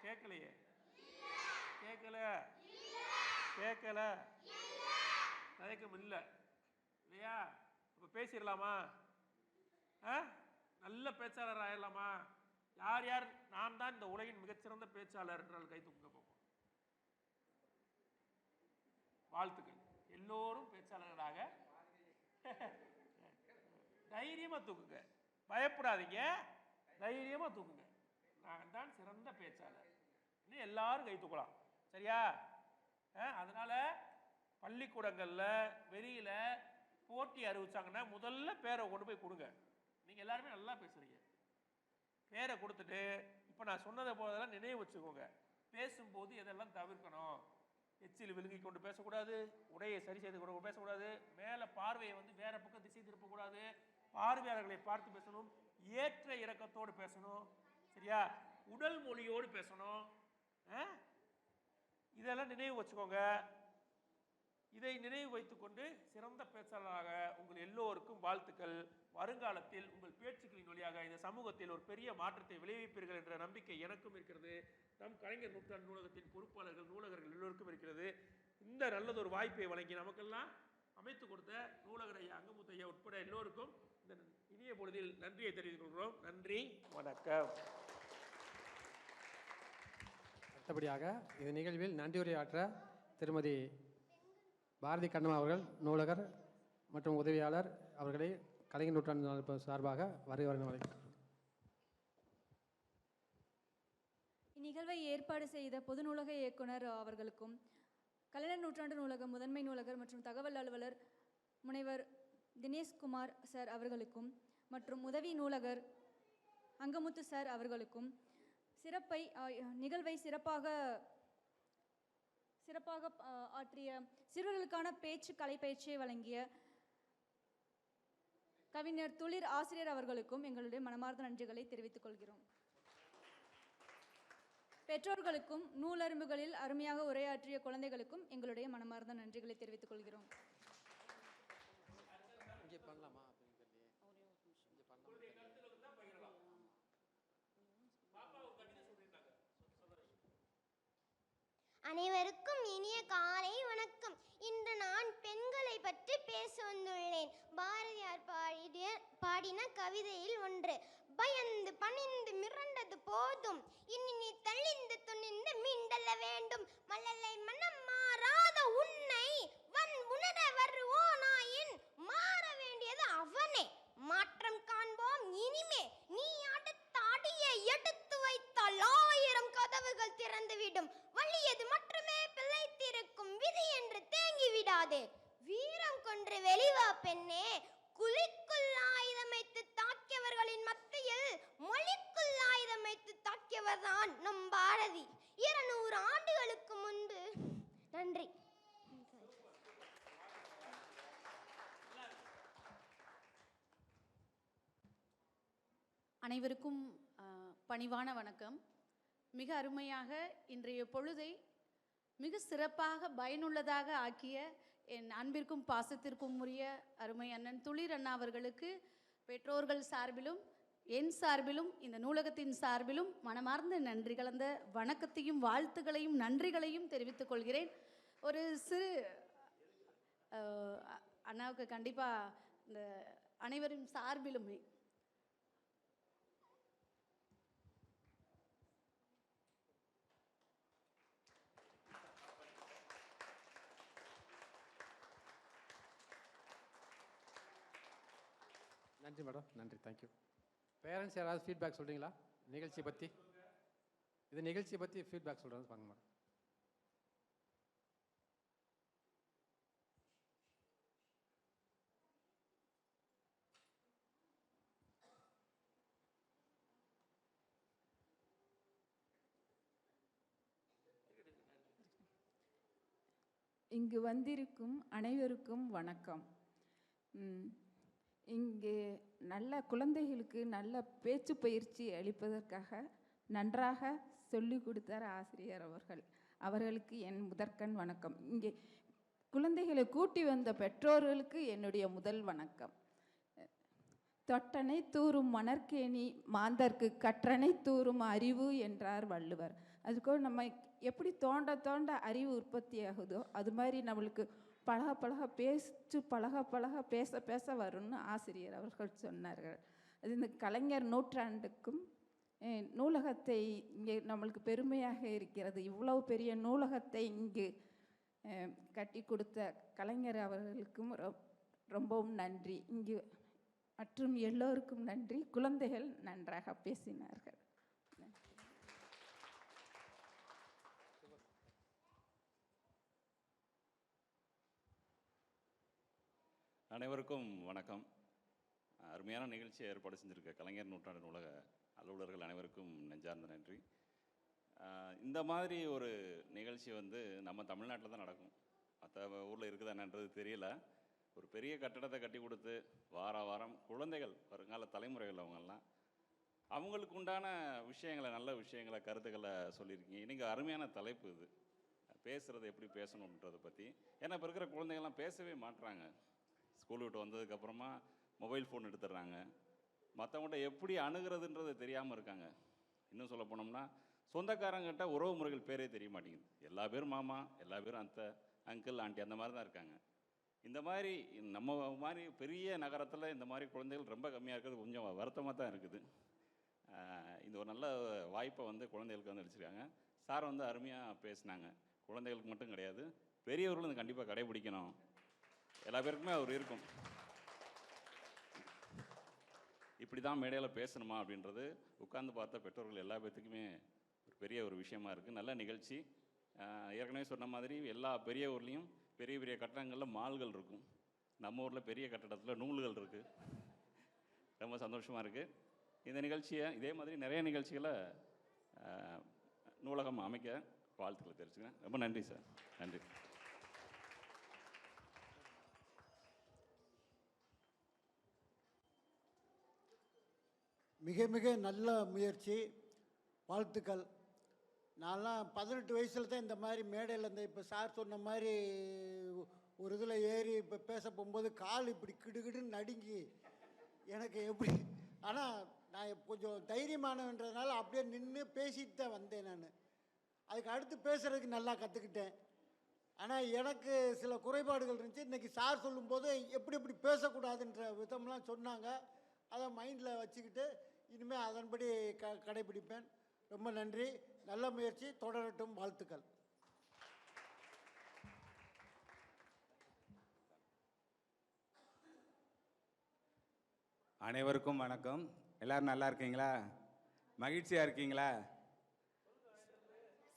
கேட்கலையே கேட்கல கேட்கல தயக்கம் இல்லை இல்லையா? இப்போ பேசிடலாமா? நல்ல பேச்சாளர் ஆயிடலாமா? யார் யார் நான் தான் இந்த உலகின் மிகச்சிறந்த பேச்சாளர் என்றால் கை தூக்குங்க பார்ப்போம். வாழ்த்துக்கள். எல்லோரும் பேச்சாளர்களாக தைரியமா தூக்குங்க. பயப்படாதீங்க, தைரியமா தூக்குங்க. நான் தான் சிறந்த பேச்சாளர். இன்னும் எல்லாரும் கை தூக்கலாம். சரியா? அதனால பள்ளிக்கூடங்கள்ல வெளியில போட்டி அறிவிச்சாங்கன்னா முதல்ல பேரை கொண்டு போய் கொடுங்க. நீங்க எல்லாருமே நல்லா பேசுறீங்க. பேரை கொடுத்துட்டு இப்போ நான் சொன்னதை போதெல்லாம் நினைவு வச்சுக்கோங்க. பேசும்போது எதெல்லாம் தவிர்க்கணும், எச்சில் விழுங்கி கொண்டு பேசக்கூடாது, உடையை சரி செய்து கொண்டு பேசக்கூடாது, மேலே பார்வையை வந்து வேற பக்கம் திசை திருப்பக்கூடாது, பார்வையாளர்களை பார்த்து பேசணும், ஏற்ற இறக்கத்தோடு பேசணும், சரியா? உடல் மொழியோடு பேசணும். இதெல்லாம் நினைவு வச்சுக்கோங்க. இதை நினைவு வைத்துக்கொண்டு சிறந்த பேச்சாளராக உங்கள் எல்லோருக்கும் வாழ்த்துக்கள். வருங்காலத்தில் உங்கள் பேச்சுக்களின் வழியாக இந்த சமூகத்தில் ஒரு பெரிய மாற்றத்தை விளைவிப்பீர்கள் என்ற நம்பிக்கை எனக்கும் இருக்கிறது. நம் கலைஞர் நூற்றாண்டு நூலகத்தின் பொறுப்பாளர்கள், நூலகர்கள் எல்லோருக்கும் இருக்கிறது. இந்த நல்லதொரு வாய்ப்பை வழங்கி நமக்கெல்லாம் அமைத்து கொடுத்த நூலகர் ஐயா, அங்கமுத்து ஐயா உட்பட எல்லோருக்கும் இந்த இனிய பொழுதில் நன்றியை தெரிவித்துக் கொள்கிறோம். நன்றி, வணக்கம். அடுத்தபடியாக இந்த நிகழ்வில் நன்றியுரையாற்ற திருமதி பாரதி கண்ணம்மா அவர்கள், நூலகர் மற்றும் உதவியாளர் அவர்களை கலைஞர் நூற்றாண்டு சார்பாக வருகிறவர்கள் வழங்குகிறார். இந்நிகழ்வை ஏற்பாடு செய்த பொது நூலக இயக்குனர் அவர்களுக்கும், கலைஞர் நூற்றாண்டு நூலக முதன்மை நூலகர் மற்றும் தகவல் அலுவலர் முனைவர் தினேஷ்குமார் சார் அவர்களுக்கும் மற்றும் உதவி நூலகர் அங்கமுத்து சார் அவர்களுக்கும் நிகழ்வை சிறப்பாக ஆற்றிய சிறுவர்களுக்கான பேச்சு கலை பயிற்சியை வழங்கிய கவிஞர் துளிர் ஆசிரியர் அவர்களுக்கும் எங்களுடைய மனமார்ந்த நன்றிகளை தெரிவித்துக் கொள்கிறோம். பெற்றோர்களுக்கும் நூலரும்புகளில் அருமையாக உரையாற்றிய குழந்தைகளுக்கும் எங்களுடைய மனமார்ந்த நன்றிகளை தெரிவித்துக் கொள்கிறோம். அனைவருக்கும் இனிய காலை வணக்கம். இன்று நான் பெண்களை பற்றி பேச வந்துள்ளேன். பாரதியார் பாடின கவிதையில் ஒன்று: பயந்து பணிந்து மிரண்டது போதும், இனி நீ தள்ளிந்து துணிந்து மீண்டல்ல வேண்டும். மழலை மனம் மாறாத உன்னை உணர வருவோனாயின் மாற வேண்டியது அவனே. மாற்றம் காண்போம் இனிமே. நீ அடுத்த அடியை எடுத்து வைத்தால் 1000 கதவுகள் திறந்துவிடும். வலியது மட்டுமே பிழைத்திருக்கும், விதி என்று தேங்கி விடாதே. வீரம் கொன்று வெளிவா பெண்ணே. குழிக்குள் ஆயுதம் வைத்து தாக்கியவர்களின் மத்தியில் மொழிக்குள் ஆயுதம் வைத்து தாக்கியவர்தான் நம் பாரதி. 200 ஆண்டுகளுக்கு முன்பு. நன்றி. அனைவருக்கும் பணிவான வணக்கம். மிக அருமையாக இன்றைய பொழுதை மிக சிறப்பாக பயனுள்ளதாக ஆக்கிய என் அன்பிற்கும் பாசத்திற்கும் உரிய அருமை அண்ணன் துளிர் அண்ணா அவர்களுக்கு பெற்றோர்கள் சார்பிலும் என் சார்பிலும் இந்த நூலகத்தின் சார்பிலும் மனமார்ந்த நன்றி கலந்த வணக்கத்தையும் வாழ்த்துக்களையும் நன்றிகளையும் தெரிவித்துக் கொள்கிறேன். ஒரு சிறு அண்ணாவுக்கு கண்டிப்பாக இந்த அனைவரின் சார்பிலுமே நன்றி மேடம், நன்றி, தேங்க்யூ. பேரண்ட்ஸ் யாராவது ஃபீட்பேக் சொல்கிறீங்களா நிகழ்ச்சியை பற்றி? இது நிகழ்ச்சியை பற்றி ஃபீட்பேக் சொல்கிறேன்னு பாருங்க மேடம். இங்கு வந்திருக்கும் அனைவருக்கும் வணக்கம். இங்கே நல்ல குழந்தைகளுக்கு நல்ல பேச்சு பயிற்சி அளிப்பதற்காக நன்றாக சொல்லிக் கொடுத்தார் ஆசிரியர் அவர்களுக்கு என் முதற்கண் வணக்கம். இங்கே குழந்தைகளை கூட்டி வந்த பெற்றோர்களுக்கு என்னுடைய முதல் வணக்கம். தொட்டனை தூறும் மணற்கேணி மாந்தர்க்கு கற்றனை தூறும் அறிவு என்றார் வள்ளுவர். அதுக்கு நம்ம எப்படி தோண்ட தோண்ட அறிவு உற்பத்தி ஆகுதோ அது மாதிரி நம்மளுக்கு பழக பேச பேச வரும்னு ஆசிரியர் அவர்கள் சொன்னார்கள். அது இந்த கலைஞர் நூற்றாண்டுக்கும் நூலகத்தை இங்கே நம்மளுக்கு பெருமையாக இருக்கிறது. இவ்வளவு பெரிய நூலகத்தை இங்கு கட்டி கொடுத்த கலைஞர் அவர்களுக்கும் ரொம்பவும் நன்றி. இங்கு மற்றும் எல்லோருக்கும் நன்றி. குழந்தைகள் நன்றாக பேசினார்கள். அனைவருக்கும் வணக்கம். அருமையான நிகழ்ச்சியை ஏற்பாடு செஞ்சுருக்க கலைஞர் நூற்றாண்டு நூலக அலுவலர்கள் அனைவருக்கும் நெஞ்சார்ந்த நன்றி. இந்த மாதிரி ஒரு நிகழ்ச்சி வந்து நம்ம தமிழ்நாட்டில் தான் நடக்கும், மற்ற ஊரில் இருக்குதா என்னன்றது தெரியல. ஒரு பெரிய கட்டடத்தை கட்டி கொடுத்து வாரம் குழந்தைகள் வருங்கால தலைமுறைகள் அவங்கெல்லாம் அவங்களுக்கு உண்டான விஷயங்களை, நல்ல விஷயங்களை, கருத்துக்களை சொல்லியிருக்கீங்க. இன்றைக்கி அருமையான தலைப்பு இது, பேசுகிறது எப்படி பேசணுன்றதை பற்றி. ஏன்னா இப்போ இருக்கிற குழந்தைகள்லாம் பேசவே மாட்டுறாங்க. ஸ்கூல் விட்டு வந்ததுக்கப்புறமா மொபைல் ஃபோன் எடுத்துடுறாங்க. மற்றவங்கள்ட்ட எப்படி அணுகிறதுன்றது தெரியாமல் இருக்காங்க. இன்னும் சொல்ல போனோம்னா சொந்தக்காரங்கிட்ட உறவு முறைகள் பேரே தெரிய மாட்டேங்குது. எல்லா பேரும் மாமா, எல்லா பேரும் அத்தை, அங்கிள், ஆண்டி அந்த மாதிரி தான் இருக்காங்க. இந்த மாதிரி நம்ம மாதிரி பெரிய நகரத்தில் இந்த மாதிரி குழந்தைகள் ரொம்ப கம்மியாக இருக்கிறது கொஞ்சம் வருத்தமாக தான் இருக்குது. இந்த ஒரு நல்ல வாய்ப்பை வந்து குழந்தைகளுக்கு வந்து அளிச்சிருக்காங்க. சார் வந்து அருமையாக பேசினாங்க. குழந்தைகளுக்கு மட்டும் கிடையாது, பெரியவர்களும் இது கண்டிப்பாக கடைபிடிக்கணும். எல்லா பேருக்குமே அவர் இருக்கும், இப்படி தான் மேடையில் பேசணுமா அப்படின்றது உட்கார்ந்து பார்த்த பெற்றோர்கள் எல்லா பேர்த்துக்குமே ஒரு பெரிய ஒரு விஷயமா இருக்குது. நல்ல நிகழ்ச்சி. ஏற்கனவே சொன்ன மாதிரி எல்லா பெரிய ஊர்லேயும் பெரிய பெரிய கட்டடங்களில் மால்கள் இருக்கும். நம்ம ஊரில் பெரிய கட்டடத்தில் நூல்கள் இருக்குது. ரொம்ப சந்தோஷமாக இருக்குது. இந்த நிகழ்ச்சியை இதே மாதிரி நிறைய நிகழ்ச்சிகளை நூலகம் அமைக்க வாழ்த்துக்களை தெரிவிச்சுக்கிறேன். ரொம்ப நன்றி சார். நன்றி. மிக மிக நல்ல முயற்சி, வாழ்த்துக்கள். நான்லாம் 18 வயசில் தான் இந்த மாதிரி மேடையில் இருந்தேன். இப்போ சார் சொன்ன மாதிரி ஒரு இதில் ஏறி இப்போ பேச போகும்போது கால் இப்படி கிடுகிடுன்னு நடுங்கி எனக்கு எப்படி, ஆனால் நான் கொஞ்சம் தைரியமானவன்றதுனால அப்படியே நின்று பேசிட்டு தான் வந்தேன். நான் அதுக்கு அடுத்து பேசுகிறதுக்கு நல்லா கற்றுக்கிட்டேன். ஆனால் எனக்கு சில குறைபாடுகள் இருந்துச்சு. இன்றைக்கி சார் சொல்லும்போது எப்படி எப்படி பேசக்கூடாதுன்ற விதம்லாம் சொன்னாங்க. அதை மைண்டில் வச்சுக்கிட்டு இனிமேல் அதன்படி கடைபிடிப்பேன். ரொம்ப நன்றி, நல்ல முயற்சி, தொடரட்டும், வாழ்த்துக்கள். அனைவருக்கும் வணக்கம். எல்லோரும் நல்லா இருக்கீங்களா? மகிழ்ச்சியாக இருக்கீங்களா?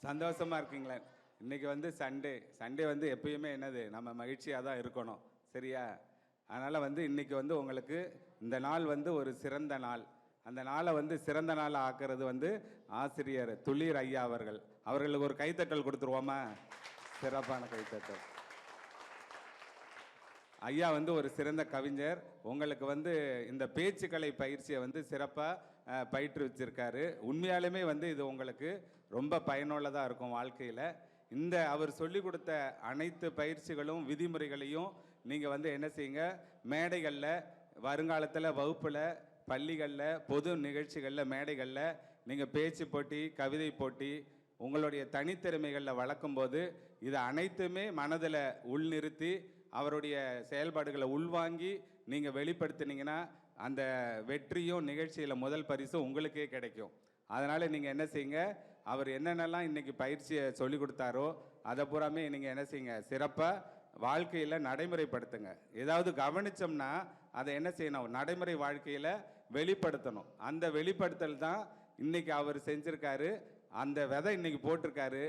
சந்தோஷமாக இருக்கீங்களா? இன்றைக்கி வந்து சண்டே வந்து எப்பயுமே என்னது, நம்ம மகிழ்ச்சியாக தான் இருக்கணும், சரியா? அதனால் வந்து இன்றைக்கி வந்து உங்களுக்கு இந்த நாள் வந்து ஒரு சிறந்த நாள். அந்த நாளை வந்து சிறந்த நாள் ஆக்கிறது வந்து ஆசிரியர் துளிர் ஐயா அவர்களுக்கு ஒரு கைத்தட்டல் கொடுத்துருவோமா? சிறப்பான கைத்தட்டல். ஐயா வந்து ஒரு சிறந்த கவிஞர். உங்களுக்கு வந்து இந்த பேச்சுக்கலை பயிற்சியை வந்து சிறப்பாக பயிற்றுவிச்சிருக்காரு. உண்மையாலுமே வந்து இது உங்களுக்கு ரொம்ப பயனுள்ளதாக இருக்கும் வாழ்க்கையில். இந்த அவர் சொல்லி கொடுத்த அனைத்து பயிற்சிகளும் விதிமுறைகளையும் நீங்கள் வந்து என்ன செய்யுங்க, மேடைகளில், வருங்காலத்தில் வகுப்பில், பள்ளிகளில், பொது நிகழ்ச்சிகளில், மேடைகளில் நீங்கள் பேச்சு போட்டி, கவிதை போட்டி, உங்களுடைய தனித்திறமைகளில் வளர்க்கும்போது இது அனைத்துமே மனதில் உள்நிறுத்தி அவருடைய செயல்பாடுகளை உள்வாங்கி நீங்கள் வெளிப்படுத்தினீங்கன்னா அந்த வெற்றியும் நிகழ்ச்சியில் முதல் பரிசும் உங்களுக்கே கிடைக்கும். அதனால் நீங்கள் என்ன செய்யுங்க, அவர் என்னென்னலாம் இன்றைக்கி பயிற்சியை சொல்லி கொடுத்தாரோ அதை பூராமே நீங்கள் என்ன செய்யுங்க, சிறப்பாக வாழ்க்கையில் நடைமுறைப்படுத்துங்க. ஏதாவது கவனித்தோம்னா அதை என்ன செய்யணும், நடைமுறை வாழ்க்கையில் வெளிப்படுத்தணும். அந்த வெளிப்படுத்தல் தான் இன்றைக்கி அவர் செஞ்சுருக்காரு. அந்த விதை இன்றைக்கி போட்டிருக்காரு.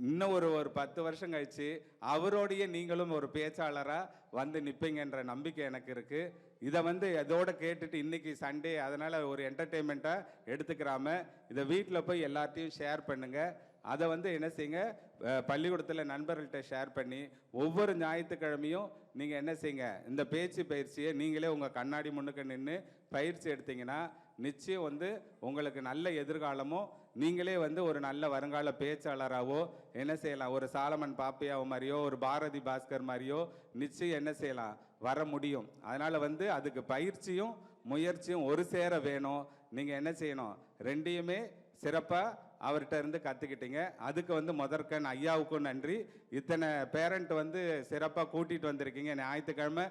இன்னும் ஒரு 10 வருஷம் கழித்து அவரோடைய நீங்களும் ஒரு பேச்சாளராக வந்து நிற்பீங்கன்ற நம்பிக்கை எனக்கு இருக்குது. இதை வந்து இதோடு கேட்டுட்டு இன்றைக்கி சண்டே, அதனால் ஒரு என்டர்டெயின்மெண்ட்டாக எடுத்துக்கிறாம இதை வீட்டில் போய் எல்லாத்தையும் ஷேர் பண்ணுங்கள். அதை வந்து என்ன செய்யுங்க, பள்ளிக்கூடத்தில் நண்பர்கள்ட்ட ஷேர் பண்ணி ஒவ்வொரு ஞாயிற்றுக்கிழமையும் நீங்கள் என்ன செய்யுங்க, இந்த பேச்சு பயிற்சியை நீங்களே உங்கள் கண்ணாடி முன்னுக்கு நின்று பயிற்சி எடுத்தீங்கன்னா நிச்சயம் வந்து உங்களுக்கு நல்ல எதிர்காலமும், நீங்களே வந்து ஒரு நல்ல வருங்கால பேச்சாளராகவோ என்ன செய்யலாம், ஒரு சாலமன் பாப்பையாவோ மாதிரியோ ஒரு பாரதி பாஸ்கர் மாதிரியோ நிச்சயம் என்ன செய்யலாம், வர முடியும். அதனால் வந்து அதுக்கு பயிற்சியும் முயற்சியும் ஒரு சேர வேணும். நீங்கள் என்ன செய்யணும், ரெண்டையுமே சிறப்பாக அவர்கிட்ட இருந்து கற்றுக்கிட்டீங்க. அதுக்கு வந்து முதற்கண் ஐயாவுக்கும் நன்றி. இத்தனை பேரண்ட் வந்து சிறப்பாக கூட்டிகிட்டு வந்திருக்கீங்க. ஞாயிற்றுக்கிழமை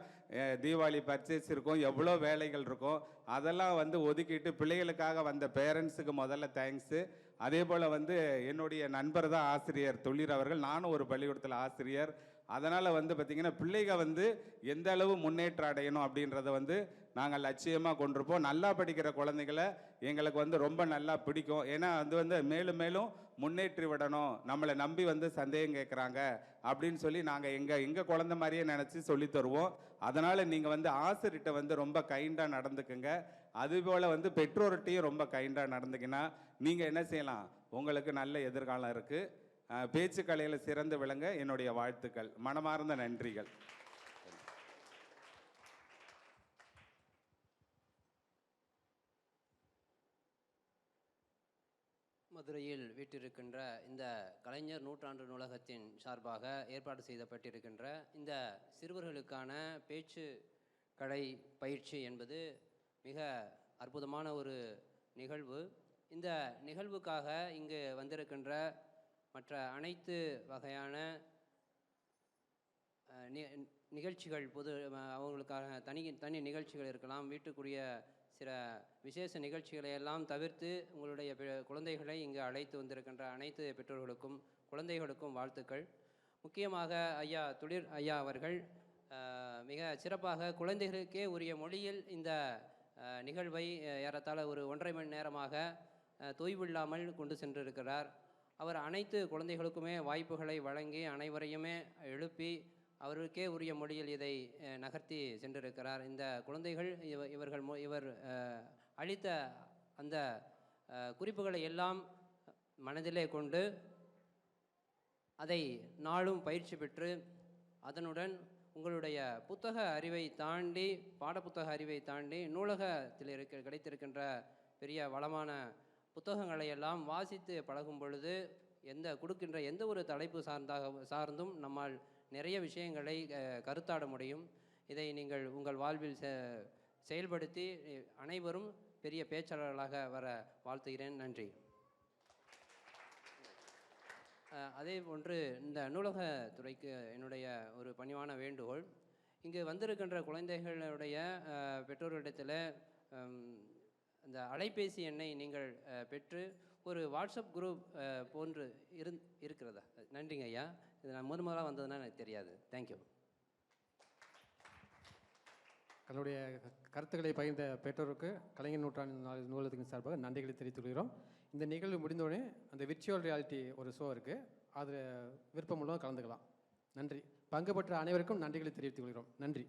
தீபாவளி பர்ச்சேஸ் இருக்கும், எவ்வளோ வேலைகள் இருக்கும், அதெல்லாம் வந்து ஒதுக்கிட்டு பிள்ளைகளுக்காக வந்த பேரண்ட்ஸுக்கு முதல்ல தேங்க்ஸு. அதே போல் வந்து என்னுடைய நண்பர் தான் ஆசிரியர் துளிர் அவர்கள். நானும் ஒரு பள்ளிக்கூடத்தில் ஆசிரியர். அதனால் வந்து பார்த்திங்கன்னா பிள்ளைகள் வந்து எந்த அளவு முன்னேற்றம் அடையணும் அப்படின்றத வந்து நாங்கள் லட்சியமாக கொண்டிருப்போம். நல்லா படிக்கிற குழந்தைகளை எங்களுக்கு வந்து ரொம்ப நல்லா பிடிக்கும். ஏன்னா அது வந்து மேலும் மேலும் முன்னேற்றி விடணும், நம்மளை நம்பி வந்து சந்தேகம் கேட்குறாங்க அப்படின்னு சொல்லி நாங்கள் எங்கள் குழந்தை மாதிரியே நினச்சி சொல்லி தருவோம். அதனால் நீங்கள் வந்து ஆசிரியர்கிட்ட வந்து ரொம்ப கைண்டாக நடந்துக்குங்க. அதுபோல் வந்து பெற்றோர்கிட்டையும் ரொம்ப கைண்டாக நடந்துக்கினா நீங்கள் என்ன செய்யலாம், உங்களுக்கு நல்ல எதிர்காலம் இருக்குது. பேச்சுக்கலையில் சிறந்து விளங்க என்னுடைய வாழ்த்துக்கள், மனமார்ந்த நன்றிகள். மதுரையில் வீட்டிருக்கின்ற இந்த கலைஞர் நூற்றாண்டு நூலகத்தின் சார்பாக ஏற்பாடு செய்யப்பட்டிருக்கின்ற இந்த சிறுவர்களுக்கான பேச்சு கலை பயிற்சி என்பது மிக அற்புதமான ஒரு நிகழ்வு. இந்த நிகழ்வுக்காக இங்கு வந்திருக்கின்ற மற்ற அனைத்து வகையான நிகழ்ச்சிகள் அவங்களுக்காக தனி நிகழ்ச்சிகள் இருக்கலாம், வீட்டுக்குரிய சில விசேஷ நிகழ்ச்சிகளை எல்லாம் தவிர்த்து உங்களுடைய குழந்தைகளை இங்கு அழைத்து வந்திருக்கின்ற அனைத்து பெற்றோர்களுக்கும் குழந்தைகளுக்கும் வாழ்த்துக்கள். முக்கியமாக ஐயா துளிர் ஐயா அவர்கள் மிக சிறப்பாக குழந்தைகளுக்கே உரிய மொழியில் இந்த நிகழ்வை ஏறத்தாழ ஒரு 1.5 மணி நேரமாக தொய்வில்லாமல் கொண்டு சென்றிருக்கிறார். அவர் அனைத்து குழந்தைகளுக்குமே வாய்ப்புகளை வழங்கி அனைவரையுமே எழுப்பி அவருக்கே உரிய மொழியில் இதை நகர்த்தி சென்றிருக்கிறார். இந்த குழந்தைகள் இவர் அளித்த அந்த குறிப்புகளை எல்லாம் மனதிலே கொண்டு அதை நாளும் பயிற்சி பெற்று அதனுடன் உங்களுடைய புத்தக அறிவை தாண்டி பாடப்புத்தக அறிவை தாண்டி நூலகத்தில் கிடைத்திருக்கின்ற பெரிய வளமான புத்தகங்களை எல்லாம் வாசித்து பழகும் பொழுது கொடுக்கின்ற எந்த ஒரு தலைப்பு சார்ந்தும் நம்மால் நிறைய விஷயங்களை கருத்தாட முடியும். இதை நீங்கள் உங்கள் வாழ்வில் செயல்படுத்தி அனைவரும் பெரிய பேச்சாளர்களாக வர வாழ்த்துகிறேன். நன்றி. அதே போன்று இந்த நூலகத்துறைக்கு என்னுடைய ஒரு பணிவான வேண்டுகோள், இங்கு வந்திருக்கின்ற குழந்தைகளுடைய பெற்றோர்களிடத்தில் இந்த அலைபேசி எண்ணை நீங்கள் பெற்று ஒரு வாட்ஸ்அப் குரூப் போன்று இருக்கிறதா? நன்றிங்க ஐயா. இது நான் முதலாக வந்ததுன்னா எனக்கு தெரியாது. தேங்க்யூ. தன்னுடைய கருத்துக்களை பகிர்ந்த பெற்றோருக்கு கலைஞர் நூற்றாண்டு நூலகத்தின் சார்பாக நன்றிகளை தெரிவித்துக் கொள்கிறோம். இந்த நிகழ்வு முடிந்தோடனே அந்த விர்ச்சுவல் ரியாலிட்டி ஒரு ஷோ இருக்குது, அதில் விருப்பம் உள்ளவங்க கலந்துக்கலாம். நன்றி. பங்கு பெற்ற அனைவருக்கும் நன்றிகளை தெரிவித்துக் கொள்கிறோம். நன்றி.